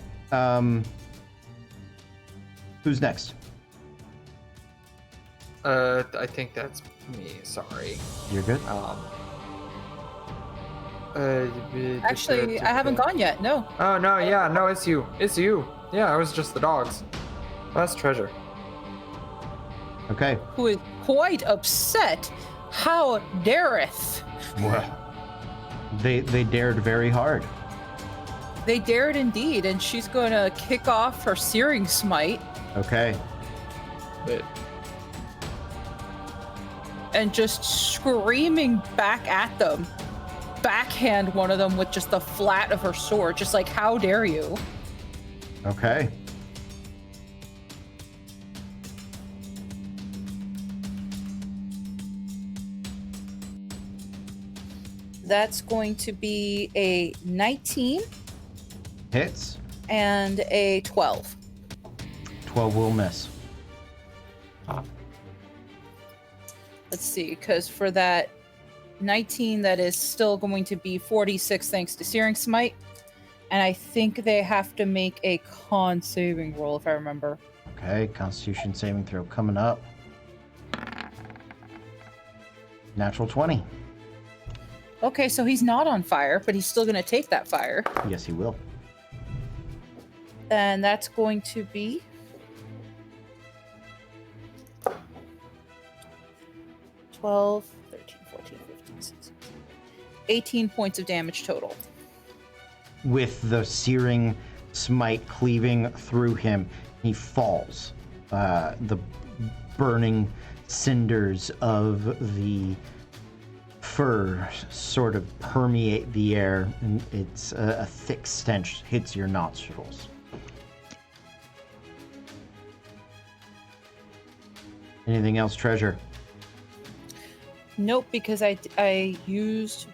Speaker 1: Who's next?
Speaker 2: I think that's me. Sorry.
Speaker 1: You're good.
Speaker 6: Actually, I haven't gone yet. No.
Speaker 2: Oh no, yeah, no, it's you. It's you. Yeah, it was just the dogs. That's treasure.
Speaker 1: Okay.
Speaker 6: Who is quite upset. How dareth?
Speaker 1: Well, they dared very hard.
Speaker 6: They dared indeed, and she's going to kick off her Searing Smite
Speaker 1: Okay.
Speaker 2: But
Speaker 6: and just screaming back at them. Backhand one of them with just the flat of her sword, just like, how dare you?
Speaker 1: Okay.
Speaker 6: That's going to be a 19
Speaker 1: Hits.
Speaker 6: and a 12.
Speaker 1: 12 will miss.
Speaker 6: Let's see, because for that 19, that is still going to be 46 thanks to Searing Smite. And I think they have to make a con saving roll, if I remember.
Speaker 1: Okay. Constitution saving throw coming up. Natural 20.
Speaker 6: Okay, so he's not on fire, but he's still going to take that fire.
Speaker 1: Yes, he will.
Speaker 6: And that's going to be 12, 13, 14, 15, 16, 18 points of damage total.
Speaker 1: With the searing smite cleaving through him, he falls. The burning cinders of the fur sort of permeate the air, and it's a thick stench hits your nostrils. Anything else, Treasure?
Speaker 6: Nope, because I used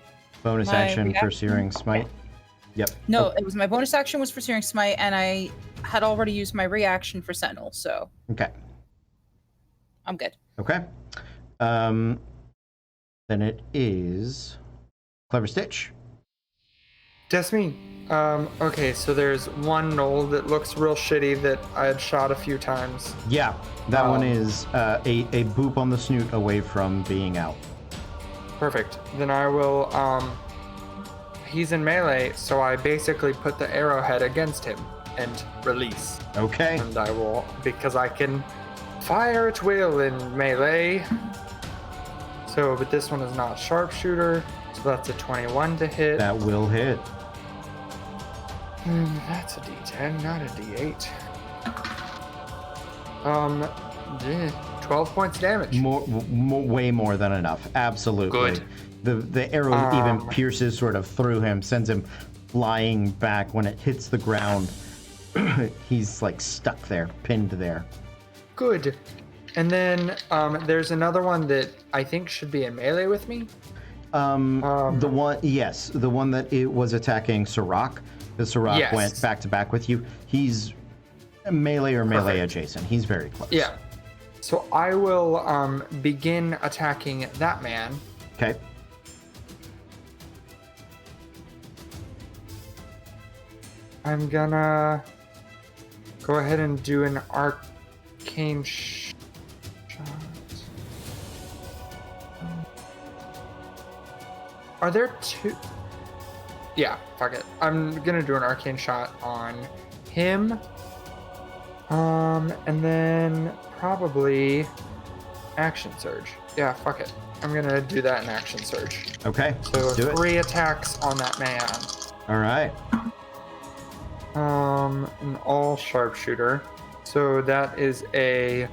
Speaker 1: Bonus
Speaker 6: my
Speaker 1: action for
Speaker 6: reaction?
Speaker 1: Searing Smite? Yep.
Speaker 6: no.
Speaker 1: Oh,
Speaker 6: It was my bonus action was for Searing Smite, and I had already used my reaction for Sentinel, so
Speaker 1: okay.
Speaker 6: I'm good.
Speaker 1: Okay. Then it is Clever Stitch.
Speaker 2: Just me. Okay, so there's one knoll that looks real shitty that I had shot a few times.
Speaker 1: Yeah, that one is a boop on the snoot away from being out.
Speaker 2: Perfect. Then I will, he's in melee, so I basically put the arrowhead against him and release.
Speaker 1: Okay.
Speaker 2: And I will, because I can fire at will in melee. So, but this one is not sharpshooter, so that's a 21 to hit.
Speaker 1: That will hit.
Speaker 2: That's a D10, not a D8. 12 points damage.
Speaker 1: Way more than enough. Absolutely.
Speaker 2: Good.
Speaker 1: The arrow even pierces sort of through him, sends him flying back. When it hits the ground, he's like stuck there, pinned there.
Speaker 2: Good. And then there's another one that I think should be in melee with me.
Speaker 1: The one that it was attacking Sirach. The Sirach
Speaker 2: Yes.
Speaker 1: went back to back with you. He's melee or melee
Speaker 2: Perfect.
Speaker 1: adjacent. He's very close.
Speaker 2: Yeah. So I will begin attacking that man.
Speaker 1: Okay.
Speaker 2: I'm gonna go ahead and do an arcane shot. Are there two? Yeah, fuck it. I'm gonna do an arcane shot on him. And then probably action surge. Yeah, fuck it. I'm gonna do that in action surge.
Speaker 1: Okay.
Speaker 2: So
Speaker 1: Let's do it.
Speaker 2: 3 attacks on that man.
Speaker 1: All right.
Speaker 2: An all sharpshooter. So that is a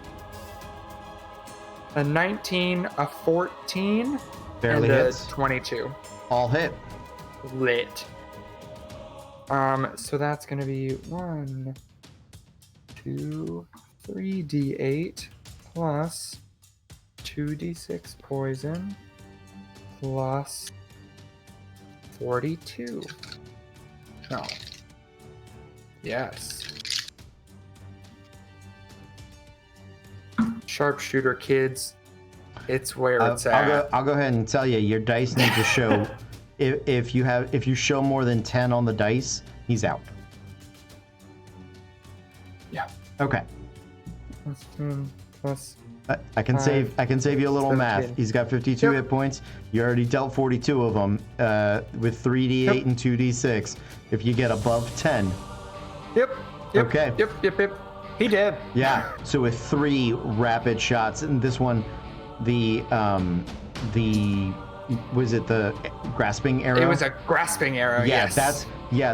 Speaker 2: 19, a 14,
Speaker 1: Barely
Speaker 2: and
Speaker 1: hits.
Speaker 2: a 22.
Speaker 1: All hit.
Speaker 2: Lit. So that's gonna be 1, 2, 3d8 plus 2d6 poison plus 42. No. Yes. Sharpshooter kids, it's where it's at.
Speaker 1: I'll go ahead and tell you, your dice need to show. if you show more than 10 on the dice, he's out.
Speaker 2: Yeah.
Speaker 1: Okay.
Speaker 2: Plus 10 plus.
Speaker 1: I can save you a little
Speaker 2: 17.
Speaker 1: math. He's got 52
Speaker 2: Yep.
Speaker 1: hit points. You already dealt 42 of them with 3d8
Speaker 2: Yep.
Speaker 1: and 2d6. If you get above 10,
Speaker 2: Yep.
Speaker 1: Okay.
Speaker 2: Yep. He did.
Speaker 1: yeah. So with 3 rapid shots, and this one, the was it the grasping arrow?
Speaker 2: It was a grasping arrow.
Speaker 1: Yeah,
Speaker 2: yes.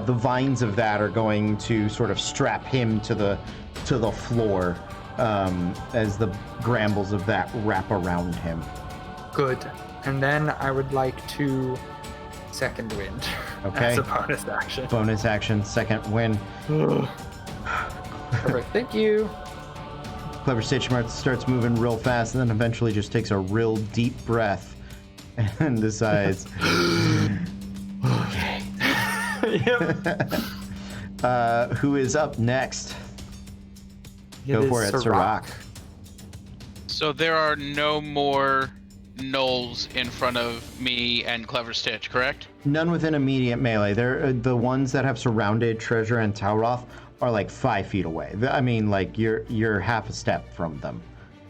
Speaker 1: the vines of that are going to sort of strap him to the floor as the brambles of that wrap around him.
Speaker 2: Good. And then I would like to second wind
Speaker 1: Okay.
Speaker 2: as a bonus action.
Speaker 1: Bonus action, second win.
Speaker 2: Perfect. Thank you.
Speaker 1: Clever Stitch starts moving real fast, and then eventually just takes a real deep breath and decides,
Speaker 2: Yep.
Speaker 1: who is up next? Go for it, Sirach.
Speaker 4: So there are no more gnolls in front of me and Clever Stitch, correct?
Speaker 1: None within immediate melee. They're the ones that have surrounded Treasure and Tauroth are like 5 feet away. I mean, like you're half a step from them.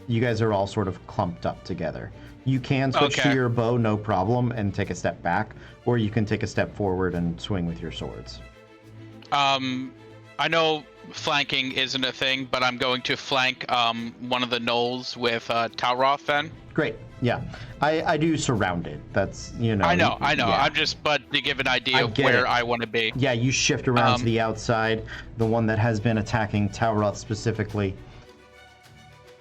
Speaker 1: You guys are all sort of clumped up together. You can switch to
Speaker 4: Okay.
Speaker 1: your bow, no problem, and take a step back, or you can take a step forward and swing with your swords.
Speaker 4: I know flanking isn't a thing, but I'm going to flank one of the gnolls with Talroth then.
Speaker 1: Great. Yeah. I do surround it. That's, you know.
Speaker 4: I know.
Speaker 1: Yeah.
Speaker 4: I'm just, but to give an idea
Speaker 1: I
Speaker 4: of
Speaker 1: get
Speaker 4: where
Speaker 1: it.
Speaker 4: I want to be.
Speaker 1: Yeah, you shift around to
Speaker 4: Um,
Speaker 1: the outside, the one that has been attacking Talroth specifically.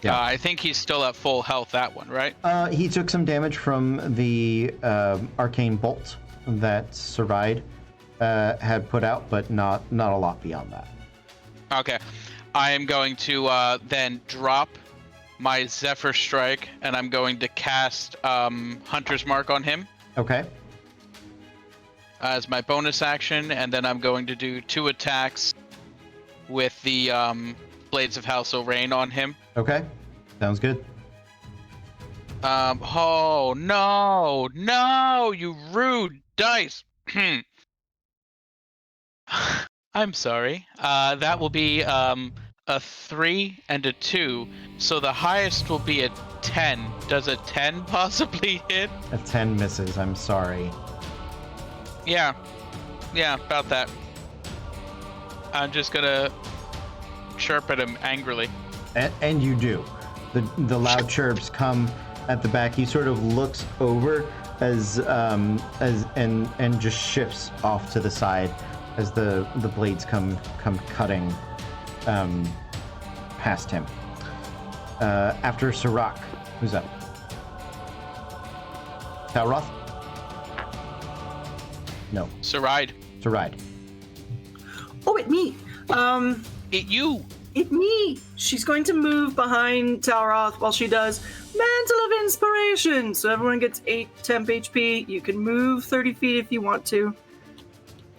Speaker 1: Yeah.
Speaker 4: I think he's still at full health, that one, right?
Speaker 1: He took some damage from the arcane bolt that Saride had put out, but not a lot beyond that.
Speaker 4: Okay. I am going to then drop my Zephyr Strike, and I'm going to cast Hunter's Mark on him
Speaker 1: Okay.
Speaker 4: as my bonus action, and then I'm going to do 2 attacks with the Blades of House O'Rain on him.
Speaker 1: Okay. Sounds good.
Speaker 4: Oh, no, you rude dice. I'm sorry. That will be a 3 and a 2, so the highest will be a 10. Does a 10 possibly hit?
Speaker 1: A 10 misses. I'm sorry.
Speaker 4: Yeah, about that. I'm just gonna chirp at him angrily.
Speaker 1: And you do. The loud chirps come at the back. He sort of looks over as and just shifts off to the side as the blades come cutting past him. After Sirach, who's up? Talroth? No,
Speaker 4: Saride,
Speaker 1: Saride.
Speaker 3: Oh, it me.
Speaker 4: it you.
Speaker 3: It me. She's going to move behind Talroth while she does Mantle of Inspiration. So everyone gets 8 temp HP. You can move 30 feet if you want to.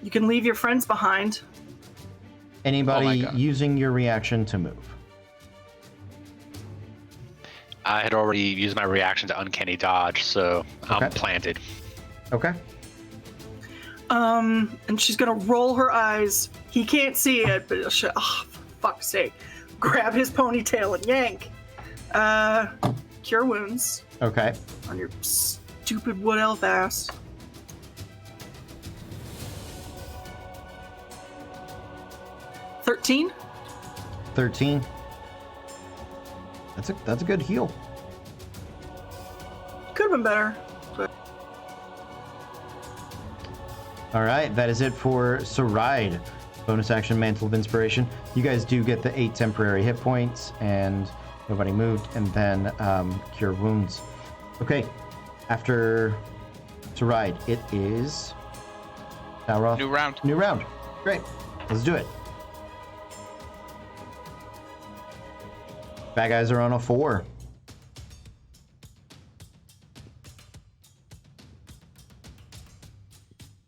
Speaker 3: You can leave your friends behind.
Speaker 1: Anybody
Speaker 4: God.
Speaker 1: using your reaction to move?
Speaker 5: I had already used my reaction to Uncanny Dodge, so I'm
Speaker 1: Okay.
Speaker 5: planted.
Speaker 1: Okay.
Speaker 3: And she's gonna roll her eyes. He can't see it, but she'll, oh, for fuck's sake, grab his ponytail and yank. Cure wounds
Speaker 1: Okay.
Speaker 3: on your stupid wood elf ass. $13.
Speaker 1: 13. That's a good heal.
Speaker 3: Could have been better, but
Speaker 1: All right, that is it for Saride. Bonus action, Mantle of Inspiration. You guys do get the 8 temporary hit points, and nobody moved, and then Cure Wounds. Okay, after Saride, it is Talroth.
Speaker 4: New round.
Speaker 1: New round. Great. Let's do it. Bad guys are on a 4.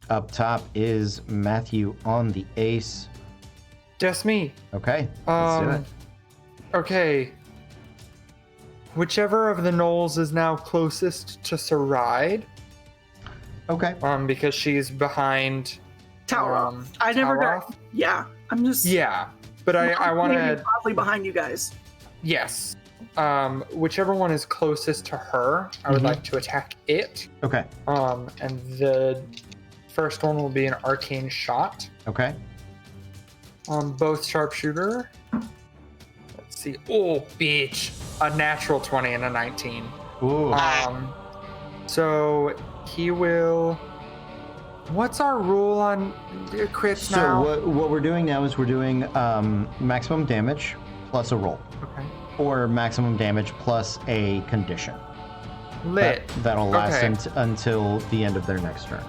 Speaker 1: Up top is Matthew on the ace.
Speaker 2: Just me.
Speaker 1: Okay, let's do it.
Speaker 2: Okay. Whichever of the gnolls is now closest to Saride,
Speaker 1: Okay.
Speaker 2: because she's behind.
Speaker 3: Talroth. I never got.
Speaker 2: Talroth?
Speaker 3: Yeah, I'm just.
Speaker 2: Yeah, but I want
Speaker 3: maybe
Speaker 2: to.
Speaker 3: probably behind you guys.
Speaker 2: Yes. Whichever one is closest to her, I would
Speaker 1: Mhm.
Speaker 2: like to attack it.
Speaker 1: Okay.
Speaker 2: And the first one will be an arcane shot.
Speaker 1: Okay.
Speaker 2: Both sharpshooter. Let's see. Oh, bitch! A natural 20 and a 19.
Speaker 1: Ooh.
Speaker 2: So he will. What's our rule on crits
Speaker 1: So
Speaker 2: now?
Speaker 1: what we're doing now is we're doing maximum damage plus a roll,
Speaker 2: Okay.
Speaker 1: or maximum damage plus a condition.
Speaker 2: Lit.
Speaker 1: That'll last
Speaker 2: Okay.
Speaker 1: until the end of their next turn.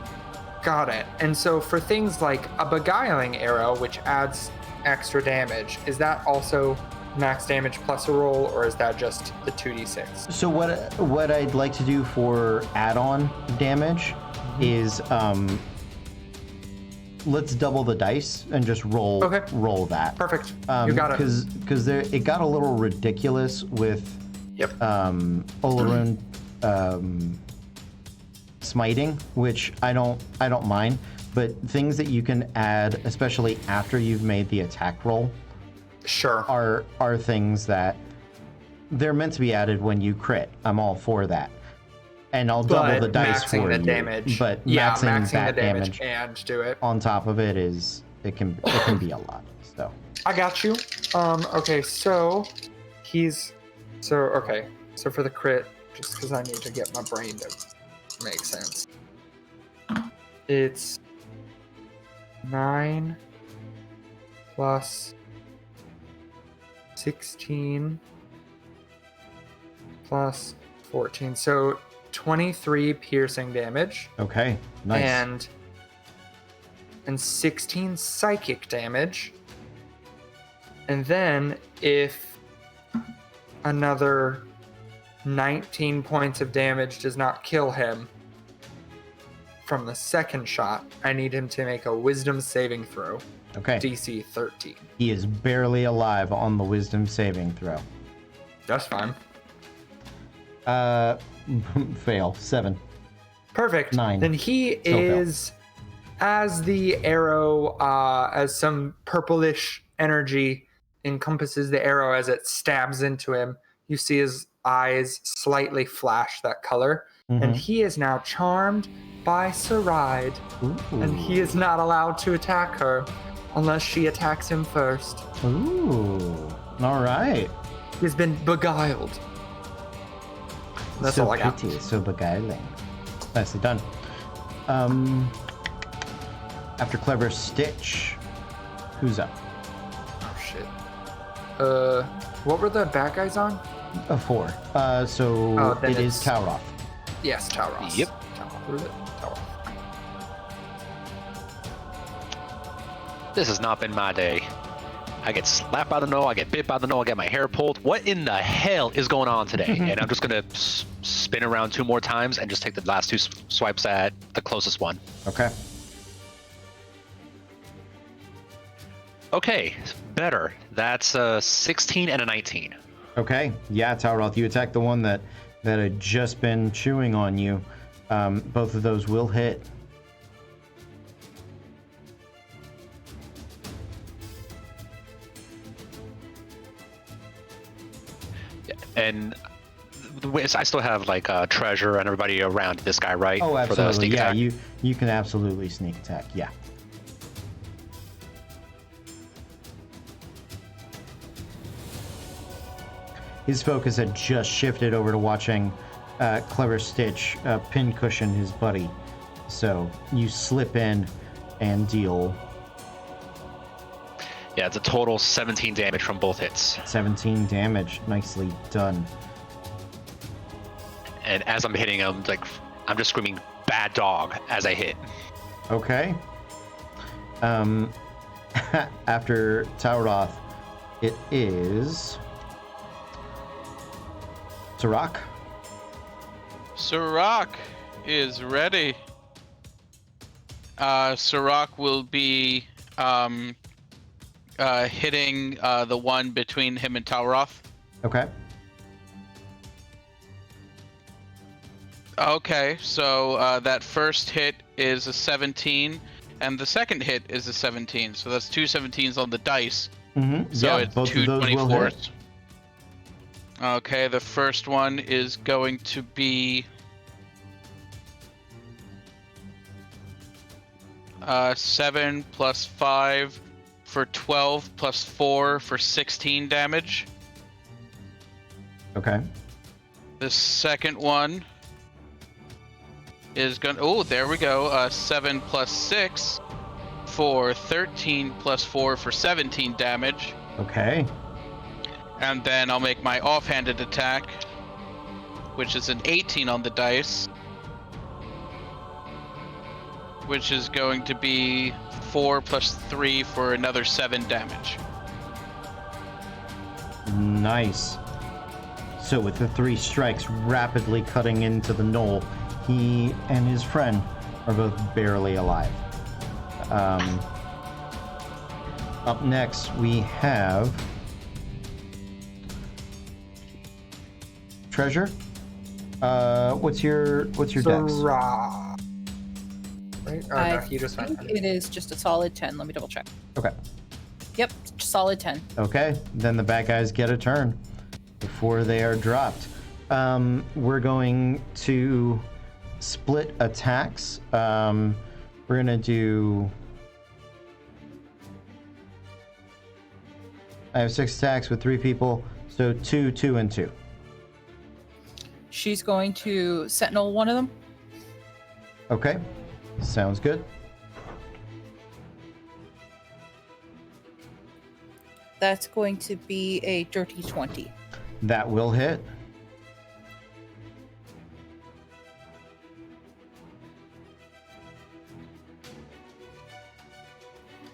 Speaker 2: Got it. And so for things like a beguiling arrow, which adds extra damage, is that also max damage plus a roll, or is that just the 2d6?
Speaker 1: So what I'd like to do for add-on damage is let's double the dice and just roll
Speaker 2: Okay.
Speaker 1: roll that.
Speaker 2: Perfect. You got it.
Speaker 1: Because it got a little ridiculous with
Speaker 2: Yep.
Speaker 1: Olorun smiting, which I don't mind, but things that you can add, especially after you've made the attack roll,
Speaker 2: Sure.
Speaker 1: are things that they're meant to be added when you crit. I'm all for that. And I'll double
Speaker 2: but
Speaker 1: the dice
Speaker 2: maxing
Speaker 1: for
Speaker 2: the
Speaker 1: you.
Speaker 2: damage.
Speaker 1: But
Speaker 2: yeah,
Speaker 1: maxing
Speaker 2: maxing
Speaker 1: that
Speaker 2: the damage and do it.
Speaker 1: on top of it is it can be a lot. So
Speaker 2: I got you. Okay, so so for the crit, just because I need to get my brain to make sense. It's 9 plus 16 plus 14. So 23 piercing damage
Speaker 1: okay, nice.
Speaker 2: and 16 psychic damage. And then if another 19 points of damage does not kill him from the second shot, I need him to make a wisdom saving throw.
Speaker 1: Okay,
Speaker 2: DC 13.
Speaker 1: he is barely alive on the wisdom saving throw.
Speaker 2: That's fine.
Speaker 1: Fail. 7.
Speaker 2: Perfect.
Speaker 1: 9.
Speaker 2: Then he
Speaker 1: Still fail.
Speaker 2: is, as the arrow, as some purplish energy encompasses the arrow as it stabs into him, you see his eyes slightly flash that color. And he is now charmed by Saride, and he is not allowed to attack her unless she attacks him first.
Speaker 1: Ooh. All right.
Speaker 2: He's been beguiled. That's
Speaker 1: so
Speaker 2: all I got.
Speaker 1: pretty, so beguiling. Nicely done. After Clever Stitch, who's up?
Speaker 2: Oh shit. What were the bad guys on?
Speaker 1: A 4. So
Speaker 2: Oh, then
Speaker 1: it is
Speaker 2: it's-
Speaker 1: Tauroth.
Speaker 2: Yes, Tauros.
Speaker 5: Yep.
Speaker 2: Tauros.
Speaker 5: This has not been my day. I get slapped by the nose, I get bit by the nose, I get my hair pulled. What in the hell is going on today? And I'm just gonna spin around 2 more times and just take the last 2 swipes at the closest one.
Speaker 1: Okay.
Speaker 5: Okay, better. That's a 16 and a 19.
Speaker 1: Okay. Yeah, Tauroth, you attack the one that had just been chewing on you. Both of those will hit.
Speaker 5: And I still have like treasure and everybody around this guy, right?
Speaker 1: Oh,
Speaker 5: For the
Speaker 1: absolutely.
Speaker 5: sneak
Speaker 1: Yeah,
Speaker 5: attack?
Speaker 1: you can absolutely sneak attack. Yeah. His focus had just shifted over to watching Clever Stitch pincushion his buddy. So you slip in and deal
Speaker 5: Yeah, it's a total 17 damage from both hits.
Speaker 1: 17 damage. Nicely done.
Speaker 5: And as I'm hitting him, like I'm just screaming "bad dog" as I hit.
Speaker 1: Okay. After Tauroth, it is Sirach.
Speaker 4: Sirach is ready. Sirach will be hitting the one between him and Tauroth.
Speaker 1: Okay.
Speaker 4: Okay, so that first hit is a 17, and the second hit is a 17. So that's 2 17s on the dice.
Speaker 1: Mm-hmm.
Speaker 4: So
Speaker 1: Yeah,
Speaker 4: it's
Speaker 1: both
Speaker 4: 2
Speaker 1: of those will hit.
Speaker 4: 24s. Okay, the first one is going to be 7 plus 5 for 12 plus 4 for 16 damage.
Speaker 1: Okay.
Speaker 4: The second one is going. Oh, there we go. 7 plus 6 for 13 plus 4 for 17 damage.
Speaker 1: Okay.
Speaker 4: And then I'll make my offhanded attack, which is an 18 on the dice, which is going to be 4 plus 3 for another 7 damage.
Speaker 1: Nice. So with the 3 strikes rapidly cutting into the knoll, he and his friend are both barely alive. Up next, we have Treasure. What's your dex?
Speaker 2: Right? Oh, no,
Speaker 6: I
Speaker 2: he just went.
Speaker 6: think it is just a solid 10. Let me double check.
Speaker 1: Okay.
Speaker 6: Yep, solid 10.
Speaker 1: Okay. Then the bad guys get a turn before they are dropped. we're going to split attacks. We're going to do... I have 6 attacks with 3 people, so 2, 2, and 2.
Speaker 6: She's going to sentinel one of them.
Speaker 1: Okay, sounds good.
Speaker 6: That's going to be a dirty 20.
Speaker 1: That will hit.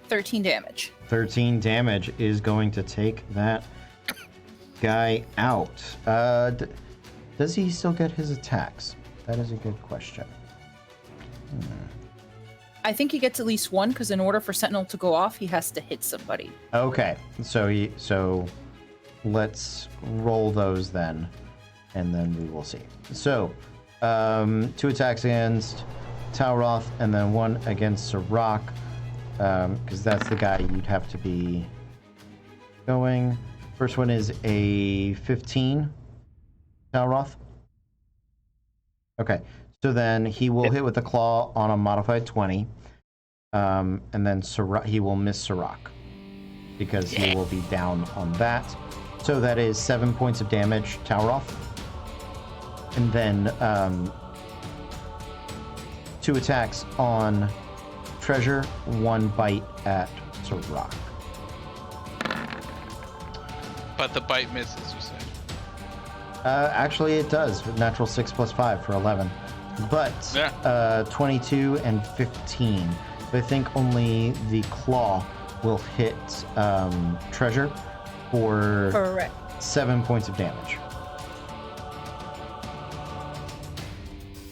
Speaker 6: $13 damage.
Speaker 1: 13 damage is going to take that guy out. Does he still get his attacks? That is a good question.
Speaker 6: I think he gets at least one because in order for Sentinel to go off, he has to hit somebody.
Speaker 1: Okay, so let's roll those then, and then we will see. So, 2 attacks against Talroth, and then 1 against Sirach, because that's the guy you'd have to be going. First one is a 15, Talroth. Okay, so then he will hit with the claw on a modified 20, and then he will miss Sirach because he will be down on that. So that is 7 points of damage, Talroth. And then 2 attacks on Treasure, 1 bite at Sirach.
Speaker 4: But the bite misses, you said.
Speaker 1: Actually, it does. Natural 6 plus 5 for 11. But 22 and 15. I think only the claw will hit Treasure for
Speaker 6: Correct.
Speaker 1: 7 points of damage.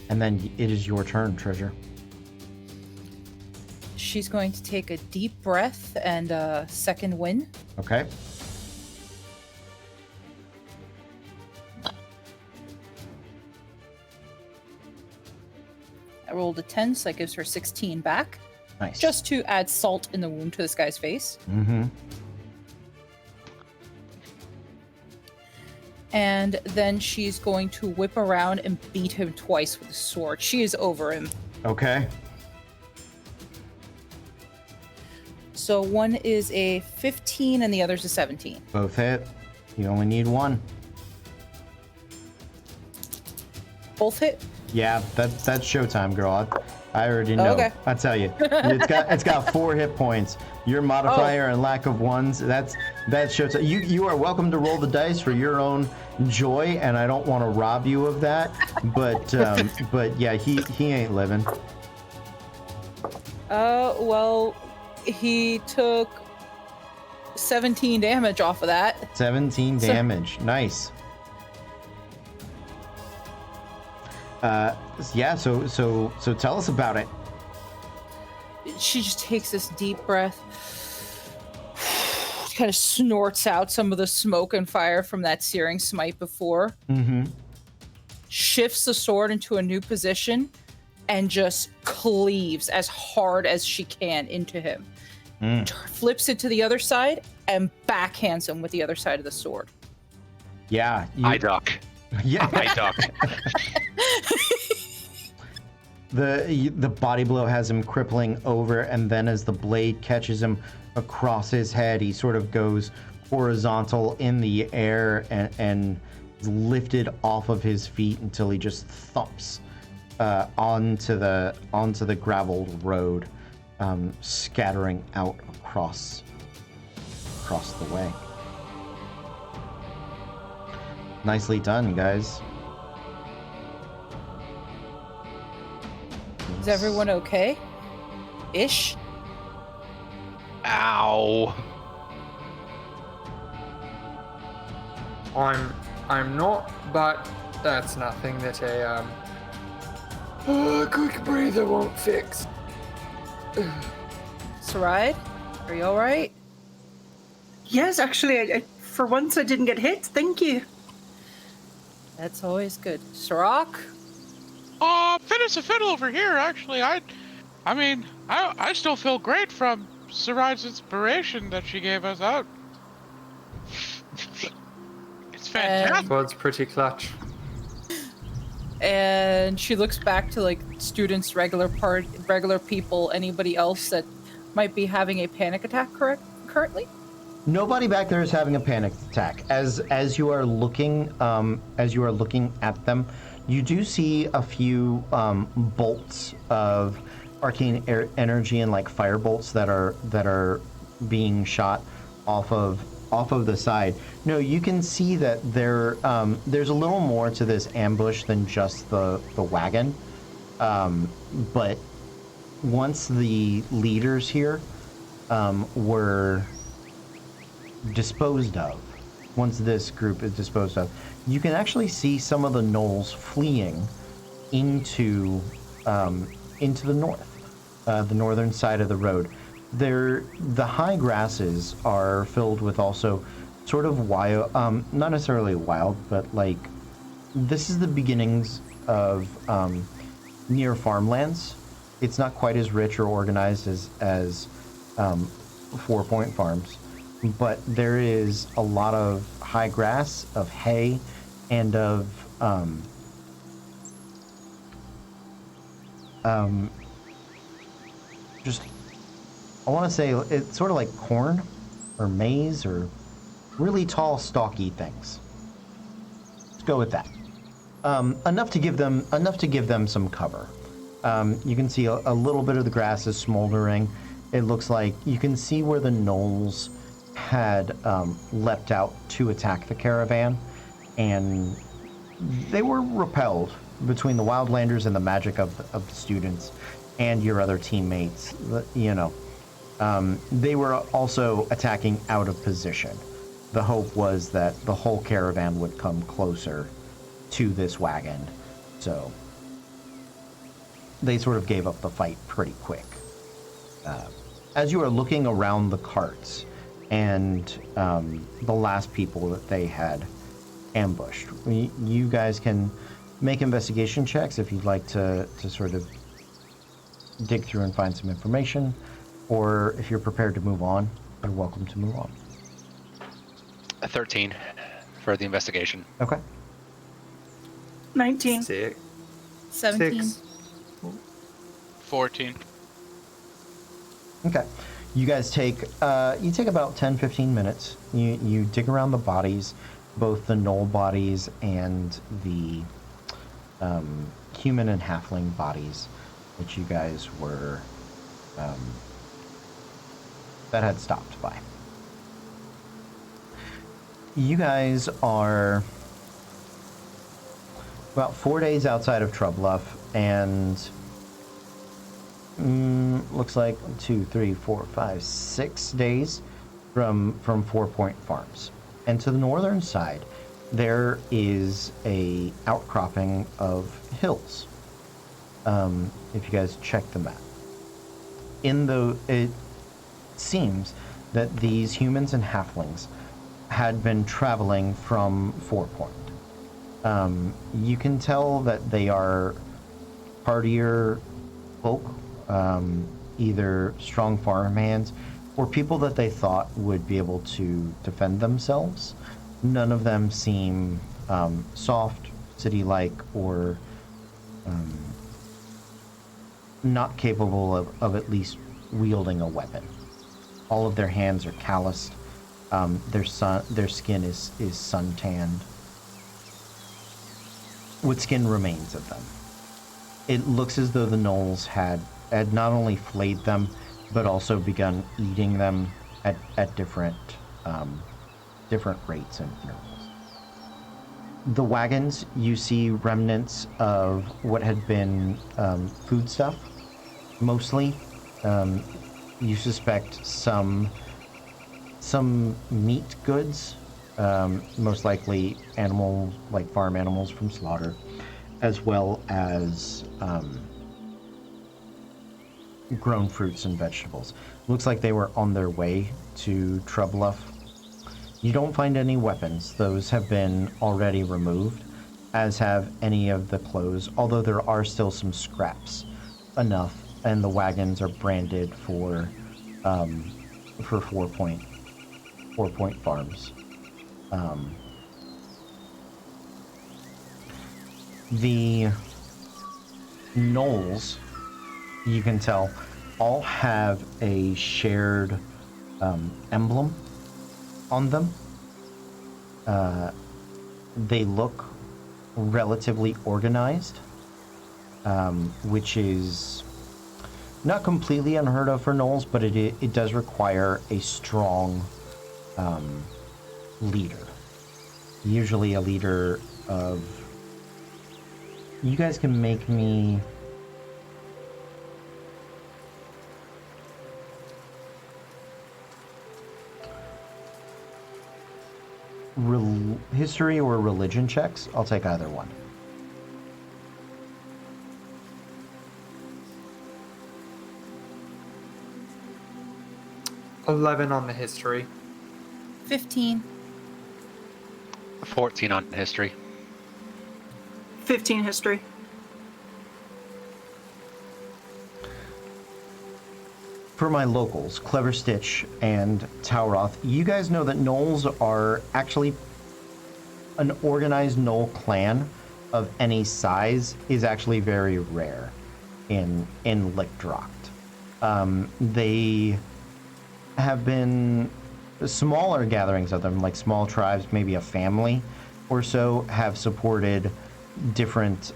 Speaker 1: And then it is your turn, Treasure.
Speaker 6: She's going to take a deep breath and a second wind.
Speaker 1: Okay.
Speaker 6: I rolled a 10, so that gives her 16 back.
Speaker 1: Nice.
Speaker 6: Just to add salt in the wound to this guy's face.
Speaker 1: Mm-hmm.
Speaker 6: And then she's going to whip around and beat him twice with a sword. She is over him.
Speaker 1: Okay.
Speaker 6: So one is a 15 and the other's a 17.
Speaker 1: Both hit. You only need 1.
Speaker 6: Both hit?
Speaker 1: Yeah, that's showtime, girl. I already know.
Speaker 6: Okay.
Speaker 1: I tell you, it's got 4 hit points. Your modifier and lack of ones. That's showtime. You are welcome to roll the dice for your own joy, and I don't want to rob you of that. But yeah, he ain't living.
Speaker 6: Well, he took 17 damage off of that.
Speaker 1: 17 damage. Nice. Yeah, so tell us about it.
Speaker 6: She just takes this deep breath, kind of snorts out some of the smoke and fire from that searing smite before, shifts the sword into a new position, and just cleaves as hard as she can into him. Flips it to the other side and backhands him with the other side of the sword.
Speaker 1: Yeah.
Speaker 5: I duck.
Speaker 1: Yeah.
Speaker 5: I duck.
Speaker 1: The body blow has him crippling over, and then as the blade catches him across his head, he sort of goes horizontal in the air and is lifted off of his feet until he just thumps onto the graveled road, scattering out across the way. Nicely done, guys.
Speaker 6: Is everyone okay? Ish?
Speaker 5: Ow.
Speaker 2: I'm not, but that's nothing that a quick breather won't fix.
Speaker 6: Saride? Are you alright?
Speaker 3: Yes, actually, I for once I didn't get hit. Thank you.
Speaker 6: That's always good. Sirach?
Speaker 4: Finish a fiddle over here, actually. I mean, I still feel great from Saride's inspiration that she gave us out. It's fantastic.
Speaker 2: Squad's pretty clutch.
Speaker 6: And she looks back to like students, regular people, anybody else that might be having a panic attack currently.
Speaker 1: Nobody back there is having a panic attack. As you are looking at them, you do see a few bolts of arcane energy and like fire bolts that are being shot off of the side. No, you can see that there's a little more to this ambush than just the wagon. But once the leaders here were disposed of, once this group is disposed of, you can actually see some of the gnolls fleeing into the north, the northern side of the road. The high grasses are filled with also sort of wild, not necessarily wild, but like this is the beginnings of near farmlands. It's not quite as rich or organized as 4 Point Farms, but there is a lot of high grass, of hay, and of just, I want to say it's sort of like corn or maize or really tall, stalky things. Let's go with that. Enough to give them some cover. You can see a little bit of the grass is smoldering. It looks like you can see where the gnolls had leapt out to attack the caravan, and they were repelled between the wildlanders and the magic of the students and your other teammates. You know, they were also attacking out of position. The hope was that the whole caravan would come closer to this wagon, so they sort of gave up the fight pretty quick. As you are looking around the carts and the last people that they had ambushed, you guys can make investigation checks if you'd like to sort of dig through and find some information, or if you're prepared to move on, you're welcome to move on.
Speaker 5: A 13 for the investigation.
Speaker 1: Okay.
Speaker 3: 19.
Speaker 6: 17.
Speaker 4: 14.
Speaker 1: Okay. You guys take about 10-15 minutes. You dig around the bodies, both the gnoll bodies and the human and halfling bodies that you guys were that had stopped by. You guys are about 4 days outside of Trubluff, and looks like 2, 3, 4, 5, 6 days from 4 Point Farms. And to the northern side, there is a outcropping of hills. If you guys check the map, it seems that these humans and halflings had been traveling from 4 Point. You can tell that they are hardier folk, either strong farmhands or people that they thought would be able to defend themselves. None of them seem soft, city-like, or not capable of at least wielding a weapon. All of their hands are calloused. Their skin is suntanned. What skin remains of them. It looks as though the gnolls had not only flayed them, but also begun eating them at different rates and intervals. The wagons, you see remnants of what had been food stuff, mostly. You suspect some meat goods, most likely animals, like farm animals from slaughter, as well as grown fruits and vegetables. Looks like they were on their way to Trubluff. You don't find any weapons. Those have been already removed, as have any of the clothes, although there are still some scraps enough, and the wagons are branded for 4 Point Farms. The gnolls, you can tell, all have a shared emblem on them. They look relatively organized, which is not completely unheard of for gnolls, but it does require a strong leader. Usually a leader of... You guys can make me... history or religion checks. I'll take either one.
Speaker 2: $11 on the history.
Speaker 6: 15.
Speaker 5: 14 on history.
Speaker 3: 15 history.
Speaker 1: For my locals, Clever Stitch and Tauroth, you guys know that gnolls are actually an organized gnoll clan of any size is actually very rare in Lickdrocht. They have been smaller gatherings of them, like small tribes, maybe a family or so, have supported different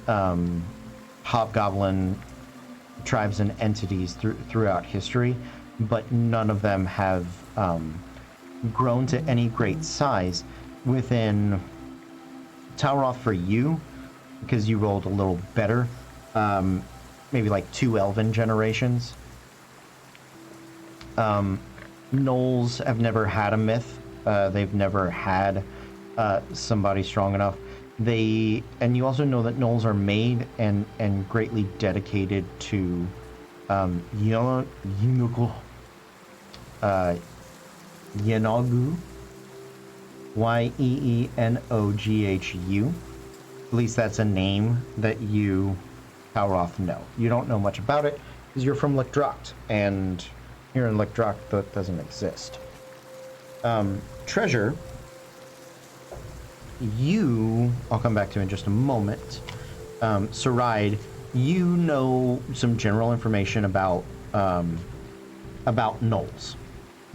Speaker 1: hobgoblin tribes and entities throughout history, but none of them have grown to any great size. Within Tauroth, for you, because you rolled a little better, maybe like 2 elven generations. Gnolls have never had a myth. They've never had somebody strong enough. And you also know that gnolls are made and greatly dedicated to Yenogu, Yeenoghu. At least that's a name that you, Tauroth, know. You don't know much about it because you're from Lickdrocht, and here in Lickdrocht that doesn't exist. Treasure, I'll come back to in just a moment. Saride, you know some general information about gnolls.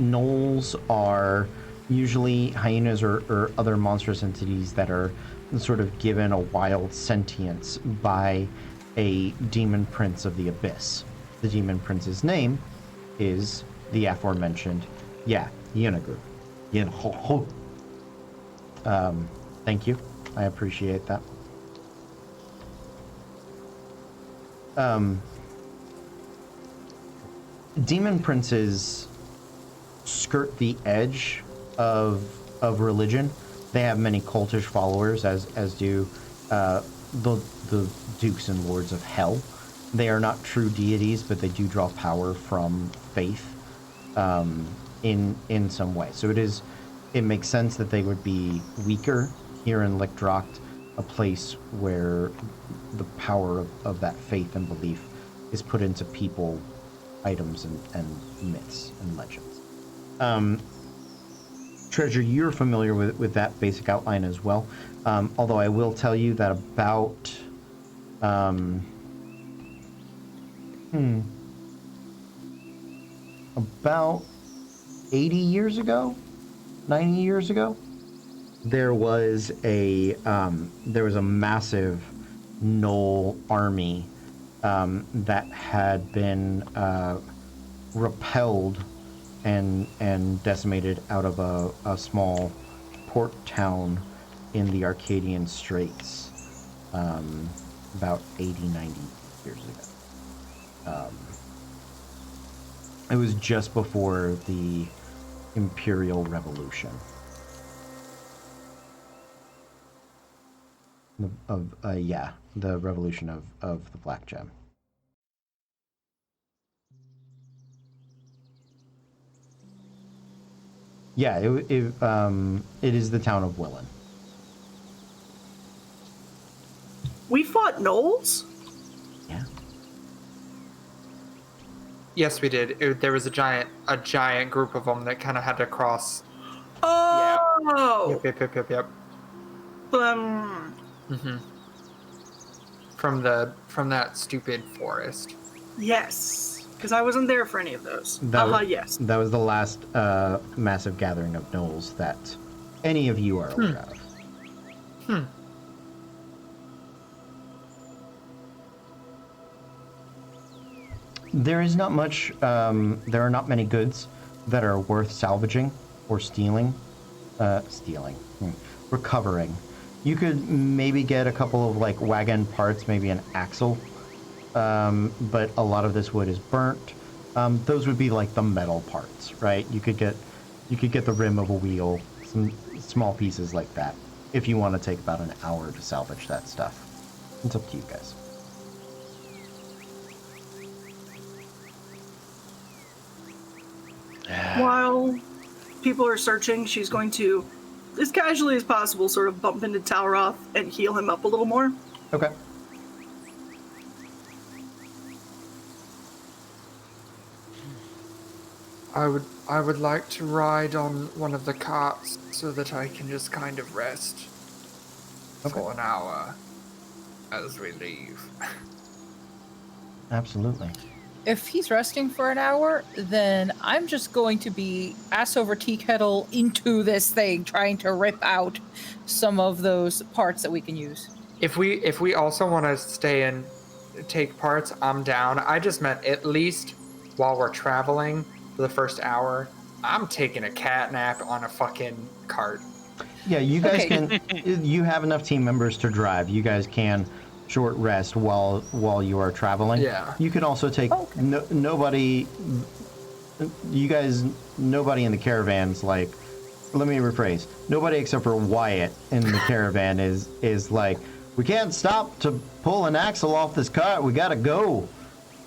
Speaker 1: Gnolls are usually hyenas or other monstrous entities that are sort of given a wild sentience by a demon prince of the abyss. The demon prince's name is the aforementioned, Yeenogu. Thank you. I appreciate that. Demon princes skirt the edge of religion. They have many cultish followers, as do the dukes and lords of hell. They are not true deities, but they do draw power from faith in some way. So it makes sense that they would be weaker here in Lickdrocht, a place where the power of that faith and belief is put into people, items, and myths and legends. Treasure, you're familiar with that basic outline as well. Although I will tell you that about 80 years ago, 90 years ago, there was a massive gnoll army that had been repelled and decimated out of a small port town in the Arcadian Straits about 80, 90 years ago. It was just before the Imperial Revolution. The revolution of the Black Gem. Yeah, it is the town of Willen.
Speaker 3: We fought gnolls?
Speaker 1: Yeah.
Speaker 2: Yes, we did. There was a giant group of them that kind of had to cross.
Speaker 3: Oh!
Speaker 2: Yep.
Speaker 3: Mm-hmm.
Speaker 2: from that stupid forest.
Speaker 3: Yes, because I wasn't there for any of those. Yes.
Speaker 1: That was the last massive gathering of gnolls that any of you are aware of. There is not much, there are not many goods that are worth salvaging or stealing. Recovering. You could maybe get a couple of like wagon parts, maybe an axle, but a lot of this wood is burnt. Those would be like the metal parts, right? You could get the rim of a wheel, some small pieces like that, if you want to take about an hour to salvage that stuff. It's up to you guys.
Speaker 3: While people are searching, she's going to, as casually as possible, sort of bump into Talroth and heal him up a little more.
Speaker 1: Okay.
Speaker 2: I would like to ride on one of the carts so that I can just kind of rest for an hour as we leave.
Speaker 1: Absolutely.
Speaker 6: If he's resting for an hour, then I'm just going to be ass over tea kettle into this thing, trying to rip out some of those parts that we can use.
Speaker 2: If we also want to stay and take parts, I'm down. I just meant at least while we're traveling for the first hour, I'm taking a cat nap on a fucking cart.
Speaker 1: Yeah, you guys
Speaker 6: Okay.
Speaker 1: can. You have enough team members to drive. You guys can short rest while you are traveling.
Speaker 2: Yeah.
Speaker 1: You can also take nobody. You guys, nobody in the caravan's like. Let me rephrase. Nobody except for Wyatt in the caravan is like, we can't stop to pull an axle off this cart. We gotta go,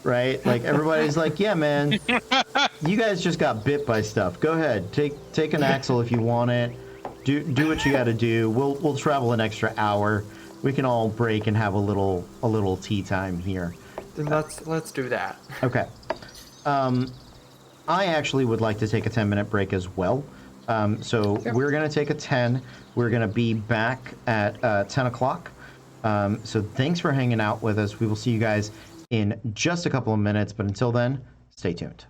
Speaker 1: right? Like everybody's like, yeah, man. You guys just got bit by stuff. Go ahead, take an axle if you want it. Do what you got to do. We'll travel an extra hour. We can all break and have a little tea time here.
Speaker 2: Then let's do that.
Speaker 1: Okay. I actually would like to take a 10-minute break as well. So we're gonna take a 10. We're gonna be back at 10 o'clock. So thanks for hanging out with us. We will see you guys in just a couple of minutes. But until then, stay tuned.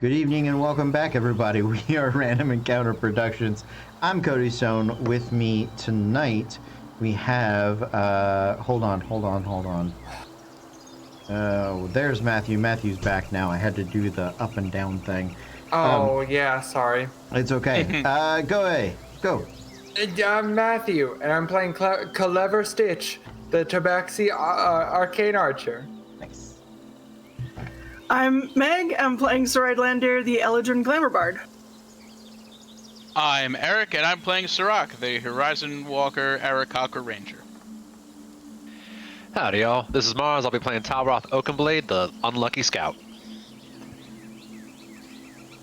Speaker 1: Good evening and welcome back, everybody. We are Random Encounter Productions. I'm Cody Stone. With me tonight, we have, hold on. There's Matthew. Matthew's back now. I had to do the up and down thing.
Speaker 2: Oh, yeah, sorry.
Speaker 1: It's okay. Go away. Go.
Speaker 2: I'm Matthew, and I'm playing Clever Stitch, the Tabaxi Arcane Archer.
Speaker 1: Nice.
Speaker 3: I'm Meg. I'm playing Sarai Lander, the Eladrin Glamour Bard.
Speaker 4: I'm Eric, and I'm playing Sirach, the Horizon Walker Arakaka Ranger.
Speaker 5: Howdy, y'all. This is Mars. I'll be playing Talroth Oakenblade, the Unlucky Scout.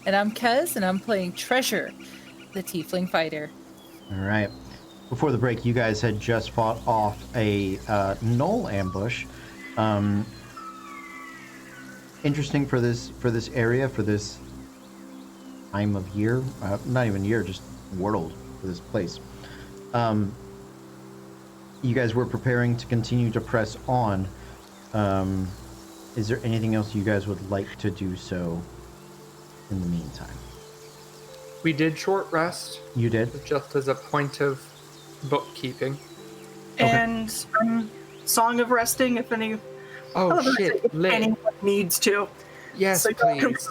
Speaker 6: And I'm Kez, and I'm playing Treasure, the Tiefling Fighter.
Speaker 1: All right. Before the break, you guys had just fought off a gnoll ambush. Interesting for this area, for this time of year, not even year, just world, for this place. You guys were preparing to continue to press on. Is there anything else you guys would like to do so in the meantime?
Speaker 2: We did short rest,
Speaker 1: You did?
Speaker 2: just as a point of bookkeeping.
Speaker 3: And Song of Resting, if any.
Speaker 2: Oh,
Speaker 3: if
Speaker 2: shit, lit.
Speaker 3: anyone needs to.
Speaker 2: Yes,
Speaker 3: So-
Speaker 2: please.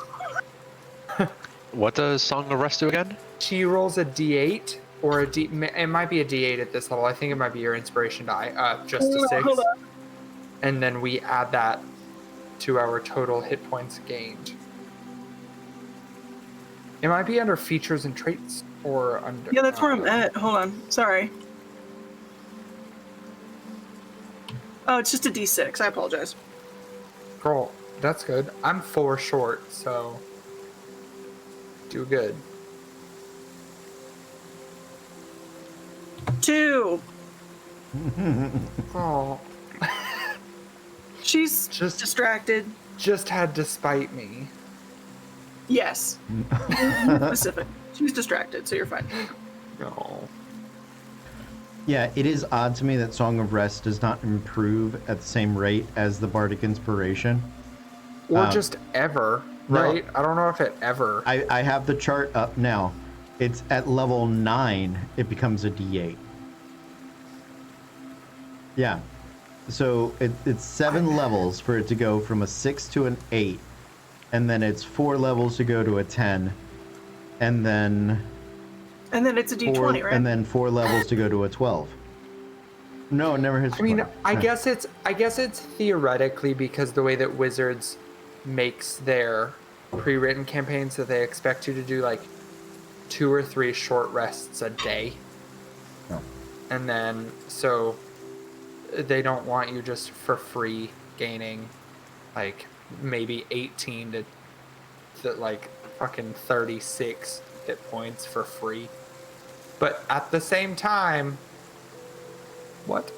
Speaker 5: What does Song of Rest do again?
Speaker 2: She rolls a d8, or a d. It might be a d8 at this level. I think it might be your inspiration die, just a 6.
Speaker 3: Hold on.
Speaker 2: And then we add that to our total hit points gained. It might be under features and traits, or under.
Speaker 3: Yeah, that's where I'm at. Hold on. Sorry. Oh, it's just a D6. I apologize.
Speaker 2: Girl, that's good. I'm 4 short, so do good.
Speaker 3: 2.
Speaker 2: Oh,
Speaker 3: She's
Speaker 2: Just-
Speaker 3: distracted.
Speaker 2: just had to spite me.
Speaker 3: Yes. Specific. She's distracted, so you're fine.
Speaker 2: No.
Speaker 1: Yeah, it is odd to me that Song of Rest does not improve at the same rate as the Bardic Inspiration.
Speaker 2: Or just ever,
Speaker 1: no.
Speaker 2: right? I don't know if it ever.
Speaker 1: I have the chart up now. It's at level 9, it becomes a D8. Yeah. So it's 7 levels for it to go from a 6 to an 8. And then it's 4 levels to go to a 10. And then
Speaker 3: it's a D20, right?
Speaker 1: And then 4 levels to go to a 12. No, it never hits.
Speaker 2: I mean,
Speaker 1: 12.
Speaker 2: I
Speaker 1: No.
Speaker 2: guess it's theoretically because the way that Wizards makes their pre-written campaigns that they expect you to do like 2 or 3 short rests a day.
Speaker 1: No.
Speaker 2: And then so they don't want you just for free gaining like maybe 18 to like fucking 36 hit points for free. But at the same time, what?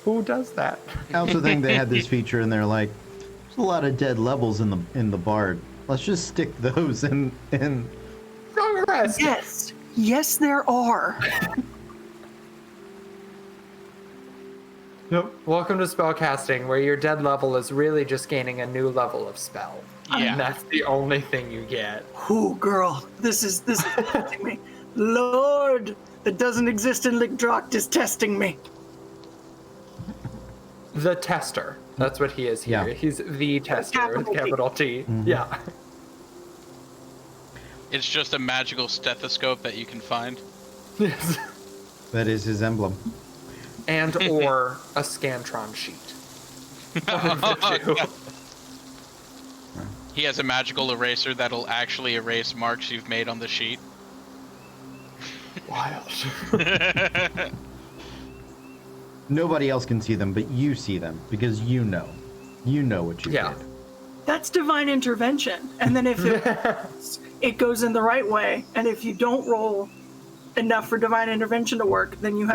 Speaker 2: Who does that?
Speaker 1: I also think they had this feature and they're like, there's a lot of dead levels in the Bard. Let's just stick those in.
Speaker 2: Wrong rest.
Speaker 3: Yes, there are.
Speaker 2: Nope. Welcome to spellcasting, where your dead level is really just gaining a new level of spell.
Speaker 4: Yeah.
Speaker 2: And that's the only thing you get.
Speaker 3: Ooh, girl, this is testing me. Lord, that doesn't exist in Ligdrocht is testing me.
Speaker 2: The tester. That's what he is here.
Speaker 1: Yeah.
Speaker 2: He's the tester with capital T.
Speaker 1: Mm-hmm.
Speaker 2: Yeah.
Speaker 4: It's just a magical stethoscope that you can find.
Speaker 2: Yes.
Speaker 1: That is his emblem.
Speaker 2: And or a Scantron sheet. One of the two.
Speaker 4: He has a magical eraser that'll actually erase marks you've made on the sheet.
Speaker 2: Wild.
Speaker 1: Nobody else can see them, but you see them because you know what you
Speaker 2: Yeah.
Speaker 1: did.
Speaker 3: That's divine intervention. And then if it goes in the right way, and if you don't roll enough for divine intervention to work, then you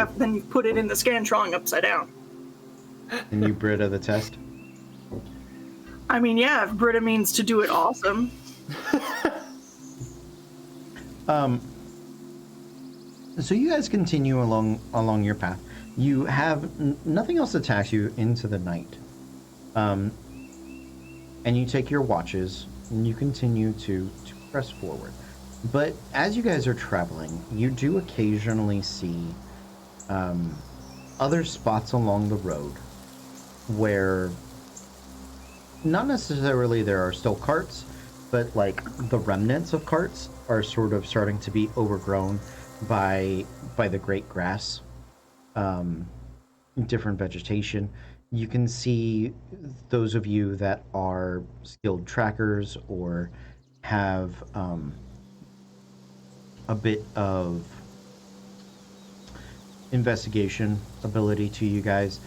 Speaker 3: put it in the Scantron upside down.
Speaker 1: And you Britta the test.
Speaker 3: I mean, yeah, if Britta means to do it awesome.
Speaker 1: So you guys continue along your path. You have nothing else attacks you into the night. And you take your watches and you continue to press forward. But as you guys are traveling, you do occasionally see other spots along the road where not necessarily there are still carts, but like the remnants of carts are sort of starting to be overgrown by the great grass, different vegetation. You can see those of you that are skilled trackers or have a bit of investigation ability to you guys.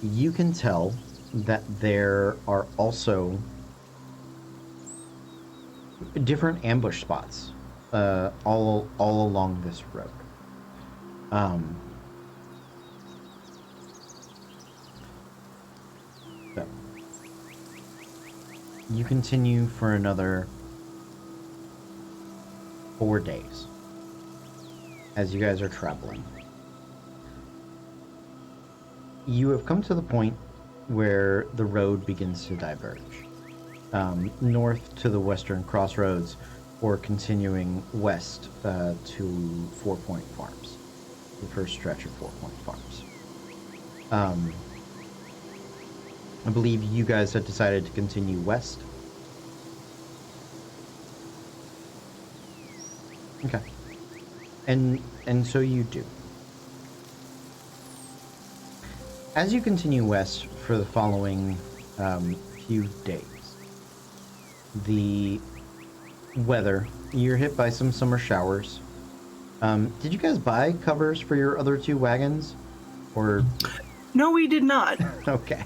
Speaker 1: You can tell that there are also different ambush spots all along this road. So you continue for another 4 days as you guys are traveling. You have come to the point where the road begins to diverge. North to the western crossroads, or continuing west to 4 Point Farms, the first stretch of 4 Point Farms. I believe you guys had decided to continue west. Okay. And so you do. As you continue west for the following few days, the weather, you're hit by some summer showers. Did you guys buy covers for your other 2 wagons? Or...
Speaker 3: No, we did not.
Speaker 1: Okay.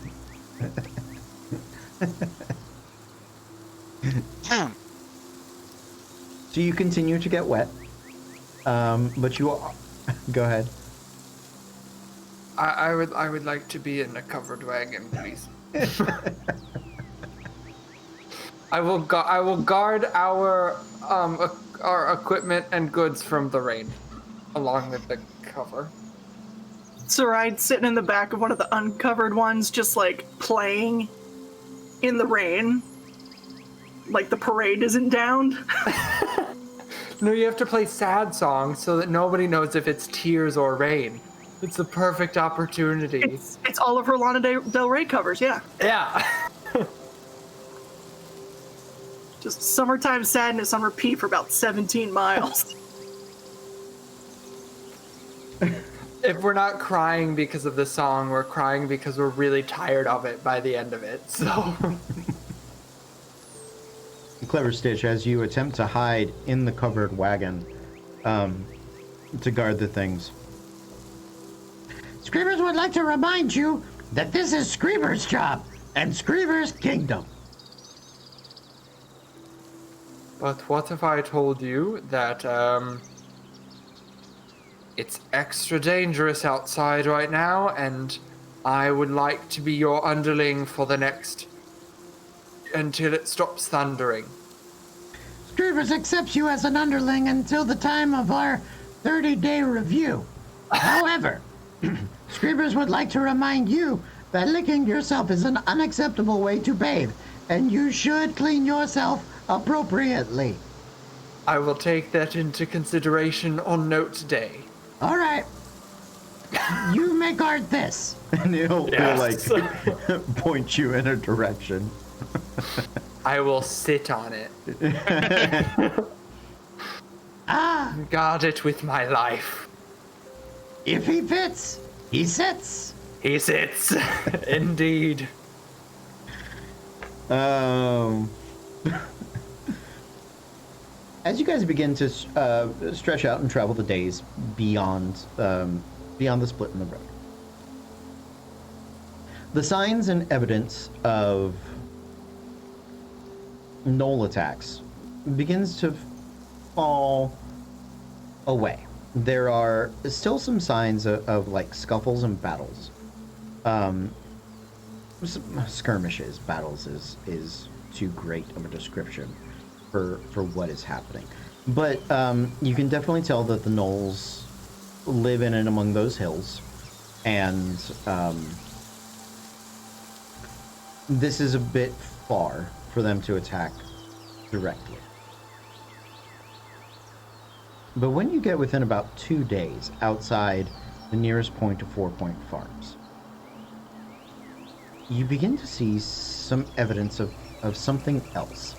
Speaker 1: So you continue to get wet, but you are... Go ahead.
Speaker 2: I would like to be in a covered wagon, please. I will guard our equipment and goods from the rain, along with the cover.
Speaker 3: Sarai's sitting in the back of one of the uncovered ones, just like playing in the rain. Like the parade isn't down.
Speaker 2: No, you have to play sad songs so that nobody knows if it's tears or rain. It's the perfect opportunity.
Speaker 3: It's all of her Lana Del Rey covers, yeah.
Speaker 2: Yeah.
Speaker 3: Just Summertime Sadness on repeat for about 17 miles.
Speaker 2: If we're not crying because of the song, we're crying because we're really tired of it by the end of it. So
Speaker 1: Clever Stitch, as you attempt to hide in the covered wagon to guard the things.
Speaker 7: Screamers would like to remind you that this is Screamer's job and Screamer's kingdom.
Speaker 2: But what if I told you that it's extra dangerous outside right now, and I would like to be your underling for the next until it stops thundering?
Speaker 7: Screamers accepts you as an underling until the time of our 30-day review. However, Screamers would like to remind you that licking yourself is an unacceptable way to bathe, and you should clean yourself appropriately.
Speaker 2: I will take that into consideration on note day.
Speaker 7: All right. You may guard this.
Speaker 1: And he'll
Speaker 2: Yes.
Speaker 1: like point you in a direction.
Speaker 2: I will sit on it. Guard it with my life.
Speaker 7: If he fits, he sits.
Speaker 2: He sits. Indeed.
Speaker 1: As you guys begin to stretch out and travel the days beyond the split in the road, the signs and evidence of Knoll attacks begins to fall away. There are still some signs of like scuffles and battles. Skirmishes, battles is too great of a description for what is happening. But you can definitely tell that the Knolls live in and among those hills, and this is a bit far for them to attack directly. But when you get within about 2 days outside the nearest point of 4 Point Farms, you begin to see some evidence of something else.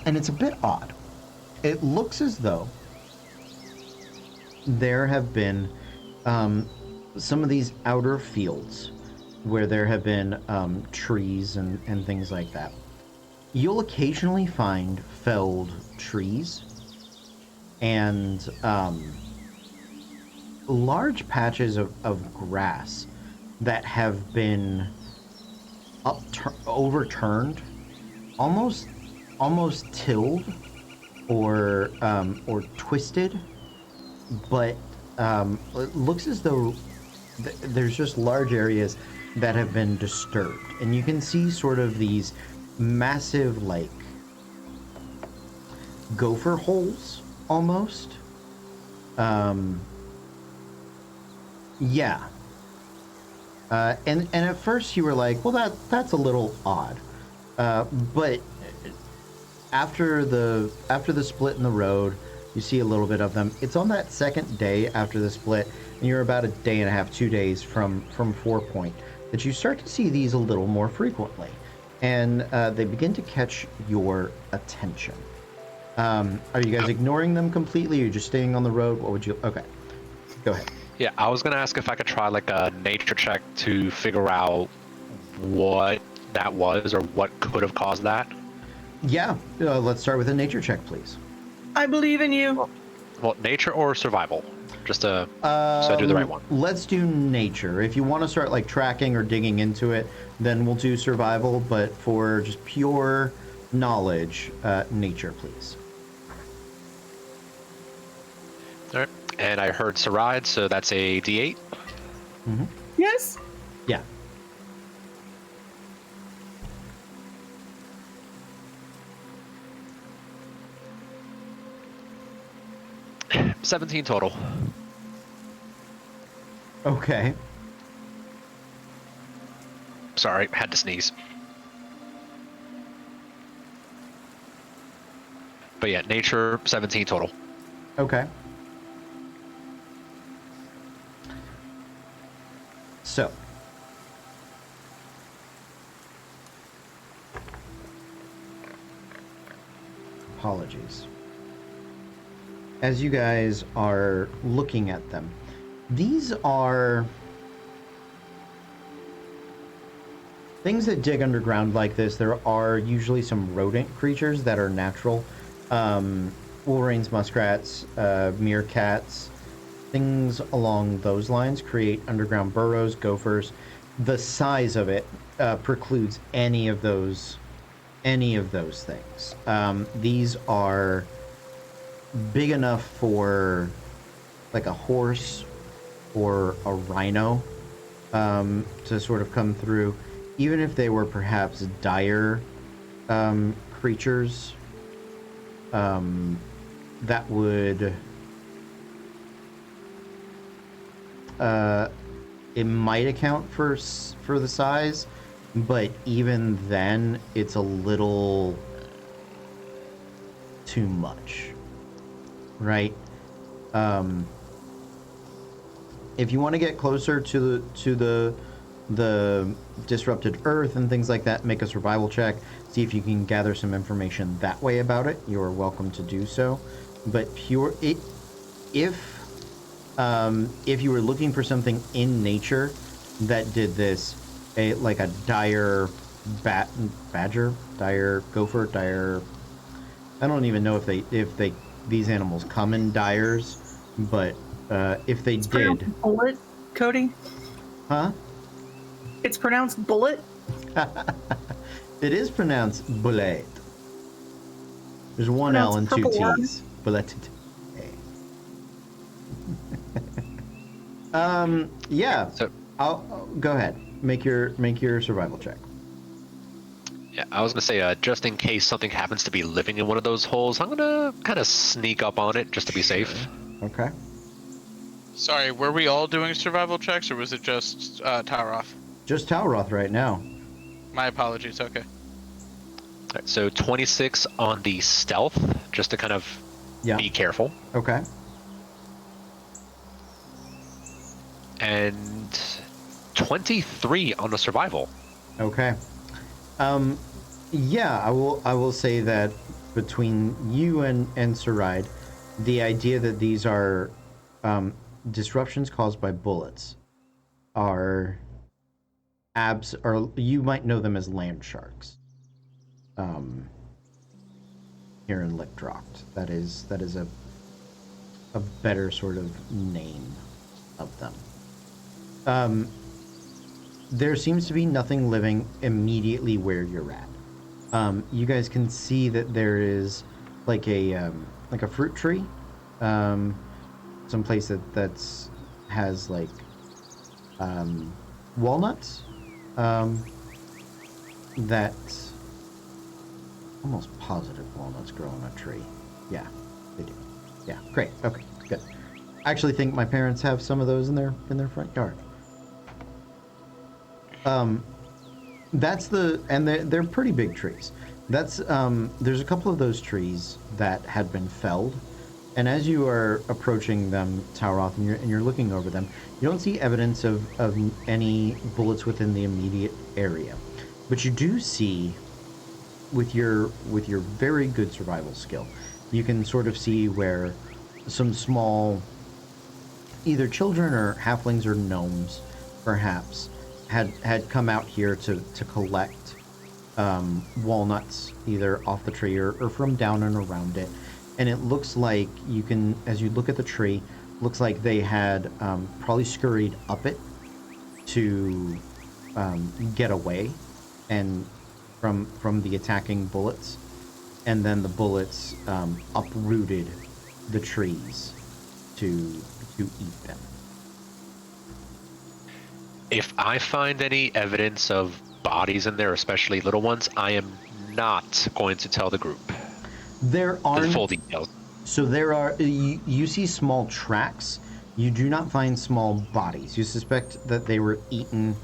Speaker 1: And it's a bit odd. It looks as though there have been some of these outer fields where there have been trees and things like that. You'll occasionally find felled trees and large patches of grass that have been overturned, almost tilled or twisted, but it looks as though there's just large areas that have been disturbed, and you can see sort of these massive like gopher holes almost. Yeah. And at first you were like, well, that's a little odd, but after the split in the road, you see a little bit of them. It's on that second day after the split, and you're about a day and a half, 2 days from 4 Point, that you start to see these a little more frequently, and they begin to catch your attention. Are you guys ignoring them completely? Or are you just staying on the road? What would you? Okay, go ahead.
Speaker 5: Yeah, I was gonna ask if I could try like a nature check to figure out what that was or what could have caused that.
Speaker 1: Yeah, let's start with a nature check, please.
Speaker 3: I believe in you.
Speaker 5: Well, nature or survival, just to so I do the right one.
Speaker 1: Let's do nature. If you want to start like tracking or digging into it, then we'll do survival. But for just pure knowledge, nature, please.
Speaker 5: All right. And I heard Saride, so that's a D8.
Speaker 3: Yes.
Speaker 1: Yeah.
Speaker 5: $17 total.
Speaker 1: Okay.
Speaker 5: Sorry, had to sneeze. But yeah, nature 17 total.
Speaker 1: Okay. So. Apologies. As you guys are looking at them, these are things that dig underground like this. There are usually some rodent creatures that are natural. Wolverines, muskrats, meerkats, things along those lines create underground burrows, gophers. The size of it precludes any of those things. These are big enough for like a horse or a rhino to sort of come through. Even if they were perhaps dire creatures, that would it might account for the size, but even then it's a little too much, right? If you want to get closer to the disrupted earth and things like that, make a survival check, see if you can gather some information that way about it. You are welcome to do so. But if you were looking for something in nature that did this, like a dire badger, dire gopher, dire, I don't even know if these animals come in dyers, but if they did,
Speaker 3: bullet, Cody.
Speaker 1: huh?
Speaker 3: It's pronounced bullet.
Speaker 1: It is pronounced bullet. There's one L and two
Speaker 3: purple
Speaker 1: T's. Bullet. Yeah.
Speaker 5: So,
Speaker 1: I'll go ahead. Make your survival check.
Speaker 5: yeah, I was gonna say, just in case something happens to be living in one of those holes, I'm gonna kind of sneak up on it just to be safe.
Speaker 1: Okay.
Speaker 4: Sorry, were we all doing survival checks, or was it just Tauroth?
Speaker 1: Just Talroth right now.
Speaker 4: My apologies. Okay.
Speaker 5: Alright, so 26 on the stealth, just to kind of
Speaker 1: Yeah.
Speaker 5: be careful.
Speaker 1: Okay.
Speaker 5: And 23 on the survival.
Speaker 1: Okay. Yeah, I will say that between you and Saride, the idea that these are disruptions caused by bullets are or you might know them as land sharks. Here in Lickdrocht, that is a better sort of name of them. There seems to be nothing living immediately where you're at. You guys can see that there is like a fruit tree, someplace that's has like walnuts. That's almost positive walnuts grow on a tree. Yeah, they do. Yeah, great. Okay, good. I actually think my parents have some of those in their front yard. That's and they're pretty big trees. That's there's a couple of those trees that had been felled, and as you are approaching them, Tauroth, and you're looking over them, you don't see evidence of any bullets within the immediate area, but you do see, with your very good survival skill, you can sort of see where some small, either children or halflings or gnomes, perhaps, had come out here to collect walnuts, either off the tree or from down and around it. And it looks like you can, as you look at the tree, looks like they had probably scurried up it to get away and from the attacking bullets, and then the bullets uprooted the trees to eat them.
Speaker 5: If I find any evidence of bodies in there, especially little ones, I am not going to tell the group
Speaker 1: There
Speaker 5: the
Speaker 1: are
Speaker 5: full details.
Speaker 1: So there are, you see small tracks You do not find small bodies. You suspect that they were eaten,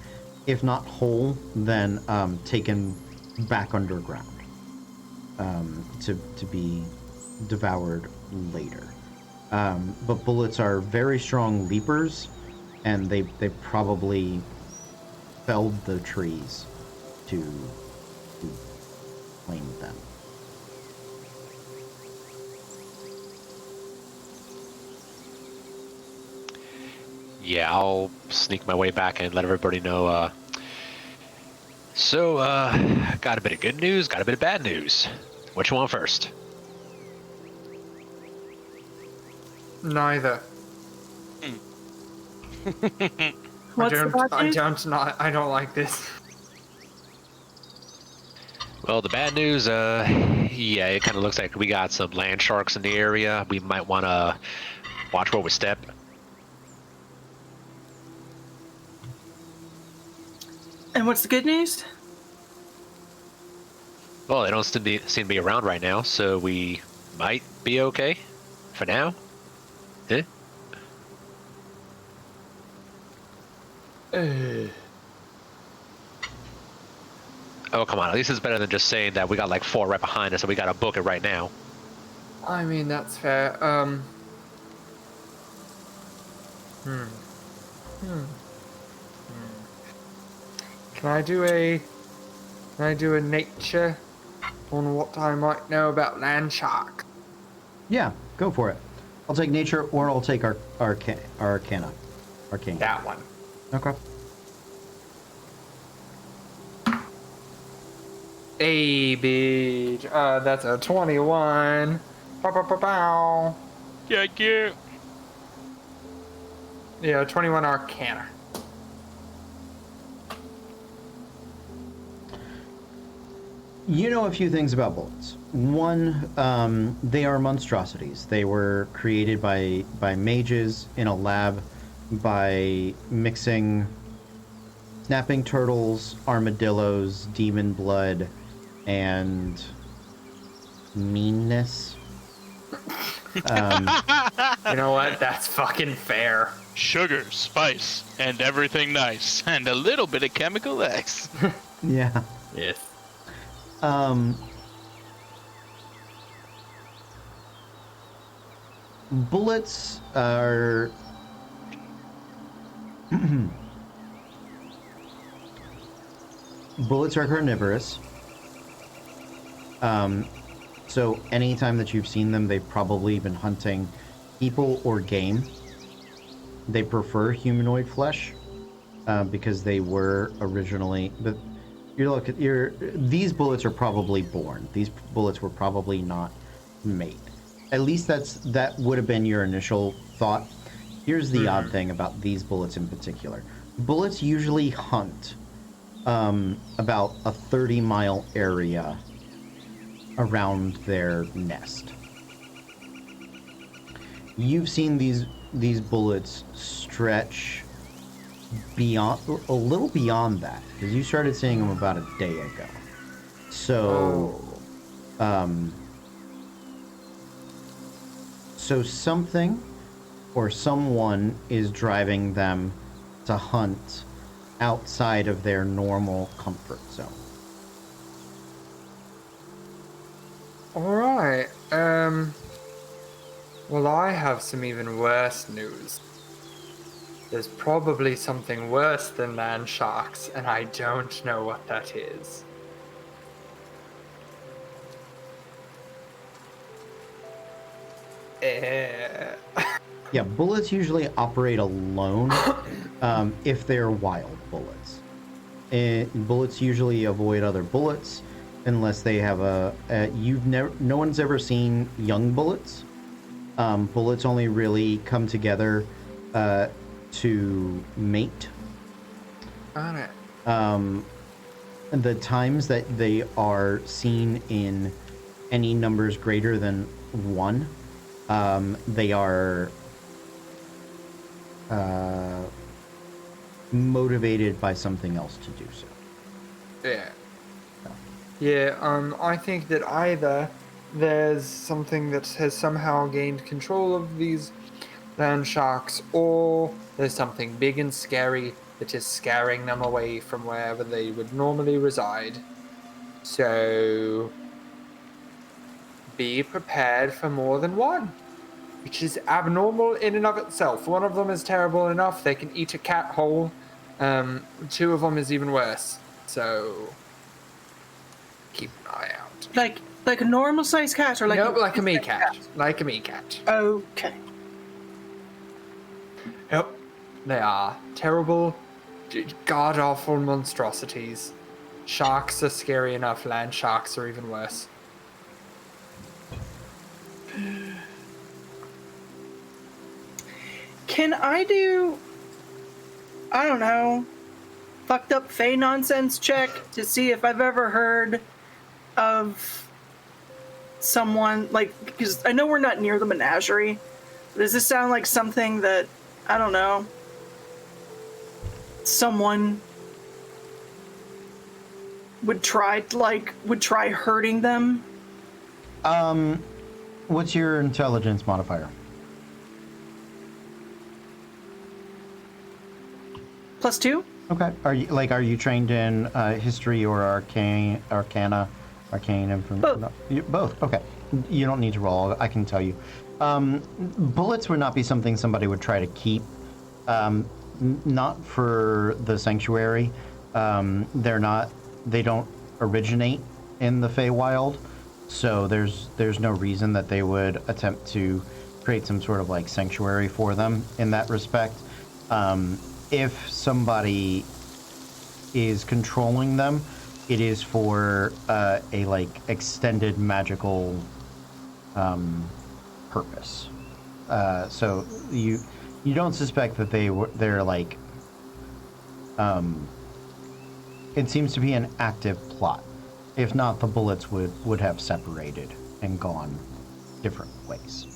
Speaker 1: if not whole, then taken back underground to be devoured later. But bullets are very strong leapers, and they probably felled the trees to claim them.
Speaker 5: Yeah, I'll sneak my way back and let everybody know. So, got a bit of good news, got a bit of bad news. What you want first?
Speaker 2: Neither.
Speaker 3: What's the bad news?
Speaker 2: I don't like this.
Speaker 5: Well, the bad news, yeah, it kind of looks like we got some land sharks in the area. We might want to watch where we step.
Speaker 3: And what's the good news?
Speaker 5: Well, they don't seem to be around right now, so we might be okay for now. Eh? Oh, come on. At least it's better than just saying that we got like 4 right behind us and we got to book it right now.
Speaker 2: I mean, that's fair. Can I do a nature on what I might know about land shark?
Speaker 1: Yeah, go for it. I'll take nature, or I'll take arcana. Arcane.
Speaker 2: That one.
Speaker 1: Okay.
Speaker 2: A bitch. That's a 21. Pow, pow, pow, pow.
Speaker 4: Yeah.
Speaker 2: Yeah, 21 arcana.
Speaker 1: You know a few things about bullets. One, they are monstrosities. They were created by mages in a lab by mixing snapping turtles, armadillos, demon blood, and meanness.
Speaker 2: You know what? That's fucking fair.
Speaker 4: Sugar, spice, and everything nice, and a little bit of chemical X.
Speaker 1: Yeah.
Speaker 2: Yes.
Speaker 1: Bullets are bullets are carnivorous. So anytime that you've seen them, they've probably been hunting people or game. They prefer humanoid flesh because they were originally. But these bullets are probably born. These bullets were probably not made. At least that would have been your initial thought. Here's the odd thing about these bullets in particular. Bullets usually hunt about a 30-mile area around their nest. You've seen these bullets stretch beyond, a little beyond that, because you started seeing them about a day ago. So, so something or someone is driving them to hunt outside of their normal comfort zone.
Speaker 2: Alright, well, I have some even worse news. There's probably something worse than land sharks, and I don't know what that is.
Speaker 1: Yeah, bullets usually operate alone if they're wild bullets. Bullets usually avoid other bullets unless they have no one's ever seen young bullets. Bullets only really come together to mate.
Speaker 2: Got it.
Speaker 1: The times that they are seen in any numbers greater than 1, they are motivated by something else to do so.
Speaker 2: Yeah. Yeah, I think that either there's something that has somehow gained control of these land sharks, or there's something big and scary that is scaring them away from wherever they would normally reside. So be prepared for more than one, which is abnormal in and of itself. One of them is terrible enough, they can eat a cat whole. Two of them is even worse. So keep an eye out.
Speaker 3: Like a normal sized cat, or like
Speaker 2: Nope, like a meerkat. Like a meerkat.
Speaker 3: Okay.
Speaker 2: Yep. They are terrible, god-awful monstrosities. Sharks are scary enough, land sharks are even worse.
Speaker 3: Can I do, I don't know, fucked up Fey nonsense check to see if I've ever heard of someone, like, because I know we're not near the menagerie. Does this sound like something that, I don't know, someone would try hurting them?
Speaker 1: What's your intelligence modifier?
Speaker 3: +2?
Speaker 1: Okay. Are you trained in history or arcana, arcane information?
Speaker 3: Both.
Speaker 1: No, both. Okay. You don't need to roll. I can tell you. Bullets would not be something somebody would try to keep. Not for the sanctuary. They don't originate in the Feywild, so there's no reason that they would attempt to create some sort of like sanctuary for them in that respect. If somebody is controlling them, it is for a like extended magical purpose. So you don't suspect that they're like. It seems to be an active plot. If not, the bullets would have separated and gone different ways.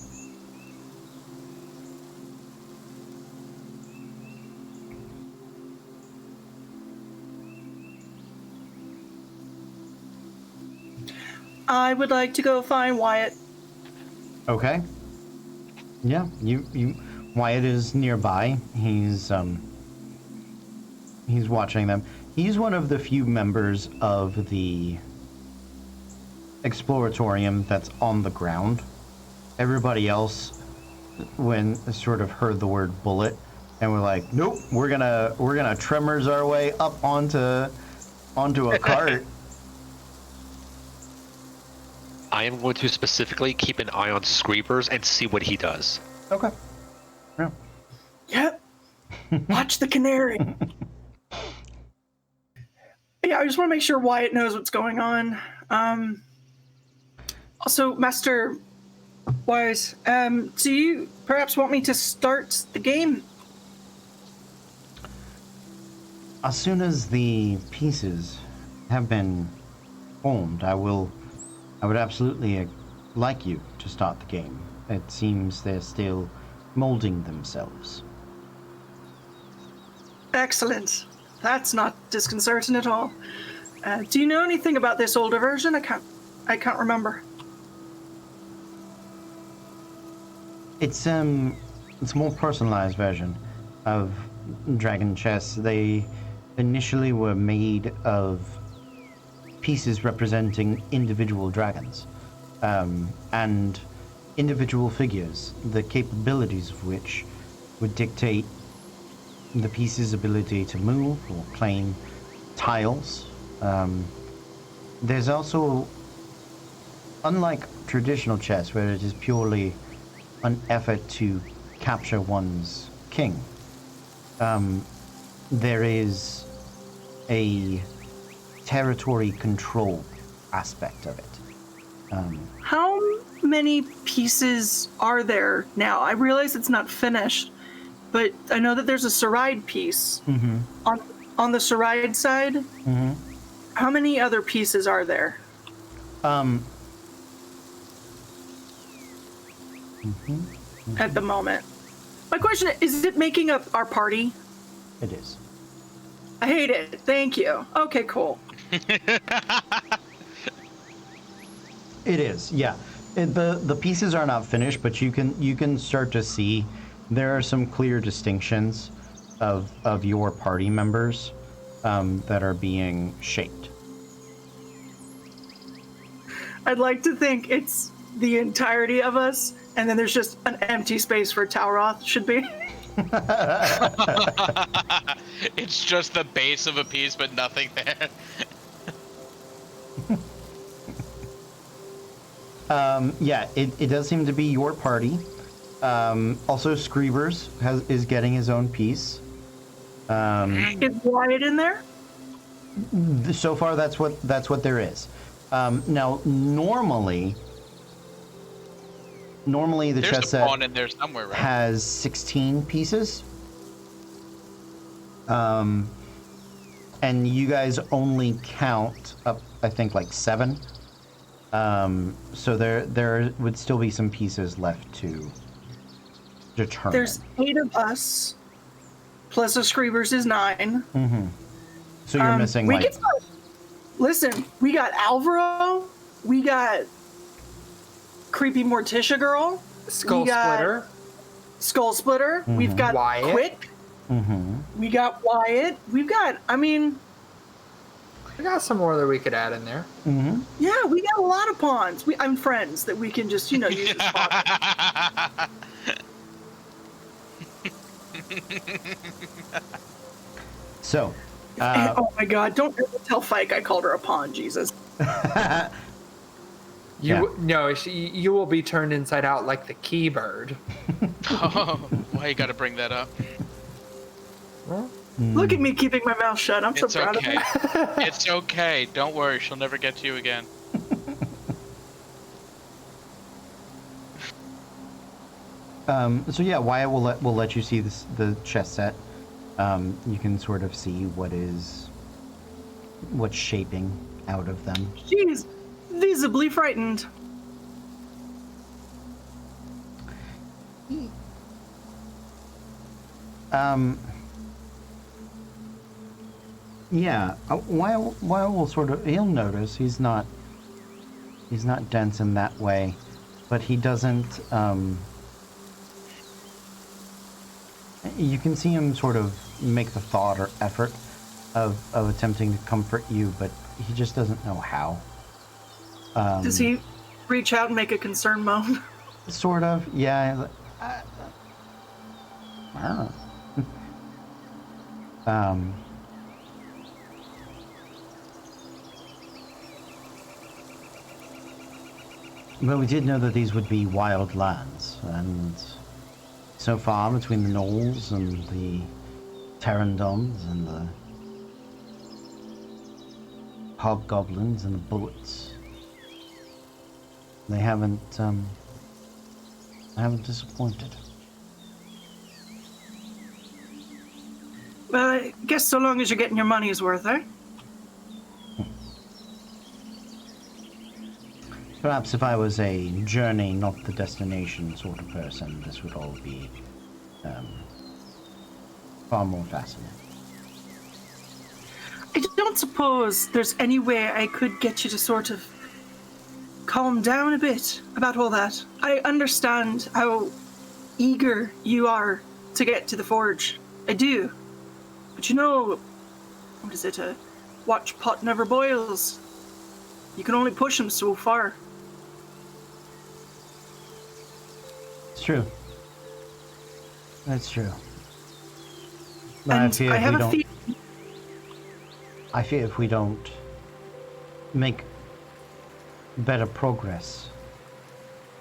Speaker 3: I would like to go find Wyatt.
Speaker 1: Okay. Yeah, you Wyatt is nearby. He's watching them. He's one of the few members of the exploratorium that's on the ground. Everybody else, when sort of heard the word bullet, and we're like, nope, we're gonna tremors our way up onto a cart.
Speaker 5: I am going to specifically keep an eye on Screepers and see what he does.
Speaker 1: Okay. Yeah.
Speaker 3: Yep. Watch the canary. Yeah, I just want to make sure Wyatt knows what's going on. Also, Master Wise, do you perhaps want me to start the game?
Speaker 1: As soon as the pieces have been formed, I would absolutely like you to start the game. It seems they're still molding themselves.
Speaker 3: Excellent. That's not disconcerting at all. Do you know anything about this older version? I can't remember.
Speaker 1: It's a more personalized version of Dragon Chess. They initially were made of pieces representing individual dragons, and individual figures, the capabilities of which would dictate the piece's ability to move or claim tiles. There's also, unlike traditional chess where it is purely an effort to capture one's king, there is a territory control aspect of it.
Speaker 3: How many pieces are there now? I realize it's not finished, but I know that there's a Saride piece.
Speaker 1: Mm-hmm.
Speaker 3: On the Saride side,
Speaker 1: Mm-hmm.
Speaker 3: how many other pieces are there? At the moment. My question is it making up our party?
Speaker 1: It is.
Speaker 3: I hate it. Thank you. Okay, cool.
Speaker 1: It is, yeah. The pieces are not finished, but you can start to see there are some clear distinctions of your party members that are being shaped.
Speaker 3: I'd like to think it's the entirety of us, and then there's just an empty space for Tauroth should be.
Speaker 4: It's just the base of a piece, but nothing there.
Speaker 1: Yeah, it does seem to be your party. Also, Screevers is getting his own piece.
Speaker 3: Is Wyatt in there?
Speaker 1: So far, that's what there is. Now, normally the
Speaker 4: There's
Speaker 1: chess
Speaker 4: a
Speaker 1: set
Speaker 4: pawn in there somewhere, right?
Speaker 1: has 16 pieces. And you guys only count up, I think, like 7. So there would still be some pieces left to determine.
Speaker 3: There's 8 of us, plus the Screevers is 9.
Speaker 1: So you're missing
Speaker 3: we
Speaker 1: like
Speaker 3: can listen, we got Alvaro, we got creepy Morticia girl,
Speaker 2: Skull
Speaker 3: we got
Speaker 2: Splitter.
Speaker 3: Skull Splitter, we've got
Speaker 2: Wyatt.
Speaker 3: Quick, we got Wyatt, we've got, I mean,
Speaker 2: We got some more that we could add in there.
Speaker 3: yeah, we got a lot of pawns. I'm friends that we can just, use as pawns.
Speaker 1: so.
Speaker 3: Oh my god, don't ever tell Fike I called her a pawn, Jesus.
Speaker 2: You will be turned inside out like the Keybird.
Speaker 4: Oh, why you gotta bring that up?
Speaker 3: Look at me keeping my mouth shut. I'm so
Speaker 4: It's
Speaker 3: proud
Speaker 4: okay.
Speaker 3: of me.
Speaker 4: It's okay. Don't worry. She'll never get to you again.
Speaker 1: So yeah, Wyatt will let you see the chess set. You can sort of see what's shaping out of them.
Speaker 3: She's visibly frightened.
Speaker 1: Yeah, Wyatt will sort of, he'll notice he's not dense in that way, but he doesn't. You can see him sort of make the thought or effort of attempting to comfort you, but he just doesn't know how.
Speaker 3: Does he reach out and make a concerned moan?
Speaker 1: Sort of, yeah. I don't know. Well, we did know that these would be wild lands, and so far between the gnolls and the pteranodons and the hobgoblins and the bullets, they haven't disappointed.
Speaker 3: Well, I guess so long as you're getting your money's worth, eh?
Speaker 1: Perhaps if I was a journey, not the destination sort of person, this would all be far more fascinating.
Speaker 3: I don't suppose there's any way I could get you to sort of calm down a bit about all that. I understand how eager you are to get to the forge. I do. But what is it? A watch pot never boils. You can only push them so far.
Speaker 1: It's true. That's true. But
Speaker 3: And I have a feeling.
Speaker 1: I fear if we don't make better progress,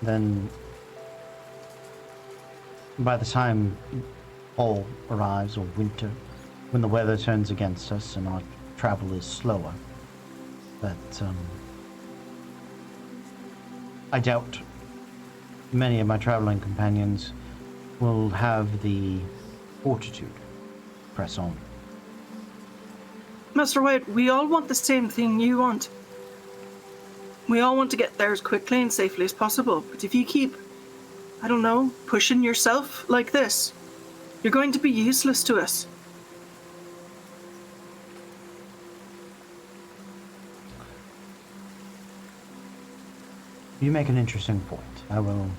Speaker 1: then by the time fall arrives, or winter, when the weather turns against us and our travel is slower, that I doubt many of my traveling companions will have the fortitude to press on.
Speaker 3: Master White, we all want the same thing you want. We all want to get there as quickly and safely as possible, but if you keep, I don't know, pushing yourself like this, you're going to be useless to us.
Speaker 1: You make an interesting point. I will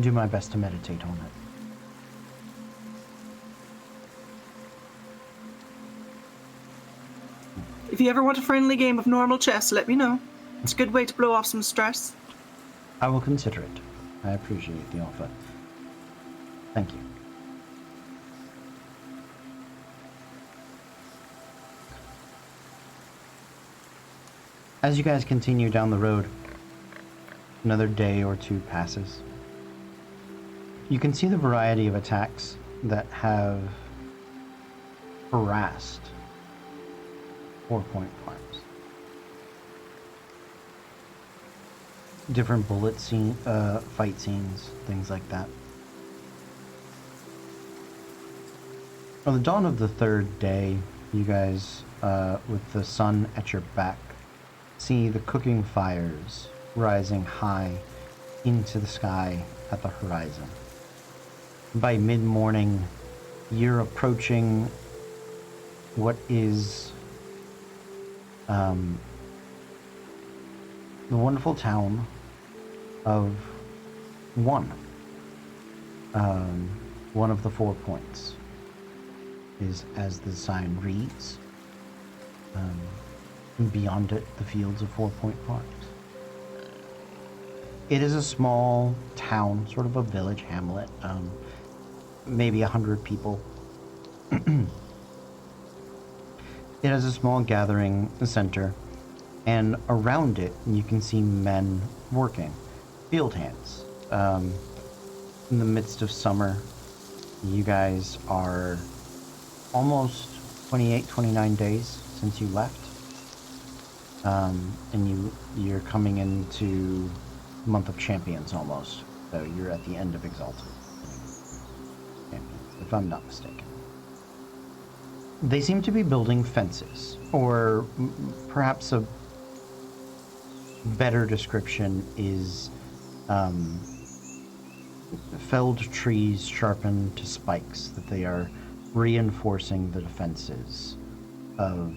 Speaker 1: do my best to meditate on it.
Speaker 3: If you ever want a friendly game of normal chess, let me know. It's a good way to blow off some stress.
Speaker 1: I will consider it. I appreciate the offer. Thank you. As you guys continue down the road, another day or two passes. You can see the variety of attacks that have harassed 4 Point Farms. Different bullet scene, fight scenes, things like that. On the dawn of the third day, you guys, with the sun at your back, see the cooking fires rising high into the sky at the horizon. By mid-morning, you're approaching what is the wonderful town of one. One of the 4 points is, as the sign reads, beyond it, the fields of 4 Point Farms. It is a small town, sort of a village hamlet, maybe 100 people. It has a small gathering center, and around it you can see men working, field hands. In the midst of summer, you guys are almost 28, 29 days since you left. And you're coming into the month of Champions almost. So you're at the end of Exalted Champions, if I'm not mistaken. They seem to be building fences, or perhaps a better description is felled trees sharpened to spikes, that they are reinforcing the defenses of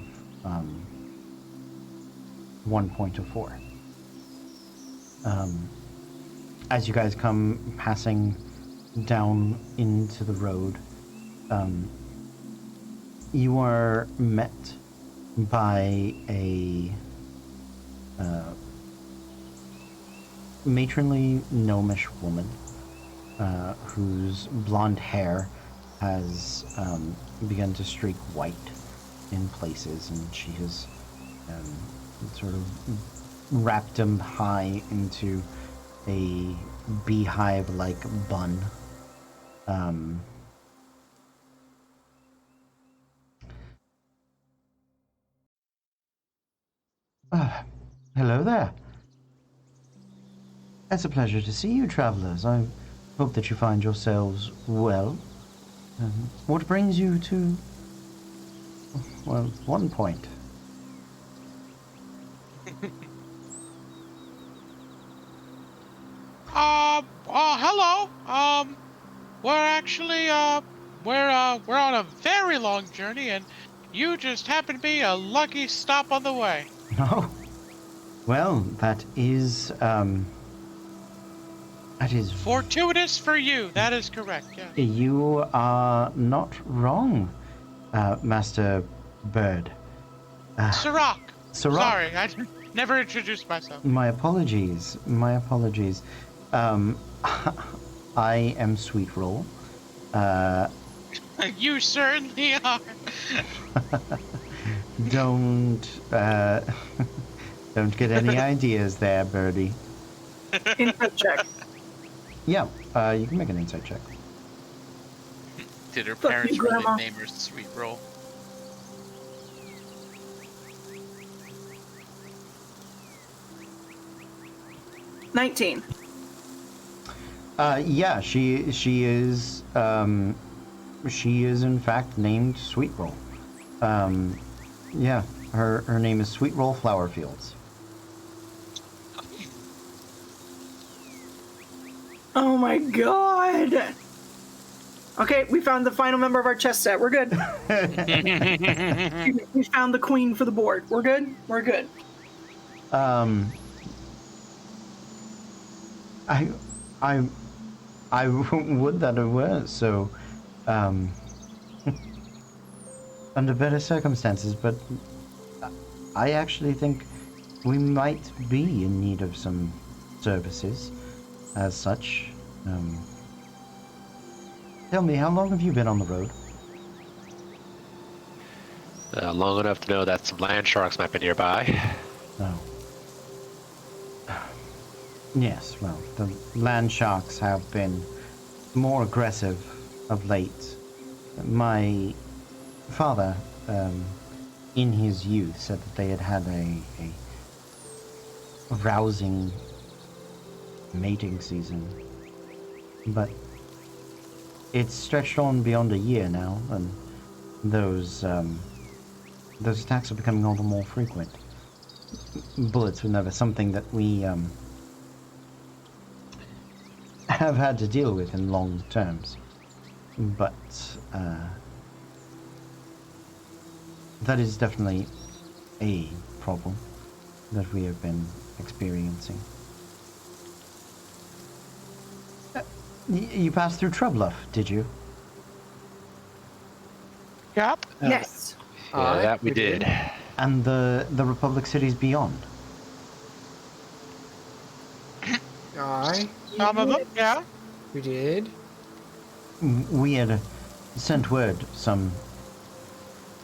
Speaker 1: 1 Point of 4. As you guys come passing down into the road, you are met by a matronly gnomish woman whose blonde hair has begun to streak white in places, and she has sort of wrapped them high into a beehive-like bun. Hello there. It's a pleasure to see you, travelers. I hope that you find yourselves well. What brings you to, well, 1 Point?
Speaker 4: Hello. We're actually, we're on a very long journey, and you just happen to be a lucky stop on the way.
Speaker 1: Oh, well, that is
Speaker 4: Fortuitous for you. That is correct, yeah.
Speaker 1: You are not wrong, Master Bird.
Speaker 4: Sirach.
Speaker 1: Sirach.
Speaker 4: Sorry, I never introduced myself.
Speaker 1: My apologies. My apologies. I am Sweet Roll.
Speaker 4: You certainly are.
Speaker 1: Don't get any ideas there, Birdie.
Speaker 3: Insight check.
Speaker 1: Yeah, you can make an insight check.
Speaker 4: Did her
Speaker 3: Fuck
Speaker 4: parents
Speaker 3: you,
Speaker 4: really
Speaker 3: Grandma.
Speaker 4: name her Sweet Roll?
Speaker 3: $19.
Speaker 1: Yeah, she is in fact named Sweet Roll. Yeah, her name is Sweet Roll Flowerfields.
Speaker 3: Oh my god! Okay, we found the final member of our chess set. We're good. We found the queen for the board. We're good? We're good.
Speaker 1: I I would that it were so, under better circumstances, but I actually think we might be in need of some services as such. Tell me, how long have you been on the road?
Speaker 5: Long enough to know that some land sharks might be nearby.
Speaker 1: Oh. Yes, well, the land sharks have been more aggressive of late. My father, in his youth, said that they had a rousing mating season. But it's stretched on beyond a year now, and those attacks are becoming all the more frequent. Bullets were never something that we have had to deal with in long terms, but that is definitely a problem that we have been experiencing. You passed through Trebluff, did you?
Speaker 4: Yep.
Speaker 3: Yes.
Speaker 5: Yeah, that we did.
Speaker 1: And the Republic cities beyond?
Speaker 2: Aye.
Speaker 4: Some of them, yeah.
Speaker 2: We did.
Speaker 1: We had sent word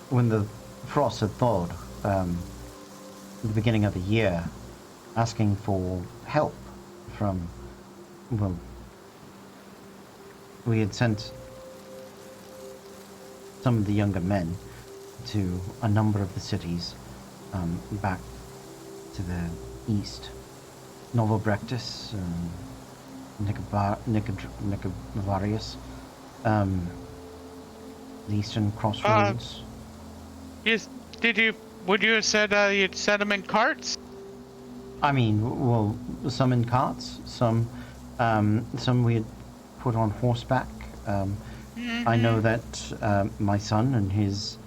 Speaker 1: when the frost had thawed at the beginning of the year, asking for help from, well, we had sent some of the younger men to a number of the cities back to the east. Novobrectus, Nicovarius, the eastern crossroads.
Speaker 4: Yes. Would you have said you'd send them in carts?
Speaker 1: I mean, well, some in carts, some we had put on horseback. I know that my son and his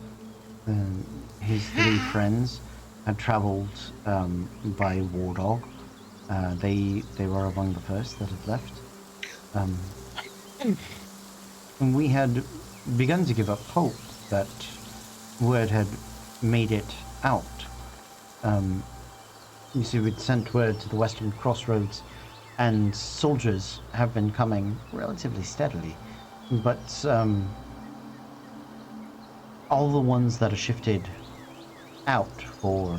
Speaker 1: 3 friends had traveled by war dog. They were among the first that had left. And we had begun to give up hope that word had made it out. You see, we'd sent word to the western crossroads, and soldiers have been coming relatively steadily. But all the ones that are shifted out for,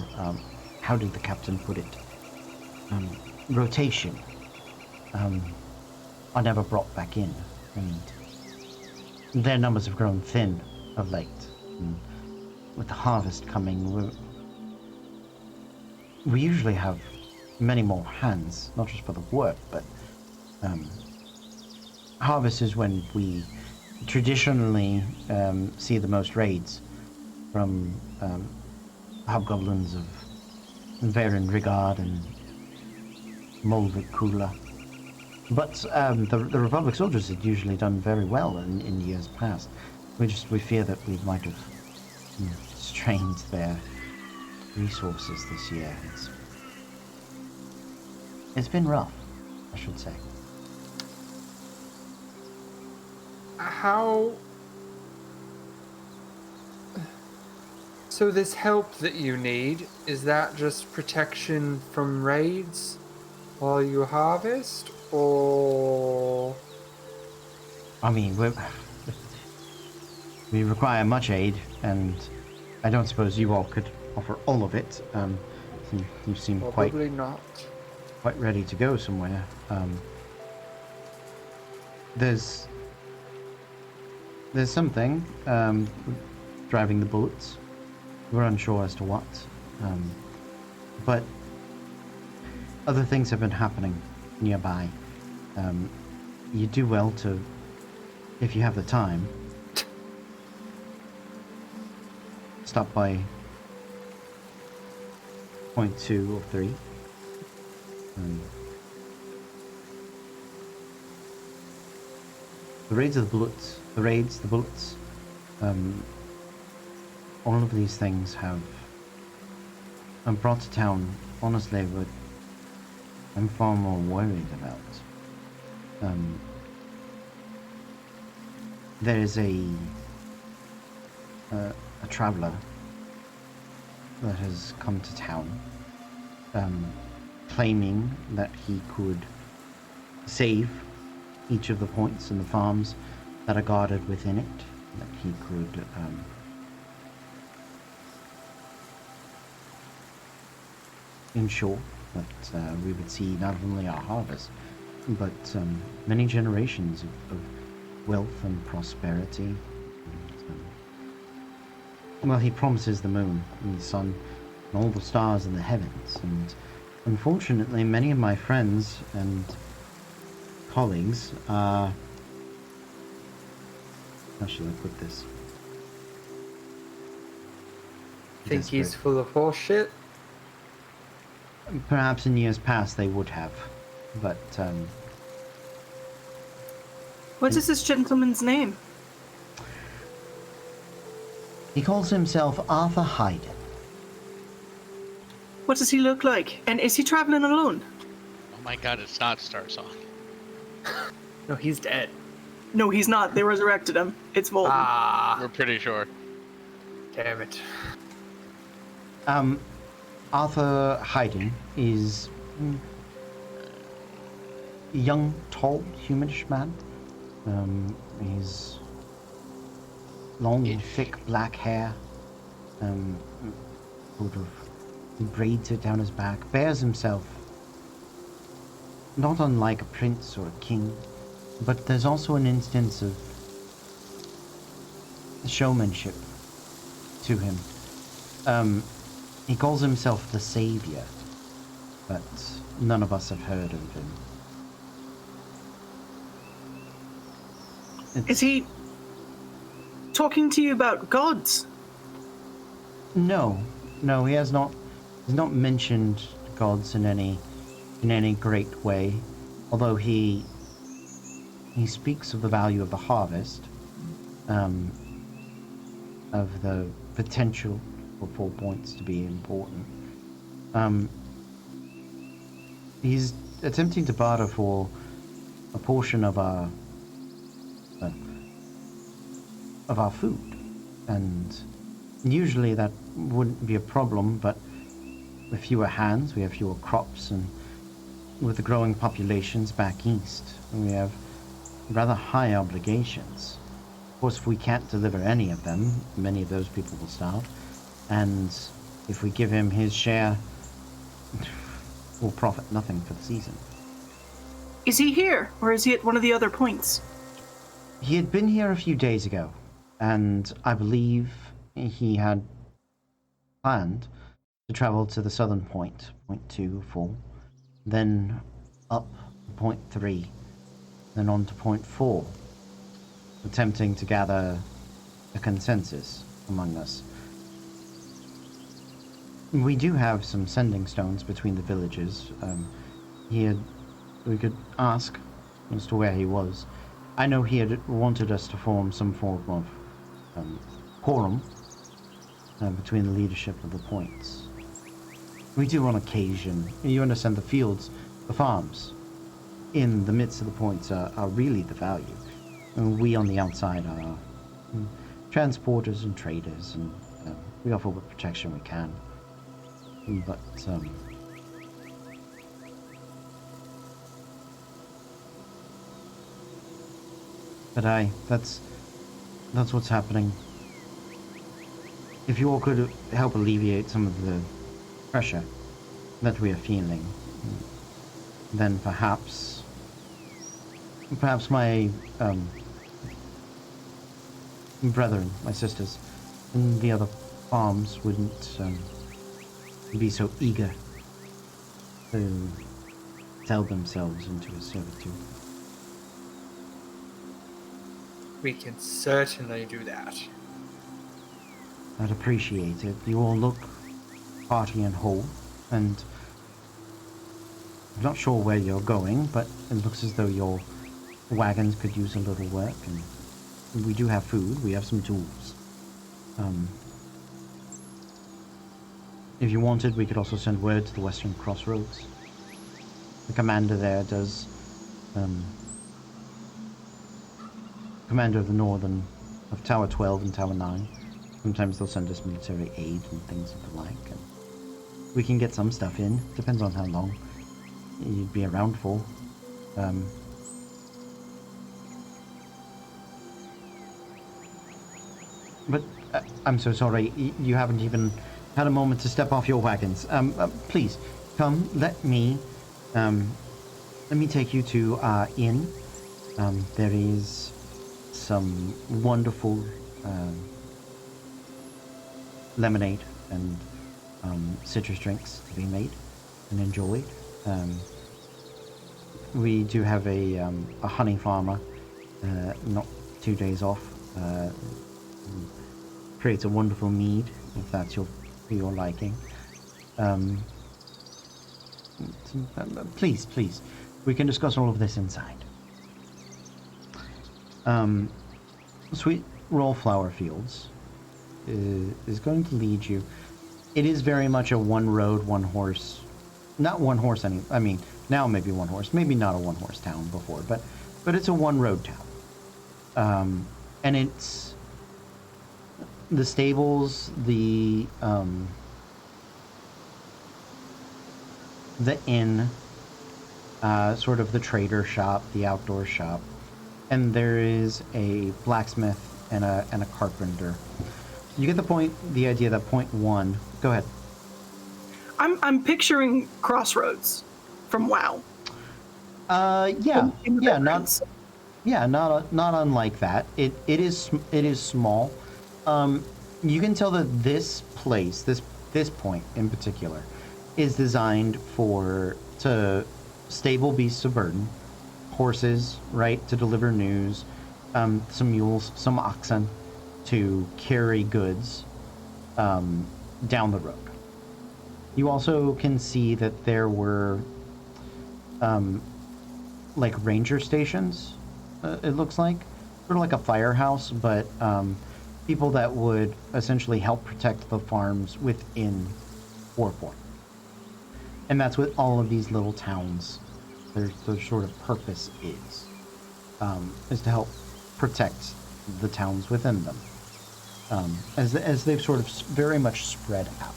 Speaker 1: how did the captain put it? Rotation, are never brought back in, and their numbers have grown thin of late. And with the harvest coming, we usually have many more hands, not just for the work, but harvest is when we traditionally see the most raids from hobgoblins of Varen Rigard and Molvik Kula. But the Republic soldiers had usually done very well in years past. We fear that we might have strained their resources this year. It's been rough, I should say.
Speaker 2: How... So this help that you need, is that just protection from raids while you harvest, or...
Speaker 1: I mean, we require much aid, and I don't suppose you all could offer all of it. You seem
Speaker 2: Probably not.
Speaker 1: quite ready to go somewhere. There's something driving the bullets. We're unsure as to what, but other things have been happening nearby. You do well to, if you have the time, stop by point 2 or 3. The raids of the bullets, all of these things have brought to town, honestly, what I'm far more worried about. there's a traveler that has come to town, claiming that he could save each of the points and the farms that are guarded within it, that he could ensure that we would see not only our harvest, but many generations of wealth and prosperity. And, well, he promises the moon and the sun and all the stars in the heavens, and unfortunately many of my friends and colleagues are... How should I put this?
Speaker 2: Think he's
Speaker 1: Desperate.
Speaker 2: full of bullshit?
Speaker 1: Perhaps in years past they would have, but
Speaker 3: What is this gentleman's name?
Speaker 1: he calls himself Arthur Hayden.
Speaker 3: What does he look like? And is he traveling alone?
Speaker 4: Oh my god, it's not Starsong.
Speaker 2: No, he's dead.
Speaker 3: No, he's not. They resurrected him. It's Volden.
Speaker 2: Ah,
Speaker 4: We're pretty sure.
Speaker 2: damn it.
Speaker 1: Arthur Hayden is a young, tall, humanish man. He's long, thick black hair, sort of braids it down his back, bears himself not unlike a prince or a king, but there's also an instance of showmanship to him. He calls himself the Savior, but none of us have heard of him.
Speaker 3: Is he talking to you about gods?
Speaker 1: No, he has not. He's not mentioned gods in any great way. Although he speaks of the value of the harvest, of the potential for 4 points to be important. He's attempting to barter for a portion of our food, and usually that wouldn't be a problem, but with fewer hands we have fewer crops, and with the growing populations back east we have rather high obligations. Of course, if we can't deliver any of them, many of those people will starve, and if we give him his share, we'll profit nothing for the season.
Speaker 3: Is he here, or is he at one of the other points?
Speaker 1: He had been here a few days ago, and I believe he had planned to travel to the southern point, point 2, 4, then up to point 3, then on to point 4, attempting to gather a consensus among us. We do have some sending stones between the villages. We could ask as to where he was. I know he had wanted us to form some form of quorum between the leadership of the points. We do on occasion. You understand, the fields, the farms, in the midst of the points are really the value. And we on the outside are transporters and traders, and we offer what protection we can. But that's what's happening. If you all could help alleviate some of the pressure that we are feeling, then perhaps my brethren, my sisters, in the other farms wouldn't be so eager to sell themselves into a servitude.
Speaker 2: We can certainly do that.
Speaker 1: I'd appreciate it. You all look hearty and whole, and I'm not sure where you're going, but it looks as though your wagons could use a little work, and we do have food, we have some tools. If you wanted, we could also send word to the Western Crossroads. The commander there does commander of the northern, of Tower 12 and Tower 9. Sometimes they'll send us military aid and things of the like. And we can get some stuff in. Depends on how long you'd be around for. But I'm so sorry. You haven't even had a moment to step off your wagons. Please come. Let me take you to our inn. There is some wonderful lemonade and citrus drinks to be made and enjoyed. We do have a honey farmer, not 2 days off. Creates a wonderful mead, if that's for your liking. Please, we can discuss all of this inside. Sweet Roll Flower Fields is going to lead you. It is very much a one road, one horse. Not one horse, I mean, now maybe one horse. Maybe not a one horse town before, but it's a one road town. And it's the stables, the inn, sort of the trader shop, the outdoor shop, and there is a blacksmith and a carpenter. You get the idea that point one. Go ahead.
Speaker 3: I'm picturing Crossroads from WoW.
Speaker 1: Yeah,
Speaker 3: In the background.
Speaker 1: not unlike that. It is small. You can tell that this place, this point in particular, is designed to stable beasts of burden, horses, right, to deliver news, some mules, some oxen to carry goods down the road. You also can see that there were like ranger stations, it looks like, sort of like a firehouse, but people that would essentially help protect the farms within Warport. And that's what all of these little towns, their sort of purpose is to help protect the towns within them, as they've sort of very much spread out.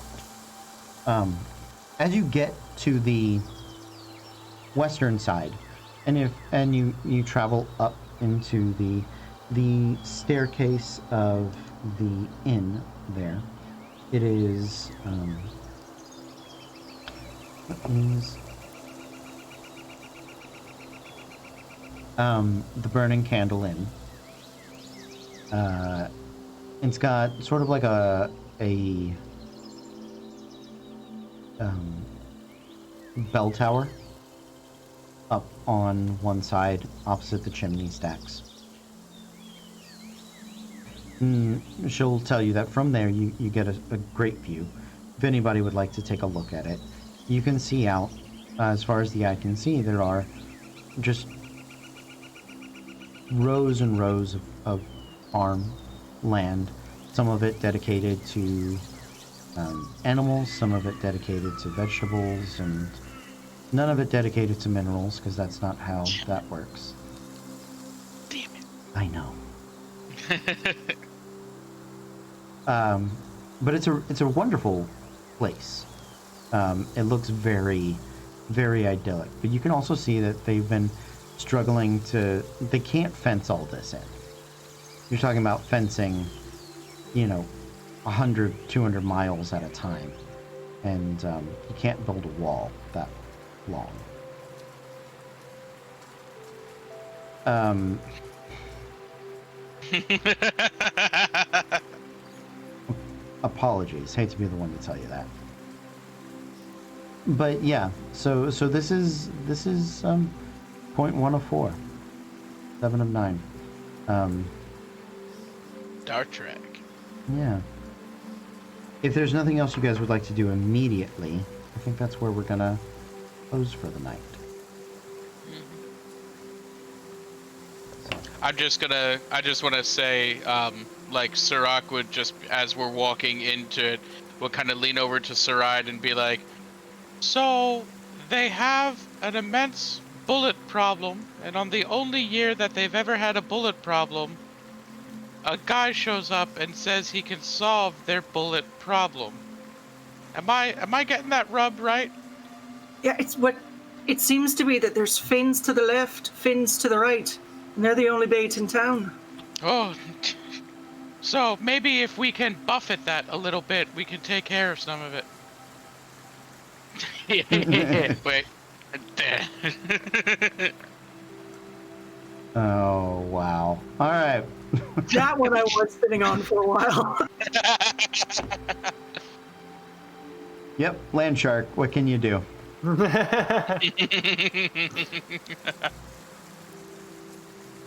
Speaker 1: As you get to the western side, and you travel up into the staircase of the inn there, it is the Burning Candle Inn. It's got sort of like a bell tower up on one side opposite the chimney stacks. She'll tell you that from there you get a great view. If anybody would like to take a look at it, you can see out, as far as the eye can see, there are just rows and rows of farm land, some of it dedicated to animals, some of it dedicated to vegetables, and none of it dedicated to minerals, because that's not how that works.
Speaker 4: Damn it.
Speaker 1: I know. But it's a wonderful place. It looks very, very idyllic. But you can also see that they've been struggling they can't fence all this in. You're talking about fencing, 100, 200 miles at a time. And you can't build a wall that long. Apologies. Hate to be the one to tell you that. But yeah, so this is point 1 of 4. 7 of 9.
Speaker 4: Star Trek.
Speaker 1: Yeah. If there's nothing else you guys would like to do immediately, I think that's where we're gonna close for the night.
Speaker 4: I just want to say, like Sirach would just, as we're walking into it, will kind of lean over to Saride and be like, so they have an immense bullet problem, and on the only year that they've ever had a bullet problem, a guy shows up and says he can solve their bullet problem. Am I getting that rubbed right?
Speaker 3: Yeah, it seems to be that there's Finns to the left, Finns to the right, and they're the only bait in town.
Speaker 4: Oh, so maybe if we can buffet that a little bit, we can take care of some of it. Wait.
Speaker 1: Oh, wow. All right.
Speaker 3: That one I was sitting on for a while.
Speaker 1: Yep, Land Shark, what can you do?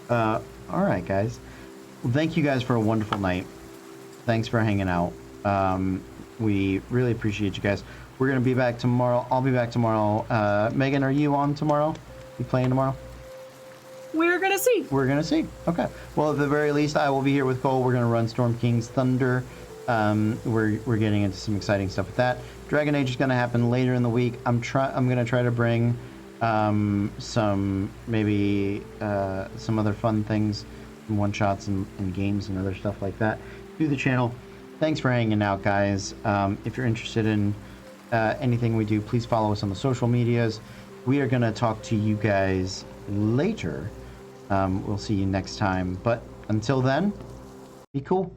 Speaker 1: All right, guys. Well, thank you guys for a wonderful night. Thanks for hanging out. We really appreciate you guys. We're going to be back tomorrow. I'll be back tomorrow. Megan, are you on tomorrow? You playing tomorrow?
Speaker 3: We're gonna see.
Speaker 1: We're going to see. Okay. Well, at the very least, I will be here with Cole. We're going to run Storm King's Thunder. We're getting into some exciting stuff with that. Dragon Age is going to happen later in the week. I'm going to try to bring some maybe some other fun things, one shots and games and other stuff like that to the channel. Thanks for hanging out, guys. If you're interested in anything we do, please follow us on the social medias. We are going to talk to you guys later. We'll see you next time. But until then, be cool.